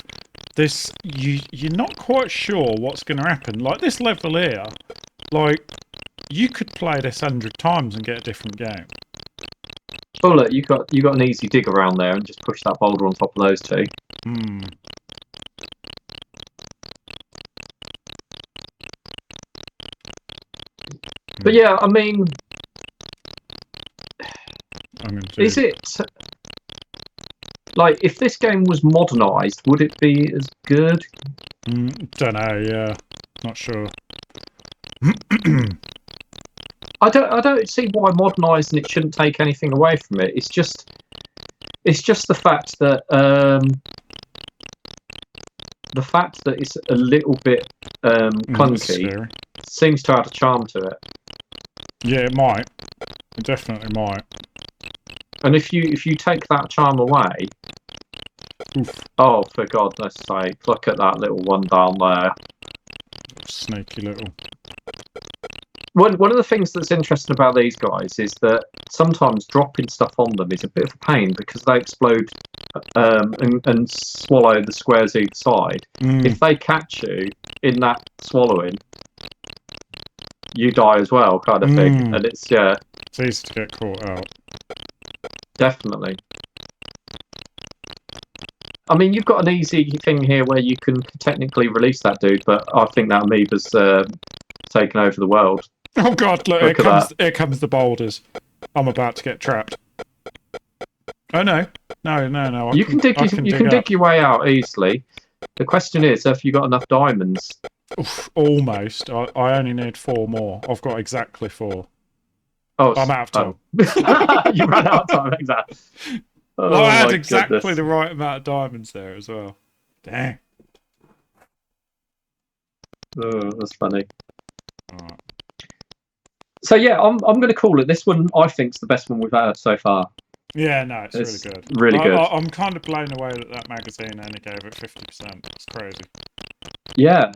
you're not quite sure what's going to happen. Like this level here, like you could play this 100 times and get a different game. Oh look, you got an easy dig around there, and just push that boulder on top of those two. But yeah, I mean, is it like, if this game was modernised, would it be as good? Don't know. Yeah, not sure. I don't see why modernising it shouldn't take anything away from it. It's just the fact that it's a little bit clunky seems to add a charm to it. Yeah, it might. It definitely might. And if you take that charm away, oh, for God's sake, look at that little one down there. Sneaky little. one of the things that's interesting about these guys is that sometimes dropping stuff on them is a bit of a pain because they explode and swallow the squares either side. If they catch you in that swallowing, you die as well, kind of thing. And it's It's easy to get caught out. Definitely. I mean, you've got an easy thing here where you can technically release that dude, but I think that amoeba's taken over the world. Oh god, look here comes the boulders. I'm about to get trapped. Oh no. No. You can dig your way out easily. The question is, have you got enough diamonds? Oof, almost. I only need 4 more. I've got exactly 4. Oh, I'm out of time. You ran out of time, exactly. Oh, well, I had exactly the right amount of diamonds there as well. Dang. Oh, that's funny. All right. So yeah, I'm going to call it. This one I think's the best one we've had so far. Yeah, no, it's really good. Really good. I'm kind of blown away that magazine only gave it 50%. It's crazy. Yeah.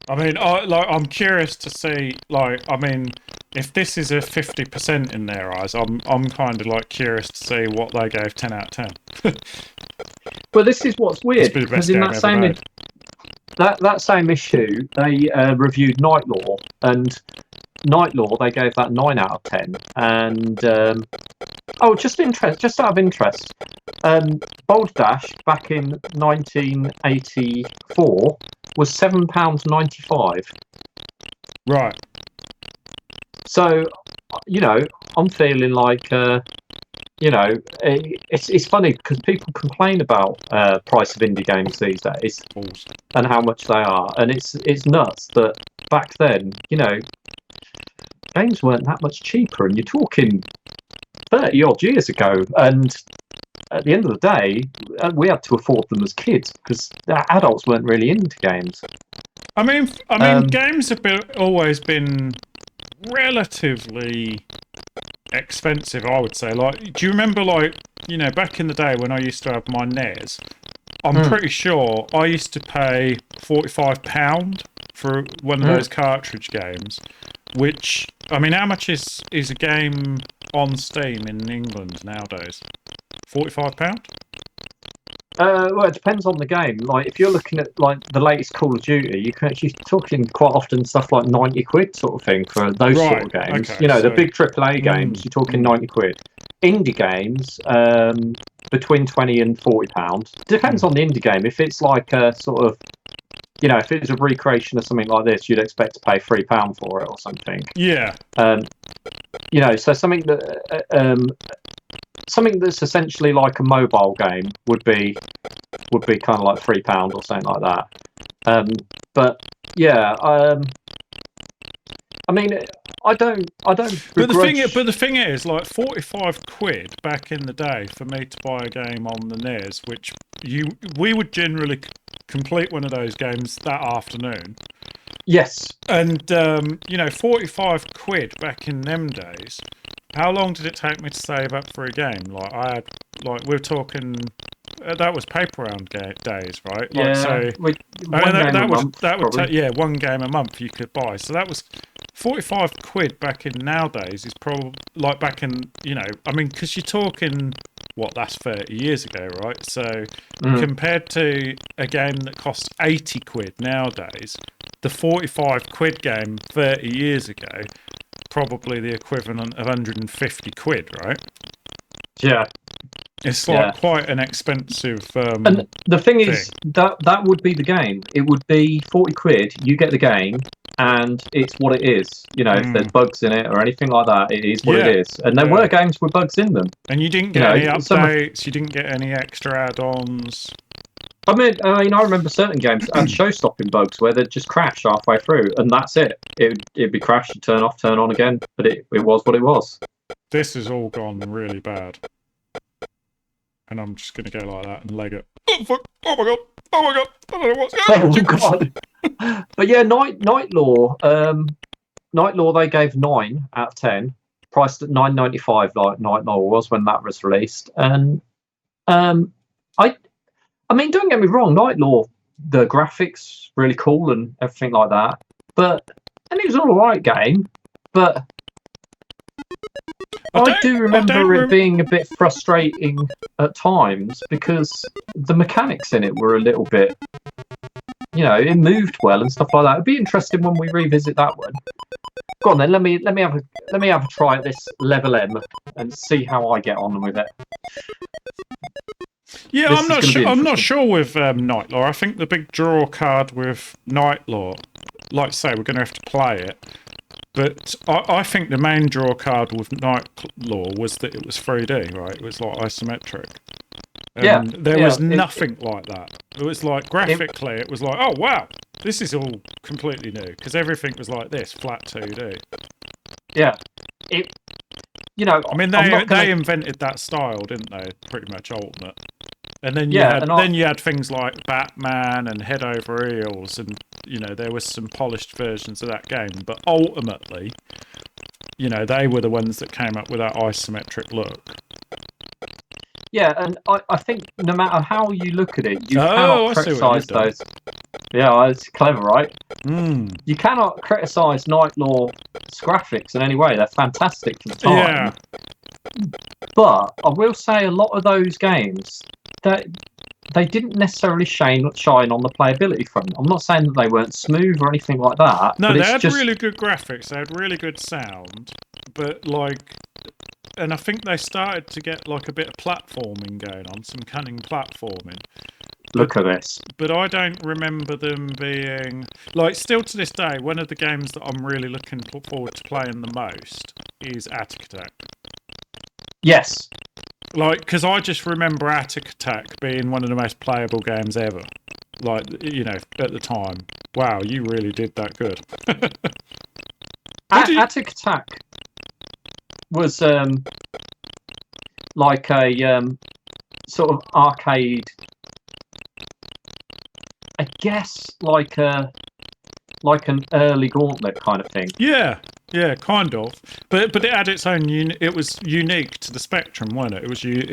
I mean, I'm curious to see. If this is a 50% in their eyes, I'm kind of curious to see what they gave 10 out of 10. But this is what's weird because in that same issue, they reviewed Night Law, and Night Law they gave that 9 out of 10. And just out of interest, Boulder Dash back in 1984 was £7.95. Right. So, I'm feeling like, it's funny because people complain about price of indie games these days and how much they are, and it's nuts that back then, games weren't that much cheaper, and you're talking 30 odd years ago, and at the end of the day, we had to afford them as kids because adults weren't really into games. I mean, games have always been relatively expensive, I would say. Do you remember, back in the day when I used to have my NES? I'm pretty sure I used to pay £45 for one of those cartridge games. Which, I mean, how much is a game on Steam in England nowadays? £45? Well, it depends on the game. If you're looking at the latest Call of Duty, you're talking quite often stuff like 90 quid sort of thing for those sort of games. Okay, the big AAA games, you're talking 90 quid. Indie games, between 20 and £40. Depends on the indie game. If it's like a sort of, if it's a recreation of something like this, you'd expect to pay £3 for it or something. Yeah. So something that's essentially like a mobile game would be kind of like £3 or something like that. But yeah, I mean, I don't. But the thing is, 45 quid back in the day for me to buy a game on the NES, which we would generally complete one of those games that afternoon. Yes. And 45 quid back in them days. How long did it take me to save up for a game? We're talking. That was paper round days, right? Yeah. One game a month you could buy. So that was 45 quid back in nowadays is probably back in, because you're talking, that's 30 years ago, right? So compared to a game that costs 80 quid nowadays, the 45 quid game 30 years ago, probably the equivalent of 150 quid, right? Yeah. It's quite an expensive and the thing is that would be the game. It would be 40 quid, you get the game, and it's what it is. If there's bugs in it or anything like that, it is what it is. And there were games with bugs in them. And you didn't get any updates, you didn't get any extra add-ons. I mean, I remember certain games had show-stopping bugs where they'd just crash halfway through, and that's it. It'd be crashed, you'd turn off, turn on again, but it was what it was. This has all gone really bad. And I'm just going to go like that and leg it. Oh, fuck. Oh, my God. Oh, my God. I don't know what's going on. Oh, God. But yeah, Night Law, they gave 9 out of 10, priced at $9.95 like Night Law was when that was released. And I mean, don't get me wrong, Night Law, the graphics, really cool and everything like that. But and it was all right game, but I do remember it being a bit frustrating at times because the mechanics in it were a little bit, it moved well and stuff like that. It'd be interesting when we revisit that one. Go on then, let me have a try at this level M and see how I get on with it. Yeah, I'm not sure with Nightlaw. I think the big draw card with Nightlaw, like I say, we're going to have to play it. But I think the main draw card with Nightlaw was that it was 3D, right? It was like isometric. And there was nothing like that. It was like graphically, it was like, oh wow, this is all completely new because everything was like this, flat 2D. Yeah, I mean, they invented that style, didn't they? Pretty much Ultimate. And then you had things like Batman and Head Over Heels, and there was some polished versions of that game. But ultimately, they were the ones that came up with that isometric look. Yeah, and I think no matter how you look at it, you cannot criticise those. Yeah, it's clever, right? Mm. You cannot criticise Nightlaw's graphics in any way. They're fantastic for the time. Yeah. But I will say a lot of those games, they didn't necessarily shine on the playability front. I'm not saying that they weren't smooth or anything like that. No, but they had really good graphics. They had really good sound. But and I think they started to get like a bit of platforming going on, some cunning platforming. Look at this. But I don't remember them being still to this day, one of the games that I'm really looking forward to playing the most is Attic Attack. Yes. Because I just remember Attic Attack being one of the most playable games ever. At the time. Wow, you really did that good. Attic Attack was like a sort of arcade, I guess, like an early Gauntlet kind of thing. Yeah, kind of. But it had its own. It was unique to the Spectrum, wasn't it? It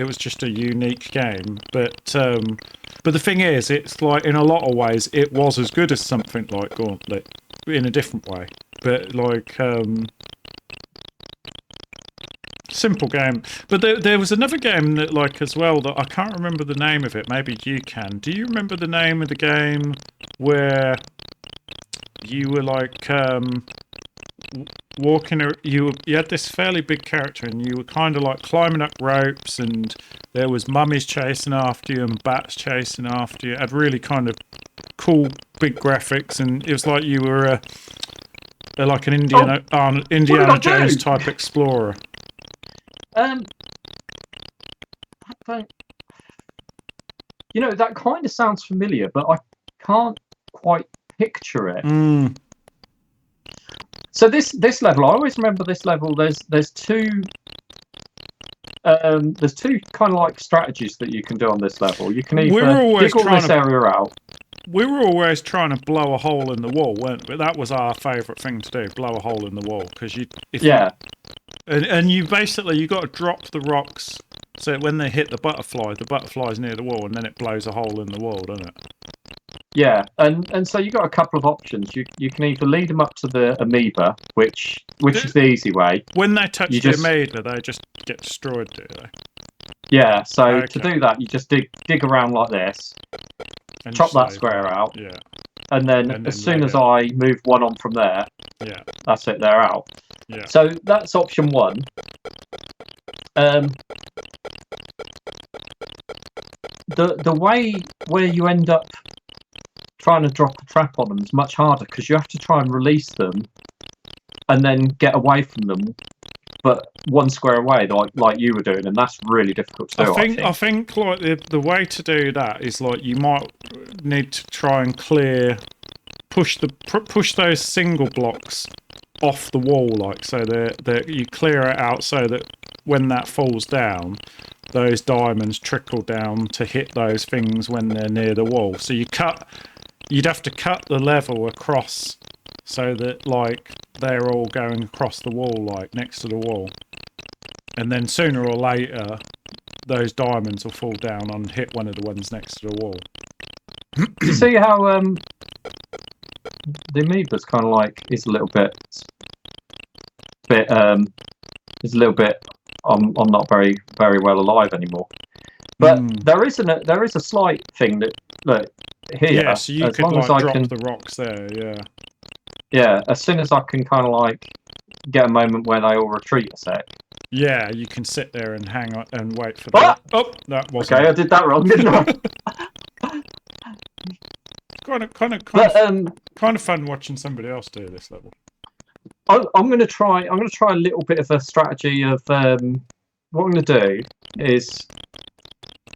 was just a unique game. But the thing is, it's like in a lot of ways, it was as good as something like Gauntlet in a different way. But simple game. But there was another game that as well that I can't remember the name of it. Maybe you can. Do you remember the name of the game where you were walking? You had this fairly big character, and you were kind of like climbing up ropes, and there was mummies chasing after you and bats chasing after you. It had really kind of cool big graphics, and it was like you were like an Indiana Jones type explorer. That kind of sounds familiar, but I can't quite picture it. Mm. So this level, I always remember this level. There's two kind of like strategies that you can do on this level. You can either dig all this area out. We were always trying to blow a hole in the wall, weren't we? That was our favourite thing to do: blow a hole in the wall. And you basically got to drop the rocks so when they hit the butterfly's near the wall, and then it blows a hole in the wall, doesn't it? Yeah, and so you got a couple of options. You can either lead them up to the amoeba, which is the easy way. When they touch the amoeba, they just get destroyed, do they? Yeah. So to do that, you just dig around like this, and chop that square out. Yeah. And then as soon as I move one on from there, that's it. They're out. Yeah. So that's option one. The way where you end up trying to drop a trap on them is much harder because you have to try and release them and then get away from them, but one square away like you were doing, and that's really difficult to do. I think like the way to do that is like you might need to try and push those single blocks off the wall, so that you clear it out so that when that falls down, those diamonds trickle down to hit those things when they're near the wall. So you'd have to cut the level across so that they're all going across the wall, next to the wall, and then sooner or later those diamonds will fall down and hit one of the ones next to the wall. You see how the amoeba's kind of like is a little bit is a little bit. I'm not very well alive anymore. But there is a slight thing that look here. Yeah, so you could like drop the rocks there. Yeah. Yeah, as soon as I can kind of like get a moment where they all retreat a sec. Yeah, you can sit there and hang on and wait for that. Oh, that wasn't. Okay, I did that wrong, didn't I? Kind of fun watching somebody else do this level. I'm going to try a little bit of a strategy of what I'm going to do is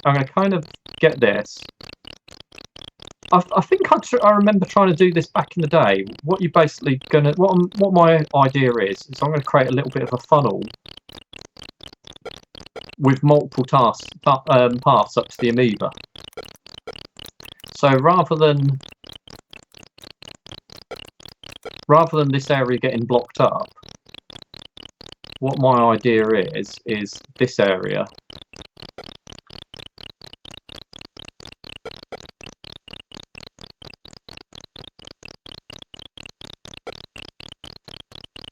I'm going to kind of get this. I think I remember trying to do this back in the day. What you basically what my idea is I'm going to create a little bit of a funnel with multiple paths up to the amoeba. So rather than this area getting blocked up, what my idea is this area.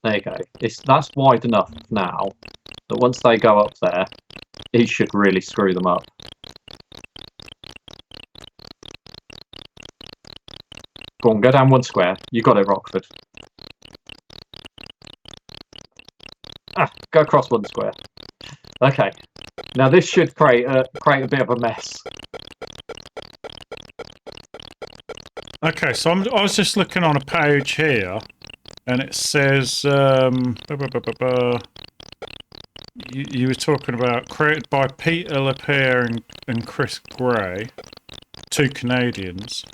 There you go. That's wide enough now that once they go up there, it should really screw them up. Go on, go down one square. You got it, Rockford. Go across one square. Okay. Now this should create a bit of a mess. Okay, so I was just looking on a page here, and it says you were talking about created by Peter Lapierre and Chris Gray, two Canadians.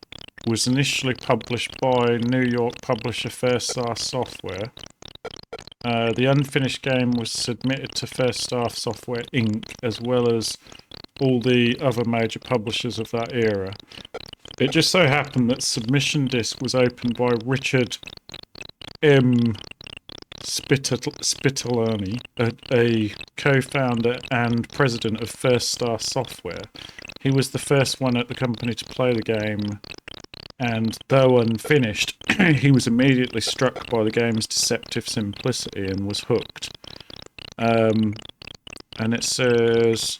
Was initially published by New York publisher First Star Software. The unfinished game was submitted to First Star Software Inc. as well as all the other major publishers of that era. It just so happened that submission disc was opened by Richard M. Spitolani, a co-founder and president of First Star Software. He was the first one at the company to play the game, and though unfinished, he was immediately struck by the game's deceptive simplicity and was hooked. And it says,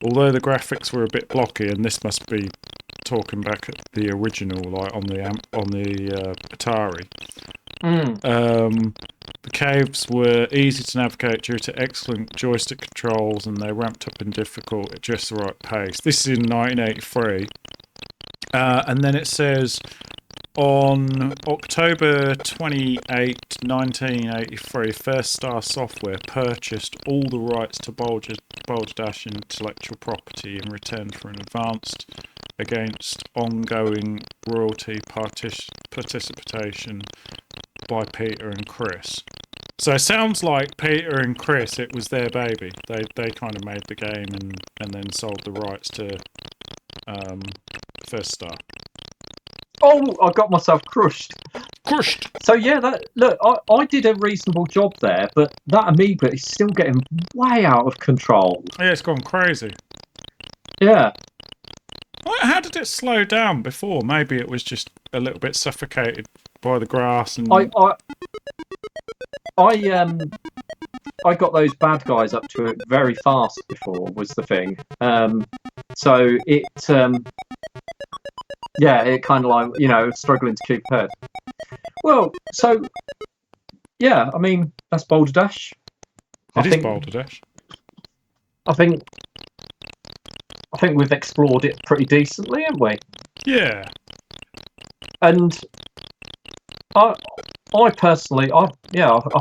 although the graphics were a bit blocky, and this must be talking back at the original, like on the Atari. The caves were easy to navigate due to excellent joystick controls, and they ramped up in difficulty at just the right pace. This is in 1983. And then it says, on October 28, 1983, First Star Software purchased all the rights to Boulder Dash intellectual property in return for an advance against ongoing royalty participation by Peter and Chris. So it sounds like Peter and Chris, it was their baby. They kind of made the game and then sold the rights to First Star. Oh, I got myself crushed. So yeah, I did a reasonable job there, but that amoeba is still getting way out of control. Yeah, it's gone crazy. Yeah. How did it slow down before? Maybe it was just a little bit suffocated by the grass and. I got those bad guys up to it very fast before was the thing. So it it kind of like, struggling to keep ahead. Well, so yeah, I mean that's Boulder Dash. It is Boulder Dash. I think we've explored it pretty decently, haven't we? Yeah. And I personally, I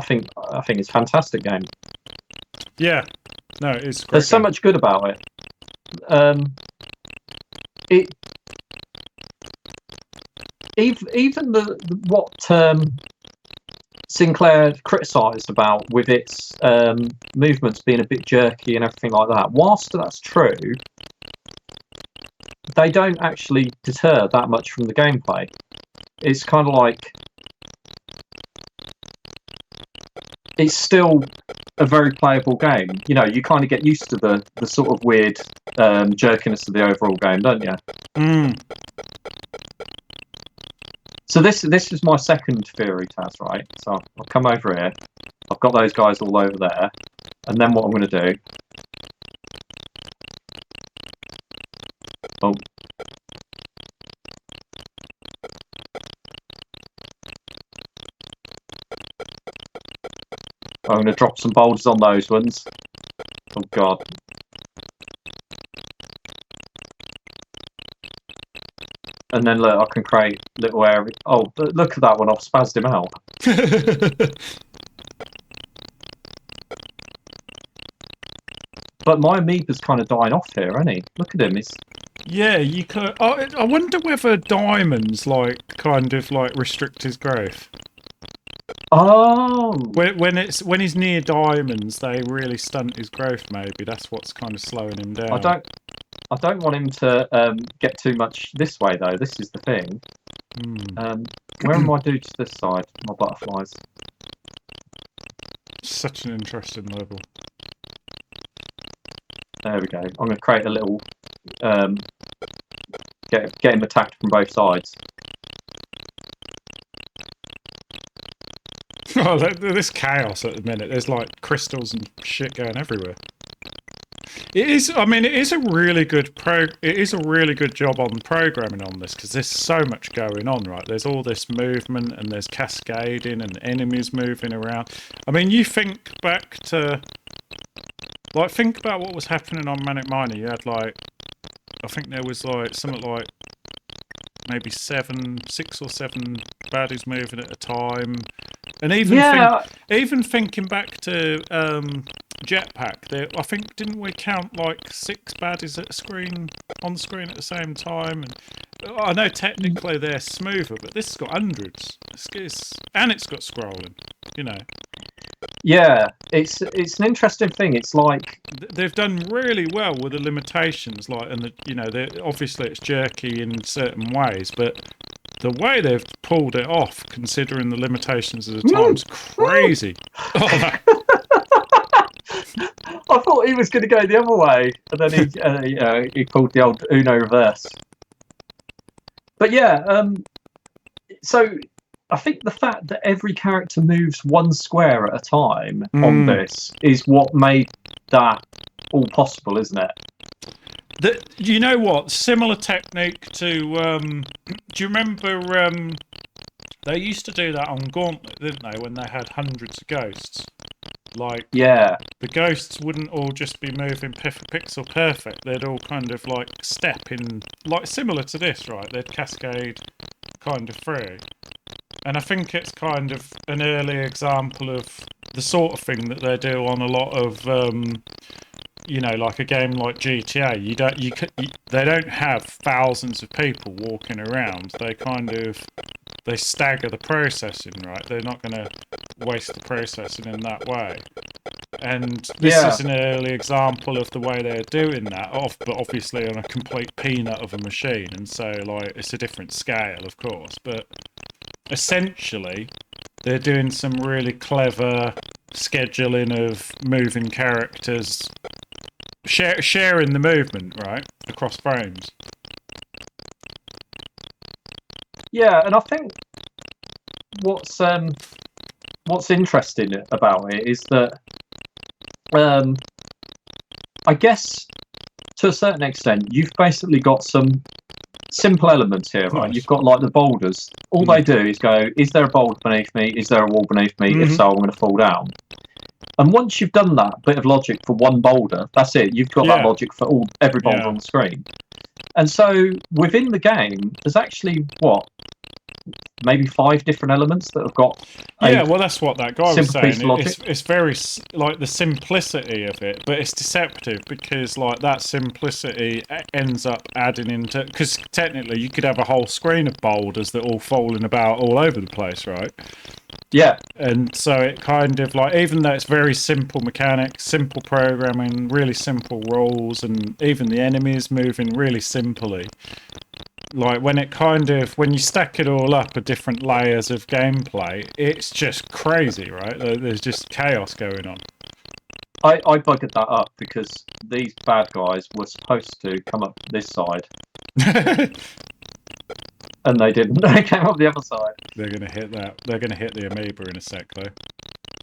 think it's a fantastic game. Yeah. No, it's great. There's so much good about it. Even what Sinclair criticised about with its movements being a bit jerky and everything like that, whilst that's true, they don't actually deter that much from the gameplay. It's kind of like it's still a very playable game. You kind of get used to the sort of weird jerkiness of the overall game, don't you? Mm. So this is my second theory, Taz, right? So I'll come over here. I've got those guys all over there. And then what I'm going to do... Oh. I'm going to drop some boulders on those ones. Oh, God. And then look, I can create little area. Oh, look at that one! I've spazzed him out. But my amoeba's kind of dying off here, isn't he? Look at him. He's... Yeah, you could. I wonder whether diamonds kind of restrict his growth. Oh. When he's near diamonds, they really stunt his growth. Maybe that's what's kind of slowing him down. I don't want him to get too much this way, though. This is the thing. Where are my dudes this side? My butterflies. Such an interesting level. There we go. I'm going to create a little... get him attacked from both sides. Oh, there's chaos at the minute. There's crystals and shit going everywhere. It is. I mean, it is a really good It is a really good job on programming on this because there's so much going on, right? There's all this movement and there's cascading and enemies moving around. I mean, you think back to think about what was happening on Manic Miner. You had I think there was something maybe 6 or 7 baddies moving at a time, and even thinking back to Jetpack, I think didn't we count 6 baddies on the screen at the same time? And I know technically they're smoother, but this has got hundreds. And it's got scrolling, you know. Yeah, it's an interesting thing. It's they've done really well with the limitations, obviously it's jerky in certain ways, but the way they've pulled it off, considering the limitations of the time, is crazy. I thought he was going to go the other way, and then he pulled the old Uno reverse. But yeah, so I think the fact that every character moves one square at a time on this is what made that all possible, isn't it? You know what? Similar technique to... do you remember... they used to do that on Gauntlet, didn't they? When they had hundreds of ghosts. Yeah. The ghosts wouldn't all just be moving pixel perfect. They'd all kind of step in... similar to this, right? They'd cascade kind of through. And I think it's kind of an early example of the sort of thing that they do on a lot of, a game like GTA. They don't have thousands of people walking around. They stagger the processing, right? They're not going to waste the processing in that way. And this is an early example of the way they're doing that, but obviously on a complete peanut of a machine. And so, it's a different scale, of course, but... essentially, they're doing some really clever scheduling of moving characters, sharing the movement, right, across frames. Yeah, and I think what's interesting about it is that I guess to a certain extent you've basically got some simple elements here, right? Nice. You've got the boulders. All they do is go, is there a boulder beneath me? Is there a wall beneath me? If so, I'm going to fall down. And once you've done that bit of logic for one boulder, that's it. You've got that logic for every boulder on the screen. And so within the game, there's actually maybe 5 different elements that have got that's what that guy was saying. It's very the simplicity of it, but it's deceptive because that simplicity ends up adding into, because technically you could have a whole screen of boulders that all falling about all over the place, right? Yeah. And so it kind of even though it's very simple mechanics, simple programming, really simple rules, and even the enemies moving really simply, when you stack it all up at different layers of gameplay, it's just crazy, right? There's just chaos going on. I buggered that up because these bad guys were supposed to come up this side. and they didn't. They came up the other side. They're gonna hit that. They're gonna hit the amoeba in a sec, though.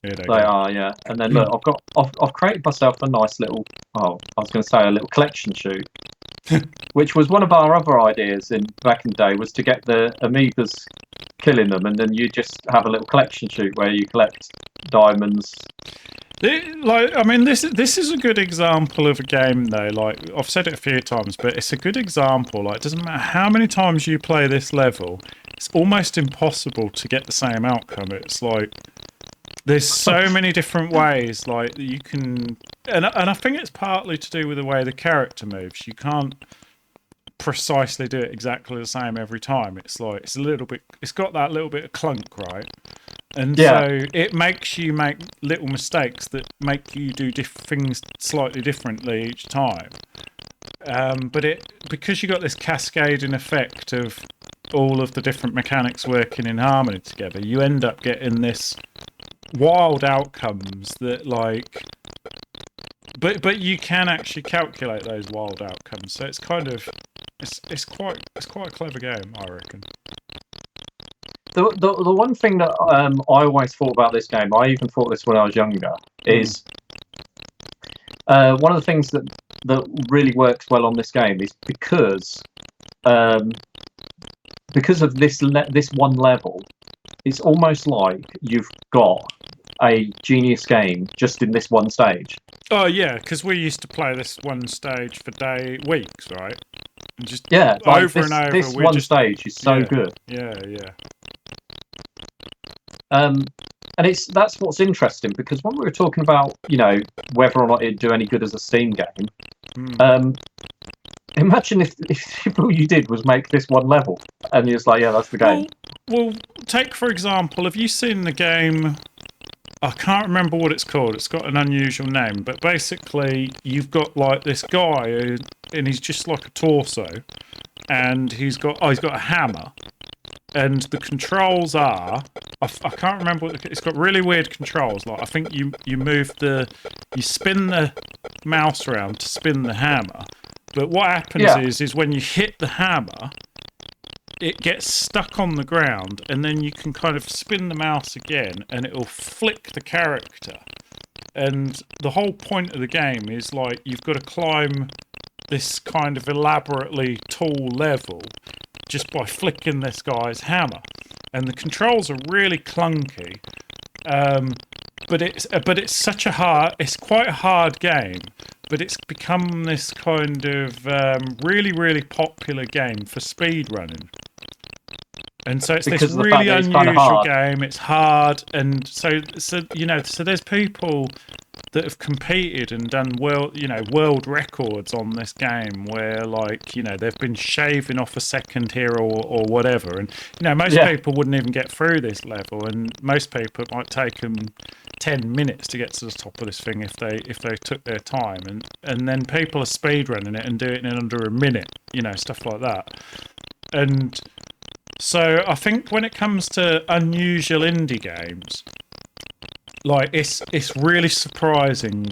Here they They go. are, yeah. And then look, I've created myself a nice little. Oh, I was going to say a little collection chute, which was one of our other ideas in back in the day, was to get the amoebas, killing them, and then you just have a little collection chute where you collect diamonds. Like, I mean, this is a good example of a game, though. Like, I've said it a few times, but it's a good example. Like, it doesn't matter how many times you play this level, it's almost impossible to get the same outcome. It's like there's so many different ways, like that you can, and I think it's partly to do with the way the character moves. You can't precisely do it exactly the same every time. It's like it's a little bit. It's got that little bit of clunk, right? And so it makes you make little mistakes that make you do things slightly differently each time. But because you got this cascading effect of all of the different mechanics working in harmony together, you end up getting this wild outcomes that like. But you can actually calculate those wild outcomes, so it's kind of it's quite a clever game, I reckon. The one thing that I always thought about this game, I even thought this when I was younger, is one of the things that really works well on this game is because of this one level, it's almost like you've got a genius game just in this one stage. Oh yeah, because we used to play this one stage for weeks, right? And just like over and over. This one stage is so good. Yeah. And that's what's interesting, because when we were talking about, whether or not it'd do any good as a Steam game, imagine if all you did was make this one level and you're just like, yeah, that's the game. Well, take for example, have you seen the game? I can't remember what it's called. It's got an unusual name, but basically you've got like this guy and he's just like a torso, and he's got a hammer. And the controls are, I can't remember it's got really weird controls. Like, I think you spin the mouse around to spin the hammer. But what happens is when you hit the hammer, it gets stuck on the ground, and then you can kind of spin the mouse again, and it'll flick the character. And the whole point of the game is like you've got to climb this kind of elaborately tall level just by flicking this guy's hammer, and the controls are really clunky. But it's quite a hard game. But it's become this kind of really, really popular game for speedrunning. And so it's this really unusual game. It's hard, and so there's people that have competed and done world records on this game where they've been shaving off a second here or whatever, and most people wouldn't even get through this level, and most people it might take them 10 minutes to get to the top of this thing if they took their time, and then people are speedrunning it and do it in under a minute, stuff like that. And so I think when it comes to unusual indie games, like it's really surprising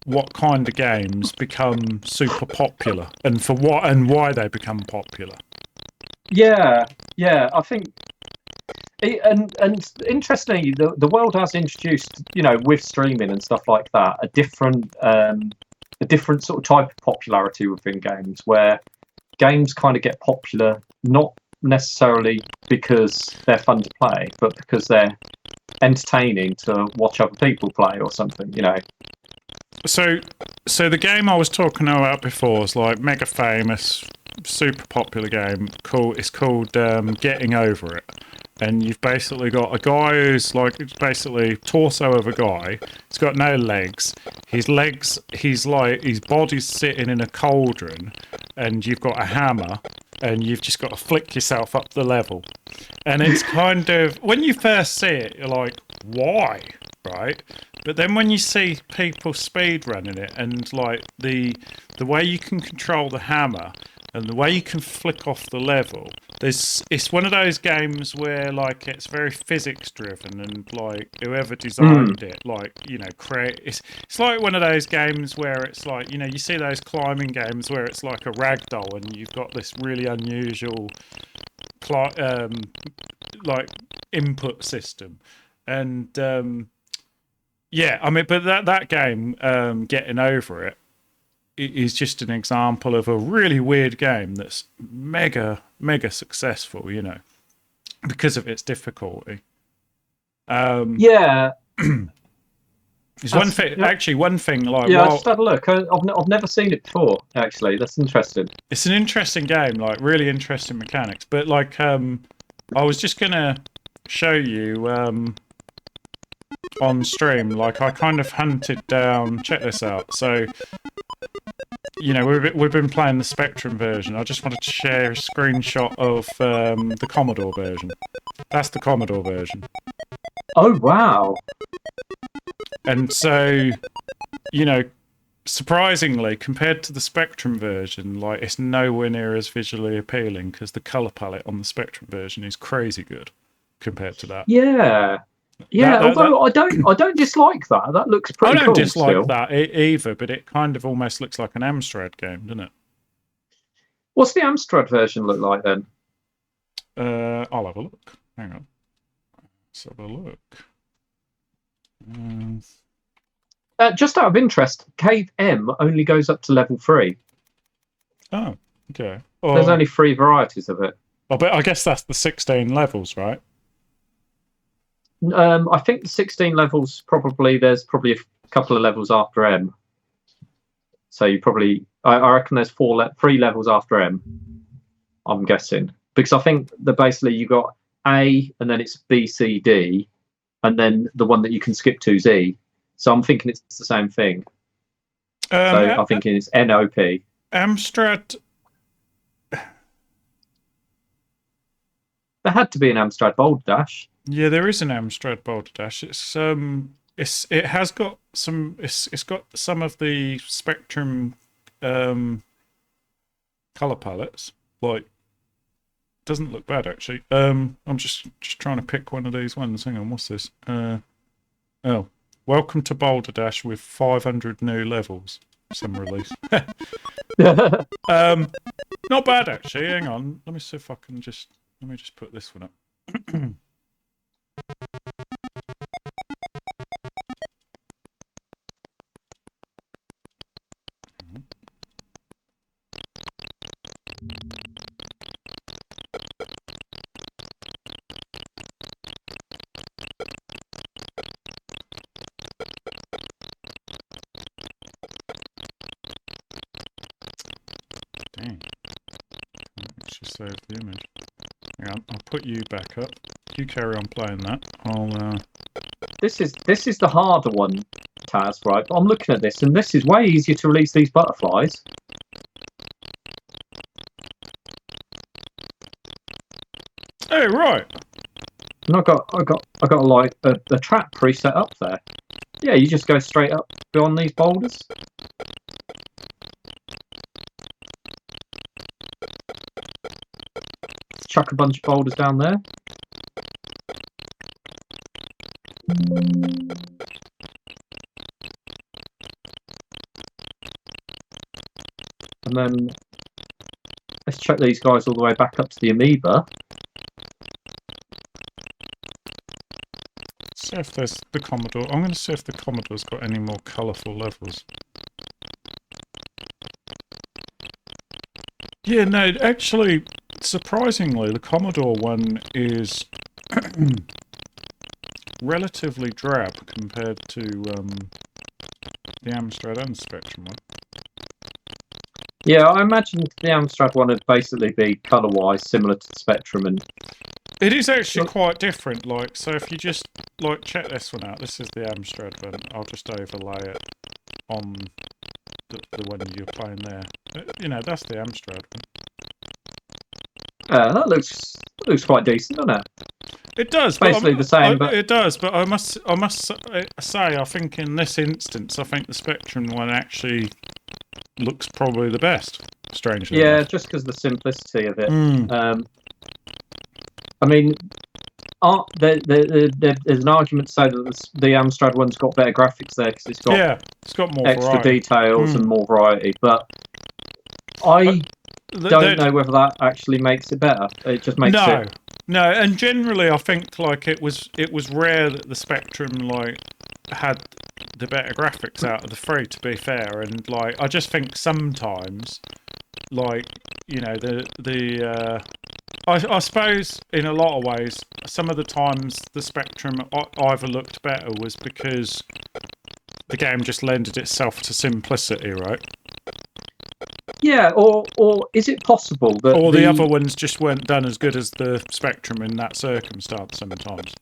what kind of games become super popular and for what and why they become popular. Yeah, I think, and interestingly, the world has introduced, with streaming and stuff like that, a different sort of type of popularity within games, where games kind of get popular not necessarily because they're fun to play, but because they're entertaining to watch other people play or something, So the game I was talking about before is like mega famous, super popular game. It's called Getting Over It. And you've basically got a guy who's like, it's basically torso of a guy. He's got no legs. His body's sitting in a cauldron, and you've got a hammer, and you've just got to flick yourself up the level. And it's kind of, when you first see it, you're like, why? Right? But then when you see people speedrunning it, and like the way you can control the hammer and the way you can flick off the level, it's one of those games where like it's very physics driven, and like whoever designed it, it's like one of those games where it's like, you see those climbing games where it's like a ragdoll and you've got this really unusual like input system, and yeah, I mean, but that game, Getting Over It, is just an example of a really weird game that's mega successful, you know, because of its difficulty. Yeah. It's one thing, actually. One thing, like, I just had a look. I've never seen it before. Actually, that's interesting. It's an interesting game, like really interesting mechanics. But like, I was just gonna show you on stream. Like, I kind of hunted down. Check this out. So, you know, we've been playing the Spectrum version. I just wanted to share a screenshot of the Commodore version. That's the Commodore version. Oh wow! And so, you know, surprisingly, compared to the Spectrum version, like, it's nowhere near as visually appealing because the color palette on the Spectrum version is crazy good compared to that. Yeah. Although I don't dislike that. That looks pretty cool. I don't dislike still. that either, but it kind of almost looks like an Amstrad game, doesn't it? What's the Amstrad version look like then? I'll have a look. Hang on. Let's have a look. Just out of interest, Cave M only goes up to level 3. Oh, okay. There's only 3 varieties of it. But I guess that's the 16 levels, right? I think the 16 levels there's probably a couple of levels after M. So you probably, I reckon there's 3 levels after M. I'm guessing, because I think that basically you got A, and then it's B, C, D, and then the one that you can skip to is E. So I'm thinking it's the same thing. So I'm thinking it's NOP. Amstrad. There had to be an Amstrad Boulder Dash. Yeah, there is an Amstrad Boulder Dash. It has got some. It's got some of the Spectrum color palettes. Like, doesn't look bad actually. I'm just trying to pick one of these ones. Hang on, what's this? Oh, welcome to Boulder Dash with 500 new levels. Some release. Not bad actually. Hang on, let me see if I can just. Let me just put this one up. Dang. Let's just save the image. Hang on, I'll put you back up. You carry on playing that. I'll This is the harder one, Taz, right? I'm looking at this, and this is way easier to release these butterflies. Oh right. And I got like a trap preset up there. Yeah, you just go straight up beyond these boulders. Chuck a bunch of boulders down there. And then let's chuck these guys all the way back up to the amoeba. See if there's the Commodore. I'm going to see if the Commodore's got any more colourful levels. Yeah, no, actually, surprisingly, the Commodore one is relatively drab compared to the Amstrad and Spectrum one. Yeah, I imagine the Amstrad one would basically be colour-wise similar to the Spectrum, and it is actually quite different. Like, so if you just like check this one out, this is the Amstrad one. I'll just overlay it on the one you're playing there. You know, that's the Amstrad one. That looks quite decent, doesn't it? It does. Basically the same, but it does. But I must say, I think in this instance, I think the Spectrum one actually looks probably the best. Strangely, yeah, enough. just because of the simplicity of it. Mm. I mean, there's an argument to say that the Amstrad one's got better graphics there because it's got more extra variety. details and more variety. But I don't know whether that actually makes it better. It just makes it. No, and generally, I think like it was rare that the Spectrum like had the better graphics out of the three. To be fair, and like I just think sometimes, like I suppose in a lot of ways, some of the times the Spectrum either looked better was because the game just lended itself to simplicity, right? Yeah, or is it possible that or the other ones just weren't done as good as the Spectrum in that circumstance sometimes?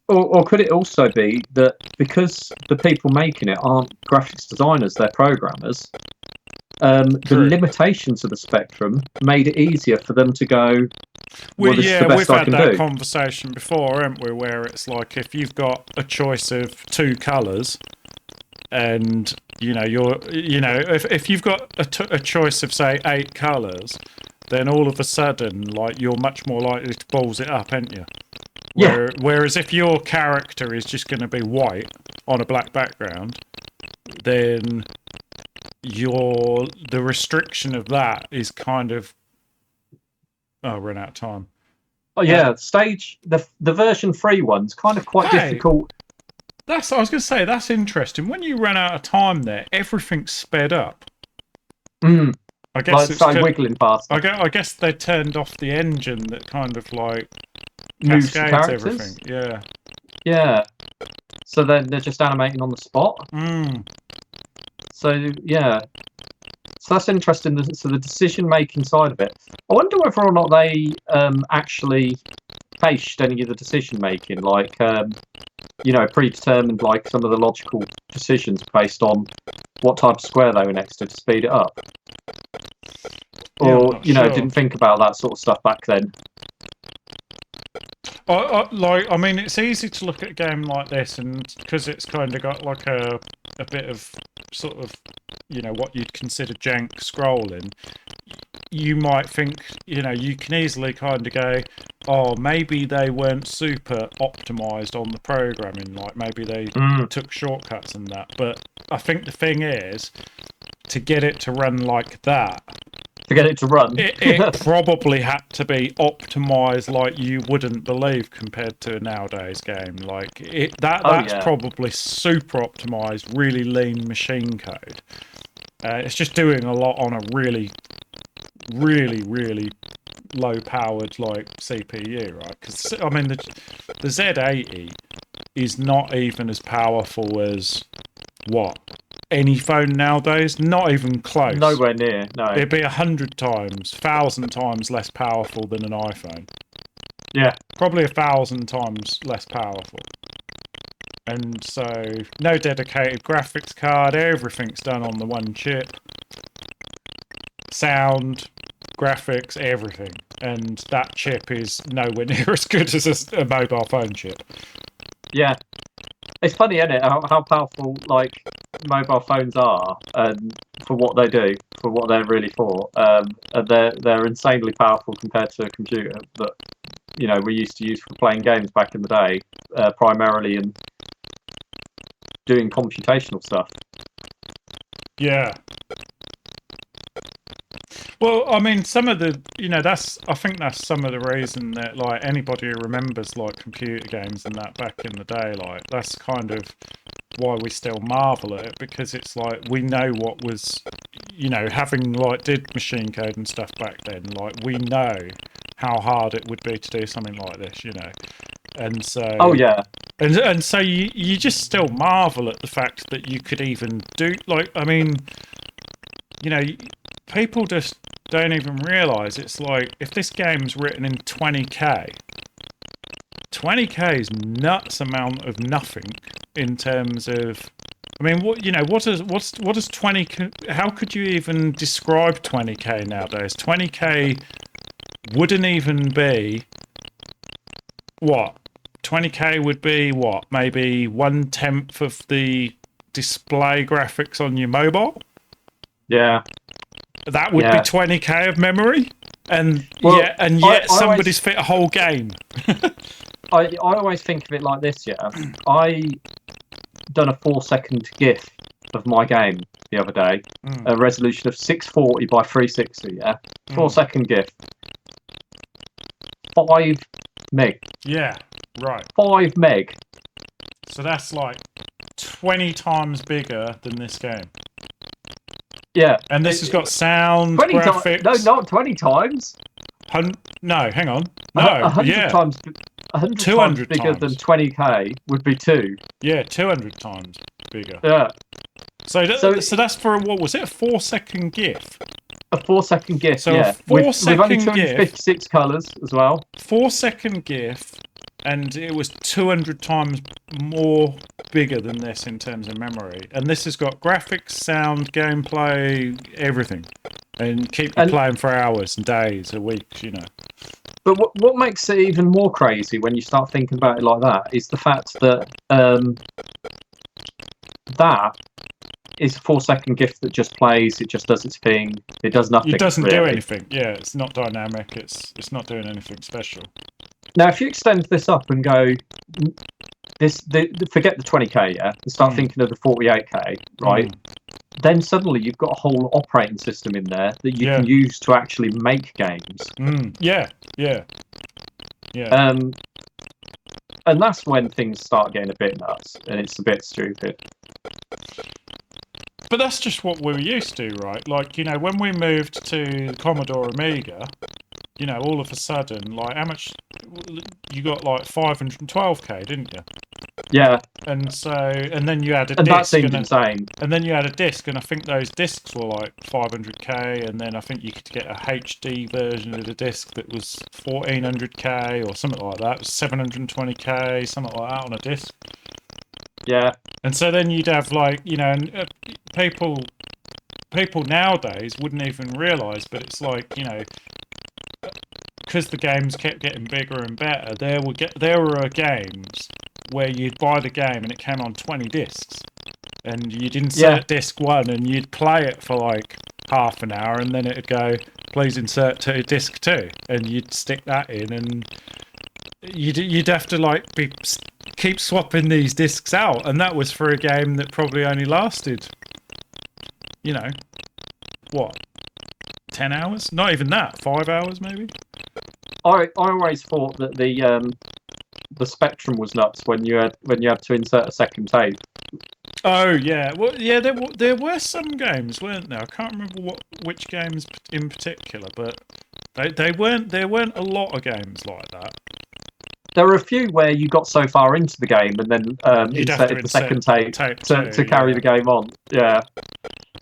Or could it also be that because the people making it aren't graphics designers, they're programmers, the limitations of the Spectrum made it easier for them to go, well, this is the best I can do. We've had that conversation before, haven't we, where it's like if you've got a choice of 2 colours and if you've got a choice of say 8 colours, then all of a sudden like you're much more likely to balls it up, aren't you? Whereas if your character is just going to be white on a black background, then the restriction of that is kind of run out of time. Oh yeah, the version 3 one's kind of quite difficult. I was going to say, that's interesting. When you run out of time there, everything's sped up. I guess like it's started wiggling faster. I guess they turned off the engine that kind of like moves the cascades everything. Yeah. Yeah. So then they're just animating on the spot. So yeah. So that's interesting. So the decision-making side of it. I wonder whether or not they actually cached any of the decision-making, like predetermined, like some of the logical decisions based on what type of square they were next to speed it up, or didn't think about that sort of stuff back then. I mean, it's easy to look at a game like this, and because it's kind of got like a bit of sort of what you'd consider jank scrolling, you might think you can easily kind of go, oh, maybe they weren't super optimized on the programming, like maybe they took shortcuts and that. But I think the thing is, to get it to run like that, it probably had to be optimized like you wouldn't believe compared to a nowadays game. Like that's probably super optimized, really lean machine code. It's just doing a lot on a really, really, really low-powered like CPU, right? Because I mean, the Z80 is not even as powerful as any phone nowadays. Not even close. Nowhere near. No. It'd be 100 times, 1,000 times less powerful than an iPhone. Yeah. Probably 1,000 times less powerful. And so, no dedicated graphics card. Everything's done on the one chip. Sound, graphics, everything. And that chip is nowhere near as good as a mobile phone chip. Yeah. It's funny, isn't it, how powerful like mobile phones are, for what they do, for what they're really for. And they're insanely powerful compared to a computer that we used to use for playing games back in the day, primarily, and doing computational stuff. Yeah. Well, I mean, some of the, I think that's some of the reason that, like, anybody who remembers, like, computer games and that back in the day, like, that's kind of why we still marvel at it, because it's like, we know what was, having, like, did machine code and stuff back then, like, we know how hard it would be to do something like this, And so... Oh, yeah. And so you just still marvel at the fact that you could even do, like, I mean, people just don't even realise, it's like, if this game's written in 20k, 20k is nuts amount of nothing in terms of, I mean, what does 20, how could you even describe 20k nowadays? 20k wouldn't even be, 20k would be maybe 1/10 of the display graphics on your mobile? Yeah. That would be 20k of memory, and yet somebody's fit a whole game. I always think of it like this. Yeah, I done a 4-second GIF of my game the other day, a resolution of 640 by 360. Yeah, 4-second GIF, 5 meg. Yeah, right. 5 meg. So that's like 20 times bigger than this game. Yeah, and this has got sound, 20 graphics. No, not 20 times. No, hang on. No, 100 times. 100 times bigger than 20k would be 2. Yeah, 200 times bigger. Yeah. So that's for what was it? A 4-second GIF. A 4-second GIF. So yeah, a 4-second with only 256 colours as well. 4-second GIF, and it was 200 times more bigger than this in terms of memory. And this has got graphics, sound, gameplay, everything, and keep you playing for hours and days, or weeks, you know. But what makes it even more crazy when you start thinking about it like that is the fact that that is a 4-second GIF that just plays. It just does its thing. It does nothing. It doesn't really do anything. Yeah, it's not dynamic. It's not doing anything special. Now, if you extend this up and go, forget the 20k, yeah, and start thinking of the 48k, right? Then suddenly you've got a whole operating system in there that you can use to actually make games. Yeah. And that's when things start getting a bit nuts, and it's a bit stupid. But that's just what we're used to, right? Like, you know, when we moved to Commodore Amiga, you know, all of a sudden, like, how much you got? Like 512k, didn't you? Yeah. And so, and then you had a disc. And that seemed insane. And then you had a disc, and I think those discs were like 500k, and then I think you could get a HD version of the disc that was 1400k or something like that. It was 720k, something like that on a disc. Yeah. And so then you'd have, like, you know, people nowadays wouldn't even realise, but it's like, you know, because the games kept getting bigger and better, there were games where you'd buy the game and it came on 20 discs, and you'd insert disc 1 and you'd play it for like half an hour, and then it'd go, please insert disc 2, and you'd stick that in, and you'd have to like keep swapping these discs out, and that was for a game that probably only lasted, you know, what, 10 hours? Not even that, 5 hours maybe. I always thought that the Spectrum was nuts when you had to insert a second tape. Oh yeah, well yeah, there were some games, weren't there? I can't remember which games in particular, but there weren't a lot of games like that. There were a few where you got so far into the game and then inserted the second tape to carry the game on. Yeah.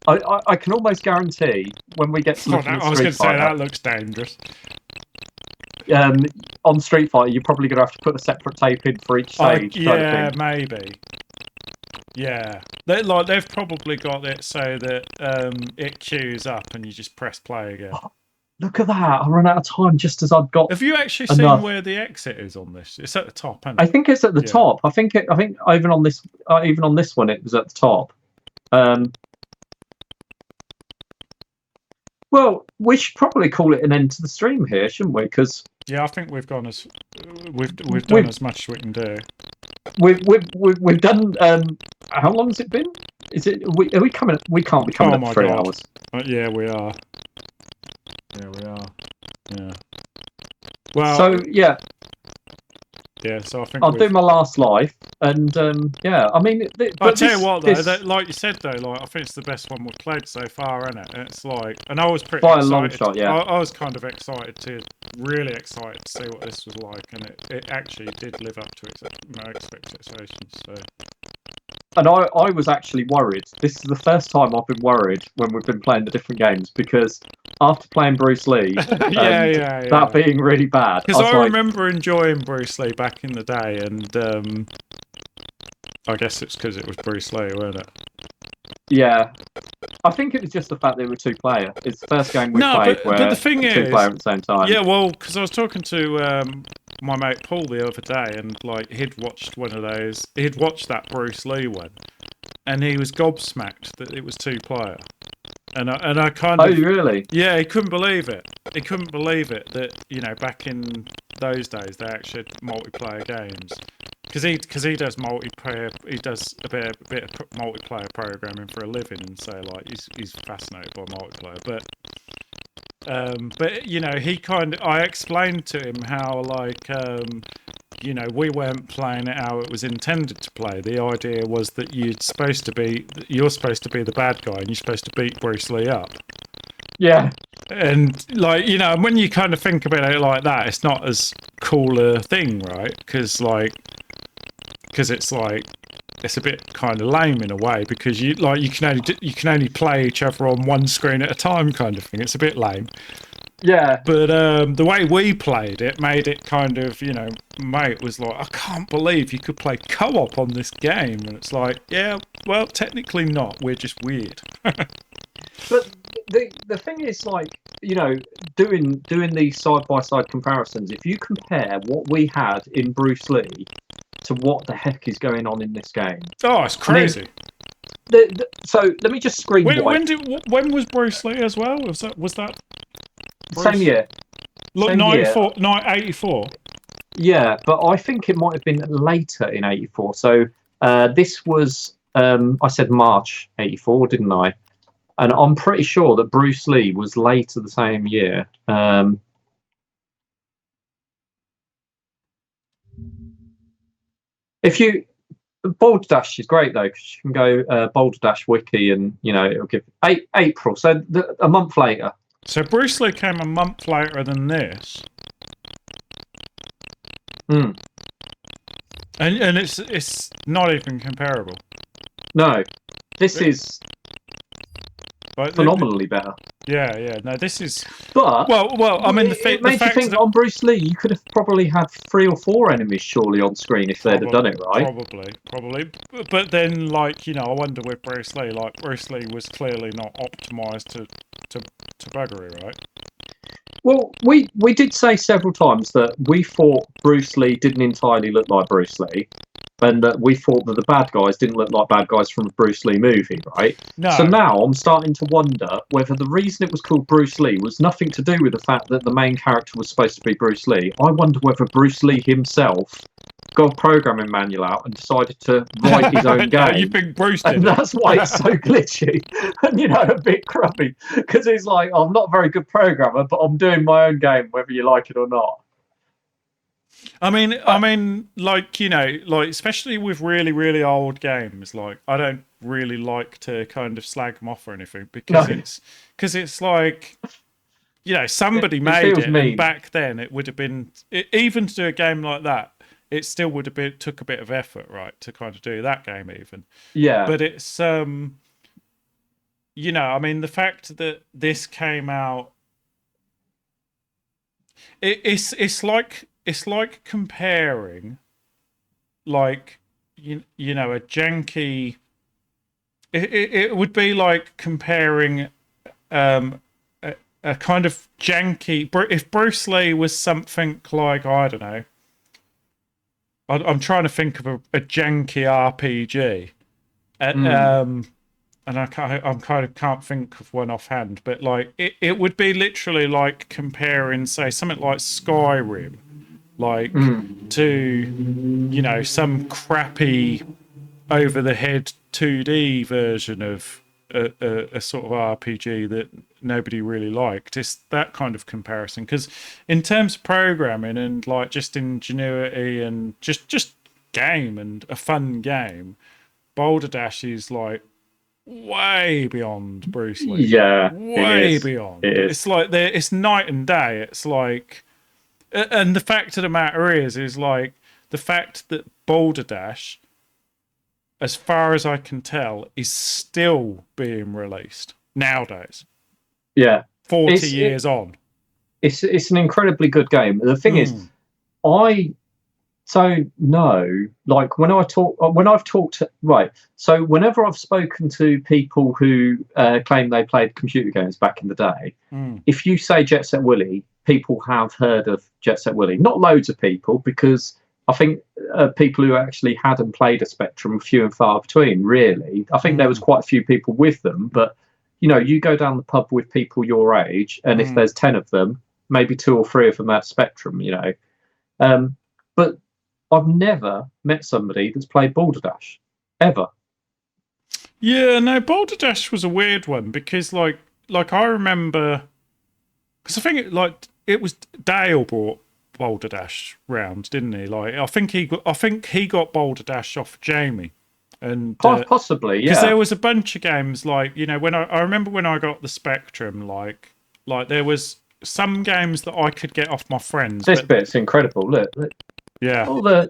I can almost guarantee when we get to Street Fighter... I was going to say, that looks dangerous. On Street Fighter, you're probably going to have to put a separate tape in for each stage. Yeah, maybe. Yeah. They've probably got it so that it queues up and you just press play again. Oh, look at that. I run out of time just as I've got. Have you actually seen where the exit is on this? It's at the top, isn't it? I think it's at the top. I think even on this one it was at the top. Well, we should probably call it an end to the stream here, shouldn't we? Because I think we've done as much as we can do. We've done. How long has it been? Are we coming? We can't be coming up 3 hours. Yeah, we are. Yeah, we are. Yeah. Well. So yeah. Yeah, so I think I'll do my last life, and I mean. I'll tell you what, though, like you said, though, like I think it's the best one we've played so far, isn't it? And it's like, and I was pretty excited. By a long shot, yeah. I was kind of really excited to see what this was like, and it actually did live up to my expectations. So. And I was actually worried. This is the first time I've been worried when we've been playing the different games, because after playing Bruce Lee, that being really bad. Because I remember enjoying Bruce Lee back in the day, and I guess it's because it was Bruce Lee, wasn't it? Yeah. I think it was just the fact that it were two-player. It's the first game we played where the thing is, two-player at the same time. Yeah, well, because I was talking to my mate Paul the other day, and like he'd watched one of those. He'd watched that Bruce Lee one, and he was gobsmacked that it was two-player. And I kind of... Oh, really? Yeah, he couldn't believe it. He couldn't believe it that, you know, back in those days they actually had multiplayer games. because he does multiplayer, he does a bit of multiplayer programming for a living, and so like he's fascinated by multiplayer. But you know, I explained to him how like you know, we weren't playing it how it was intended to play. The idea was that you're supposed to be the bad guy, and you're supposed to beat Bruce Lee up. Yeah. And like, you know, when you kind of think about it like that, it's not as cool a thing, right? Because it's like it's a bit kind of lame in a way, because you can only play each other on one screen at a time, kind of thing. It's a bit lame. Yeah. But the way we played it made it kind of, you know, mate was like, I can't believe you could play co-op on this game. And it's like, yeah, well, technically not. We're just weird. But the thing is, like, you know, doing these side-by-side comparisons, if you compare what we had in Bruce Lee to what the heck is going on in this game. Oh, it's crazy. I mean, so let me just screen wipe. When was Bruce Lee as well? Was that Bruce? Same year? Look, 94, 84. Yeah, but I think it might have been later in 84. So this was, I said March 84, didn't I? And I'm pretty sure that Bruce Lee was later the same year. Boulder Dash is great though, because you can go Boulder Dash Wiki, and you know it'll give April, so a month later. So Bruce Lee came a month later than this. Mm. And it's not even comparable. No, this is phenomenally better. Yeah. No, this is. But well. I mean, it made you think on Bruce Lee, you could have probably had 3 or 4 enemies surely on screen if they'd have done it right. Probably. But then, like, you know, I wonder with Bruce Lee, like Bruce Lee was clearly not optimized to buggery, right? Well, we did say several times that we thought Bruce Lee didn't entirely look like Bruce Lee, and that we thought that the bad guys didn't look like bad guys from a Bruce Lee movie, right? No. So now I'm starting to wonder whether the reason it was called Bruce Lee was nothing to do with the fact that the main character was supposed to be Bruce Lee. I wonder whether Bruce Lee himself got a programming manual out and decided to write his own game. No, you think Bruce did? And that's why it's so glitchy and, you know, a bit crummy. Because he's like, I'm not a very good programmer, but I'm doing my own game, whether you like it or not. I mean, like, you know, like, especially with really, really old games, like, I don't really like to kind of slag them off or anything, because it's like, you know, somebody made it, and back then it would have been, even to do a game like that, it still would have been, took a bit of effort, right, to kind of do that game even. Yeah. But it's, you know, I mean, the fact that this came out, it's like comparing, like, you know, a janky. It would be like comparing a kind of janky. If Bruce Lee was something like, I don't know. I'm trying to think of a janky RPG, and I can't think of one offhand. But like, it would be literally like comparing, say, something like Skyrim. Like to, you know, some crappy over the head 2D version of a sort of RPG that nobody really liked. It's that kind of comparison, because in terms of programming and like just ingenuity and just game and a fun game, Boulder Dash is like way beyond Bruce Lee. Yeah, way beyond. It's like it's night and day. It's like. And the fact of the matter is like the fact that Boulder Dash, as far as I can tell, is still being released nowadays. Yeah, 40 years on. It's an incredibly good game. The thing is, I don't know. Like when I've talked, right. So whenever I've spoken to people who claim they played computer games back in the day, if you say Jet Set Willy, people have heard of Jet Set Willy. Not loads of people, because I think people who actually hadn't played a Spectrum, few and far between, really. I think there was quite a few people with them, but, you know, you go down the pub with people your age, and if there's 10 of them, maybe 2 or 3 of them had Spectrum, you know. But I've never met somebody that's played Boulder Dash ever. Yeah, no, Boulder Dash was a weird one because, like I remember, because I think it was Dale brought Boulder Dash round, didn't he? Like, I think he got Boulder Dash off Jamie, and Possibly, because yeah. there was a bunch of games like, you know, when I remember when I got the Spectrum, like there was some games that I could get off my friends. This bit's incredible. Look, yeah, all the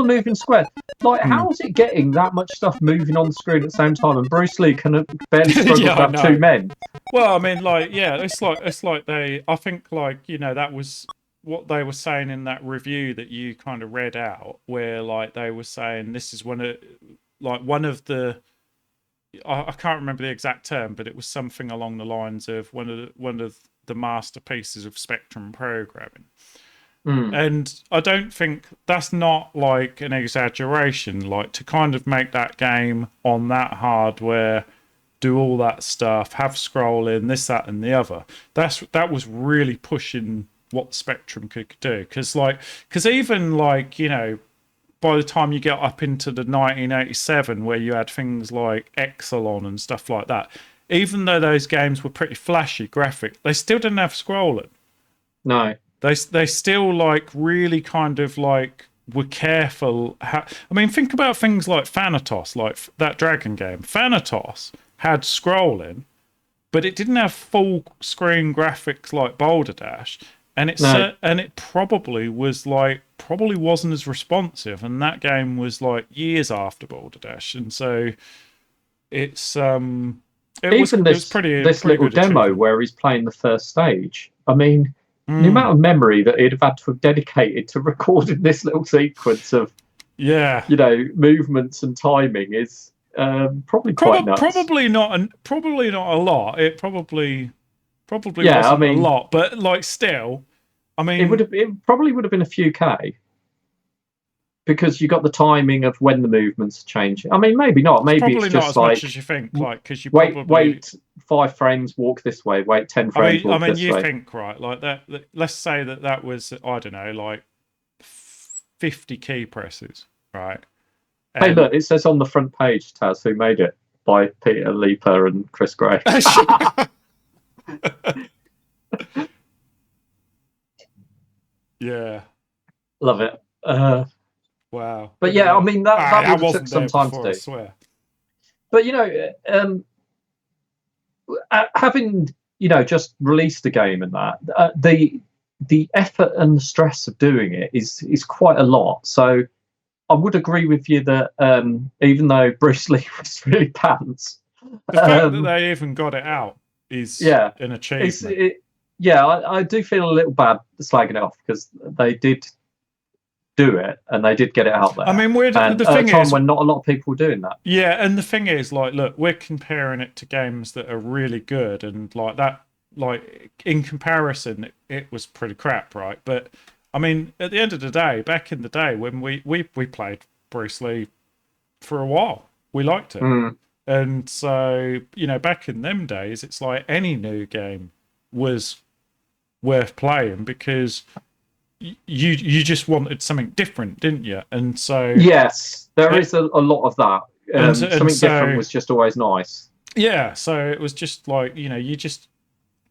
moving square. Like, how is it getting that much stuff moving on the screen at the same time? And Bruce Lee can barely struggle Yeah, to have two men. Well, I mean, like, yeah, it's like I think, like, you know, that was what they were saying in that review that you kind of read out, where like they were saying this is one of the, I can't remember the exact term, but it was something along the lines of one of the masterpieces of Spectrum programming. And I don't think that's not like an exaggeration, like to kind of make that game on that hardware, do all that stuff, have scrolling, this, that, and the other. That was really pushing what Spectrum could do. Because even like, you know, by the time you get up into the 1987, where you had things like Exelon and stuff like that, even though those games were pretty flashy graphic, they still didn't have scrolling. No. They still like really kind of like were careful. I mean, think about things like Thanatos, like that dragon game. Thanatos had scrolling, but it didn't have full screen graphics like Boulder Dash, and it probably wasn't as responsive. And that game was like years after Boulder Dash, and so it's this little demo where he's playing the first stage. I mean. The amount of memory that he'd have had to have dedicated to recording this little sequence of, you know, movements and timing is quite nuts. Probably not a lot. It probably wasn't a lot, but like still, I mean, it probably would have been a few K. Because you got the timing of when the movements are changing. I mean, maybe not. Maybe it's just not as like much as you think. Like, because you wait 5 frames, walk this way. Wait 10 frames, walk this way. You think right, like that. Let's say that was, I don't know, like 50 key presses, right? Hey, look, it says on the front page, Taz, who made it by Peter Leaper and Chris Gray. Yeah, love it. Wow. But yeah, I mean that would took some time to do. I swear. But you know, having, you know, just released a game and that, the effort and the stress of doing it is quite a lot. So I would agree with you that even though Bruce Lee was really pants, the fact that they even got it out is an achievement. I do feel a little bad slagging it off because they did do it and they did get it out there. I mean, the thing at a time is, when not a lot of people were doing that. Yeah, and the thing is, like, look, we're comparing it to games that are really good, and like that, like in comparison, it was pretty crap, right? But I mean, at the end of the day, back in the day when we played Bruce Lee for a while, we liked it, and so, you know, back in them days, it's like any new game was worth playing because you just wanted something different, didn't you? And so yes, there is a lot of that. Something different was just always nice. Yeah, so it was just like, you know, you just,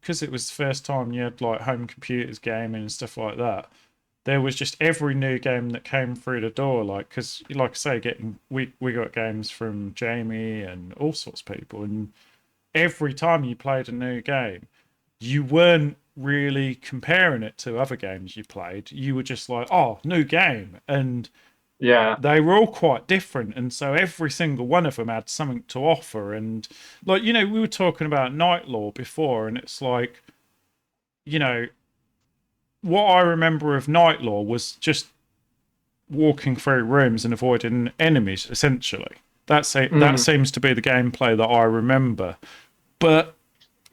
because it was the first time you had like home computers gaming and stuff like that, there was just every new game that came through the door, like, because like I say, we got games from Jamie and all sorts of people, and every time you played a new game, you weren't really comparing it to other games you played. You were just like, oh, new game, and they were all quite different, and so every single one of them had something to offer. And like, you know, we were talking about Night Law before, and it's like, you know, what I remember of Night Law was just walking through rooms and avoiding enemies, essentially. That seems to be the gameplay that I remember. But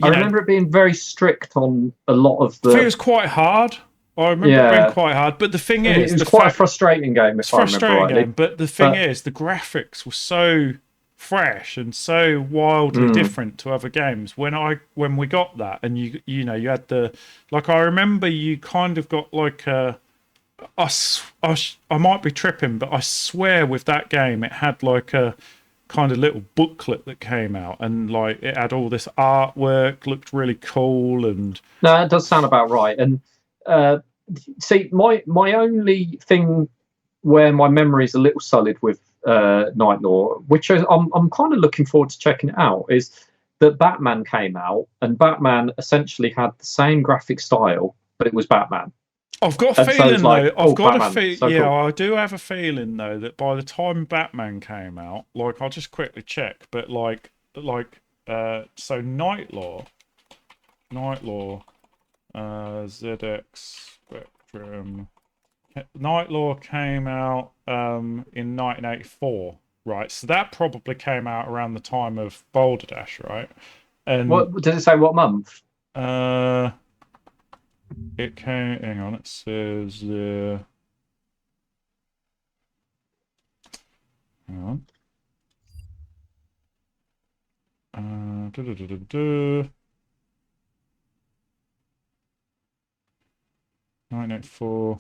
I remember it being very strict on a lot of the... I think it was quite hard. I remember it being quite hard. But the thing is... It was quite a frustrating game, if I remember rightly. But the thing is, the graphics were so fresh and so wildly different to other games. When we got that, and you know, you had the... Like, I remember you kind of got like a I might be tripping, but I swear with that game it had like a kind of little booklet that came out, and like it had all this artwork, looked really cool, and No, that does sound about right. And uh, see, my only thing where my memory is a little sullied with Night Lore, which I'm kind of looking forward to checking it out, is that Batman came out, and Batman essentially had the same graphic style, but it was Batman. I've got a And so feeling it's like, though. I've got a Batman, feel. so Yeah, cool. I do have a feeling though that by the time Batman came out, like I'll just quickly check, but so Night Lore, ZX Spectrum. Night Lore came out in 1984, right? So that probably came out around the time of Boulder Dash, right? And What does it say? What month? it came. Hang on, it says. Hang on. 1984.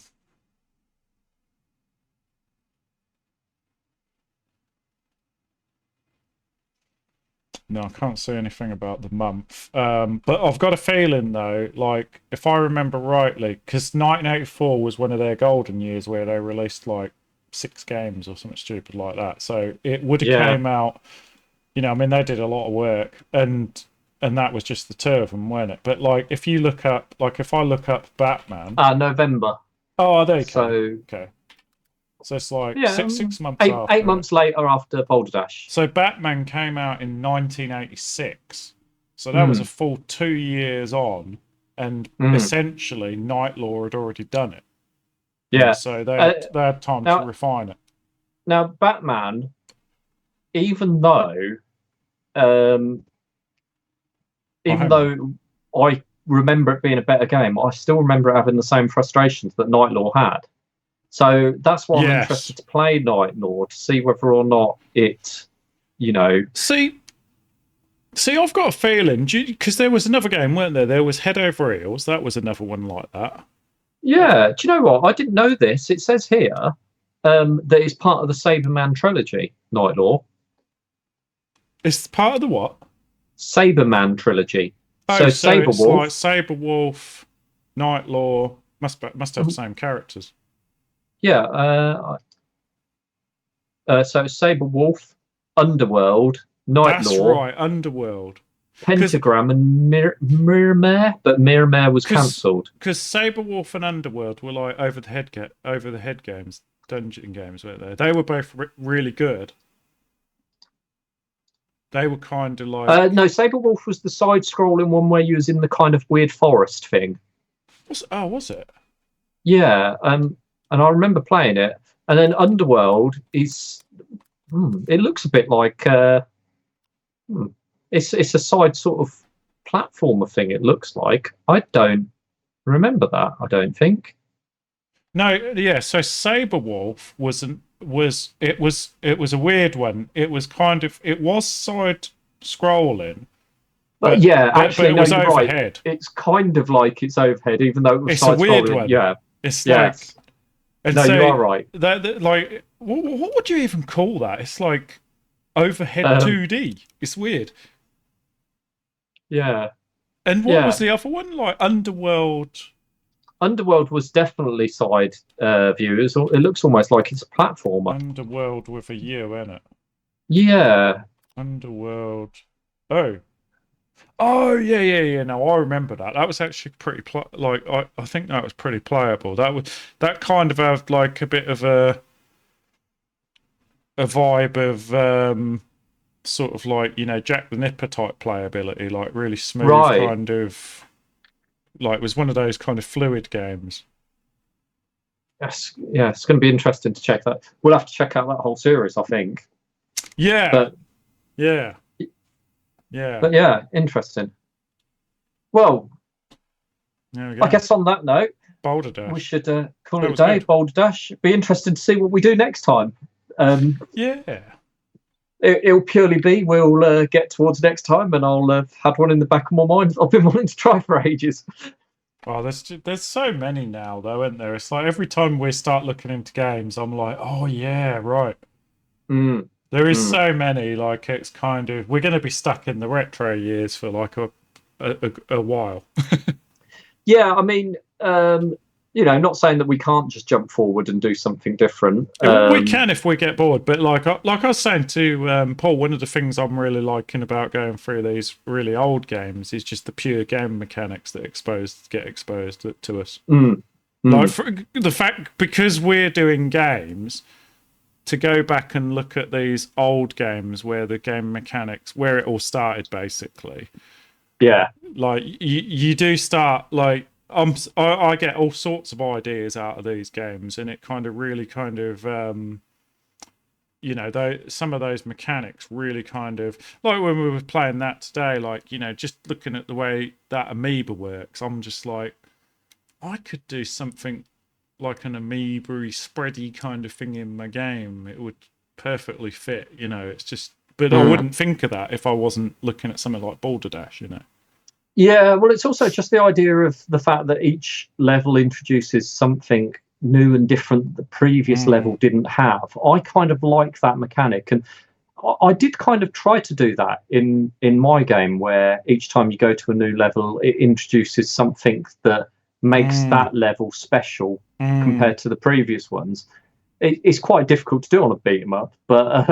No, I can't say anything about the month. But I've got a feeling though, like if I remember rightly, because 1984 was one of their golden years where they released like 6 games or something stupid like that. So it would have Yeah. came out. I mean, they did a lot of work, and that was just the 2 of them, weren't it? But like, if you look up, like, if I look up Batman, November. oh, there you go. So Okay, so it's like yeah, six months eight after. 8 months later after Boulder Dash. So Batman came out in 1986. So that was a full 2 years on, and essentially Night Lore had already done it. Yeah. So they had time to refine it. Now, Batman, even though I remember it being a better game, I still remember it having the same frustrations that Night Lore had. So that's why I'm interested to play Night Lore, to see whether or not it, See, I've got a feeling, because there was another game, weren't there? There was Head Over Heels. That was another one like that. Yeah. Do you know what? I didn't know this. It says here that it's part of the Saberman trilogy, Night Lore. It's part of the what? Saberman trilogy. Oh, so Saberwolf. It's like Saberwolf, Night Lore must have the same characters. Yeah. So it's Saberwolf, Underworld, Night Lore. That's right, Underworld. Pentagram and Mirror, but Mirror was cancelled. Because Saberwolf and Underworld were like over the head games, dungeon games, weren't they? They were both really good. They were kind of like no, Saberwolf was the side-scrolling one where you was in the kind of weird forest thing. Was it? Yeah, and I remember playing it. And then Underworld is, it looks a bit like it's a side sort of platformer thing. It looks like. I don't remember that. I don't think. No, yeah. So Saberwolf was a weird one. It was side scrolling. But actually, it was no, overhead. Right. It's kind of like it's overhead, even though it was side scrolling. It's a weird one. Yeah, it's like. And no, so you are right. That like, what would you even call that? It's like overhead 2D. It's weird. Yeah. And what was the other one? Like Underworld. Underworld was definitely side view. It looks almost like it's a platformer. Underworld with a U in it. Yeah. Underworld. Oh yeah. No, I remember that. That was actually pretty I think that was pretty playable. That kind of had like a bit of a vibe of sort of like Jack the Nipper type playability, like really smooth kind of. Like, it was one of those kind of fluid games. Yes, yeah, it's going to be interesting to check that. We'll have to check out that whole series, I think. Yeah. But interesting. Well, I guess on that note, Boulder Dash. we should call it a day. Boulder Dash. Be interested to see what we do next time. It'll purely be we'll get towards next time, and I'll have had one in the back of my mind I've been wanting to try for ages. Well, there's so many now, though, isn't there? It's like every time we start looking into games, I'm like, oh yeah, right. Mm, There is mm. so many. Like it's kind of we're going to be stuck in the retro years for like a while. Yeah, I mean, not saying that we can't just jump forward and do something different. We can if we get bored, but like I was saying to Paul, one of the things I'm really liking about going through these really old games is just the pure game mechanics that get exposed to us. Mm, Like mm. for the fact because we're doing games to go back and look at these old games where the game mechanics where it all started basically. Yeah. Like you do start like I get all sorts of ideas out of these games, and it kind of really kind of some of those mechanics really kind of like when we were playing that today, like just looking at the way that amoeba works, I'm just like I could do something like an amoeba spready kind of thing in my game. It would perfectly fit, it's just but I Mm. wouldn't think of that if I wasn't looking at something like Boulder Dash. Yeah, well, it's also just the idea of the fact that each level introduces something new and different that the previous level didn't have. I kind of like that mechanic, and I did kind of try to do that in my game, where each time you go to a new level, it introduces something that makes that level special compared to the previous ones. It's quite difficult to do on a beat 'em up, but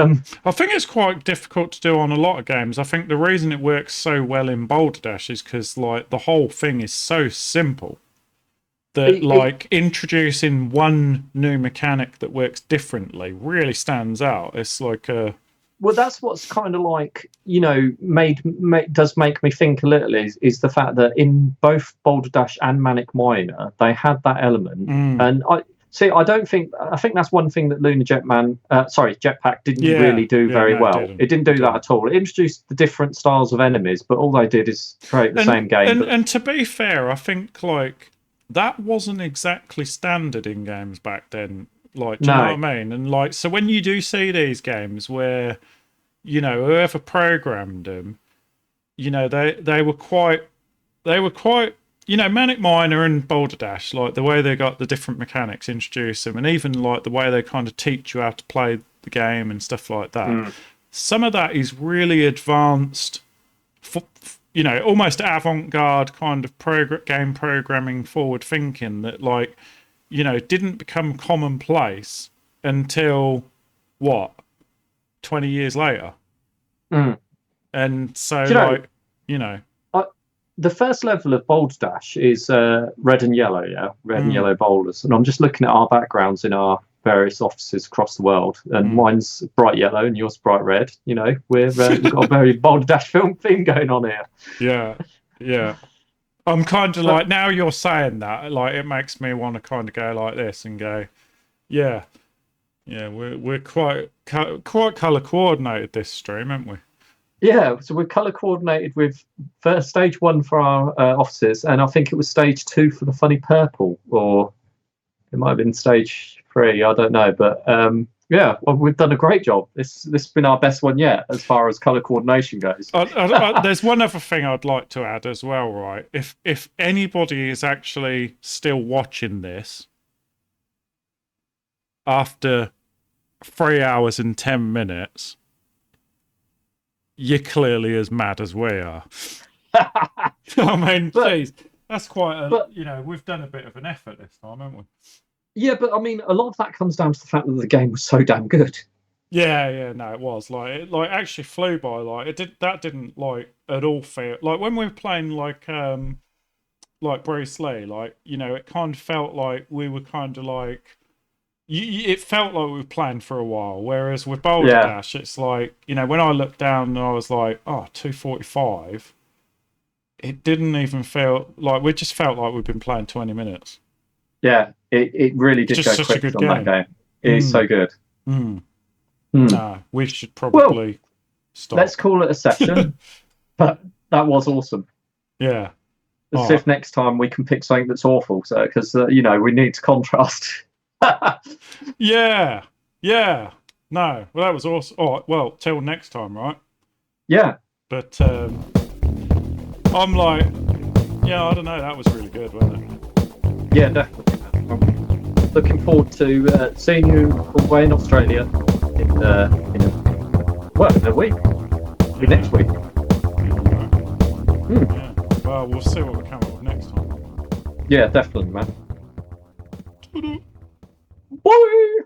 I think it's quite difficult to do on a lot of games. I think the reason it works so well in Boulder Dash is because like the whole thing is so simple that like introducing one new mechanic that works differently really stands out. It's like a well, that's what's kind of like does make me think a little is the fact that in both Boulder Dash and Manic Miner they had that element, and I think that's one thing that Jetpack didn't really do very well. It didn't do that at all. It introduced the different styles of enemies, but all they did is create the same game. And to be fair, I think like that wasn't exactly standard in games back then. Like, do you know what I mean? And like, so when you do see these games where, whoever programmed them, they were quite, Manic Miner and Boulder Dash, like the way they got the different mechanics, introduce them, and even like the way they kind of teach you how to play the game and stuff like that. Some of that is really advanced, almost avant-garde kind of game programming, forward thinking that like, didn't become commonplace until what 20 years later. And so the first level of Boulder Dash is red and yellow, red and yellow boulders, and I'm just looking at our backgrounds in our various offices across the world, and mine's bright yellow and yours bright red. We've got a very Boulder Dash film theme going on here. Yeah I'm kind of like, now you're saying that, like, it makes me want to kind of go like this and go, yeah, we're quite color coordinated this stream, aren't we? Yeah, so we're color coordinated with first stage 1 for our offices, and I think it was stage 2 for the funny purple, or it might have been stage 3. I don't know, but well, we've done a great job. This has been our best one yet, as far as color coordination goes. There's one other thing I'd like to add as well, right? If anybody is actually still watching this after 3 hours and 10 minutes, you're clearly as mad as we are. I mean, geez, that's quite a, we've done a bit of an effort this time, haven't we? Yeah, but I mean, a lot of that comes down to the fact that the game was so damn good. Yeah, no, it was like it actually flew by. Like that didn't like at all feel like when we were playing like Bruce Lee, like it kind of felt like we were kind of like it felt like we were playing for a while. Whereas with Boulder Dash, it's like when I looked down and I was like, 2:45. It didn't even feel like we just felt like we've been playing 20 minutes. Yeah, it really did go quick on that game. It is so good. Nah, we should probably stop. Let's call it a session. But that was awesome. Yeah. Let's see if next time we can pick something that's awful. So, because we need to contrast. Yeah. No, well, that was awesome. All right, well, till next time, right? Yeah. But I'm like, Yeah, I don't know. That was really good, wasn't it? Yeah, definitely. I'm looking forward to seeing you away in Australia in a week. Maybe next week. Yeah. Well, we'll see what we come up with next time. Yeah, definitely, man. Ta-da. Bye.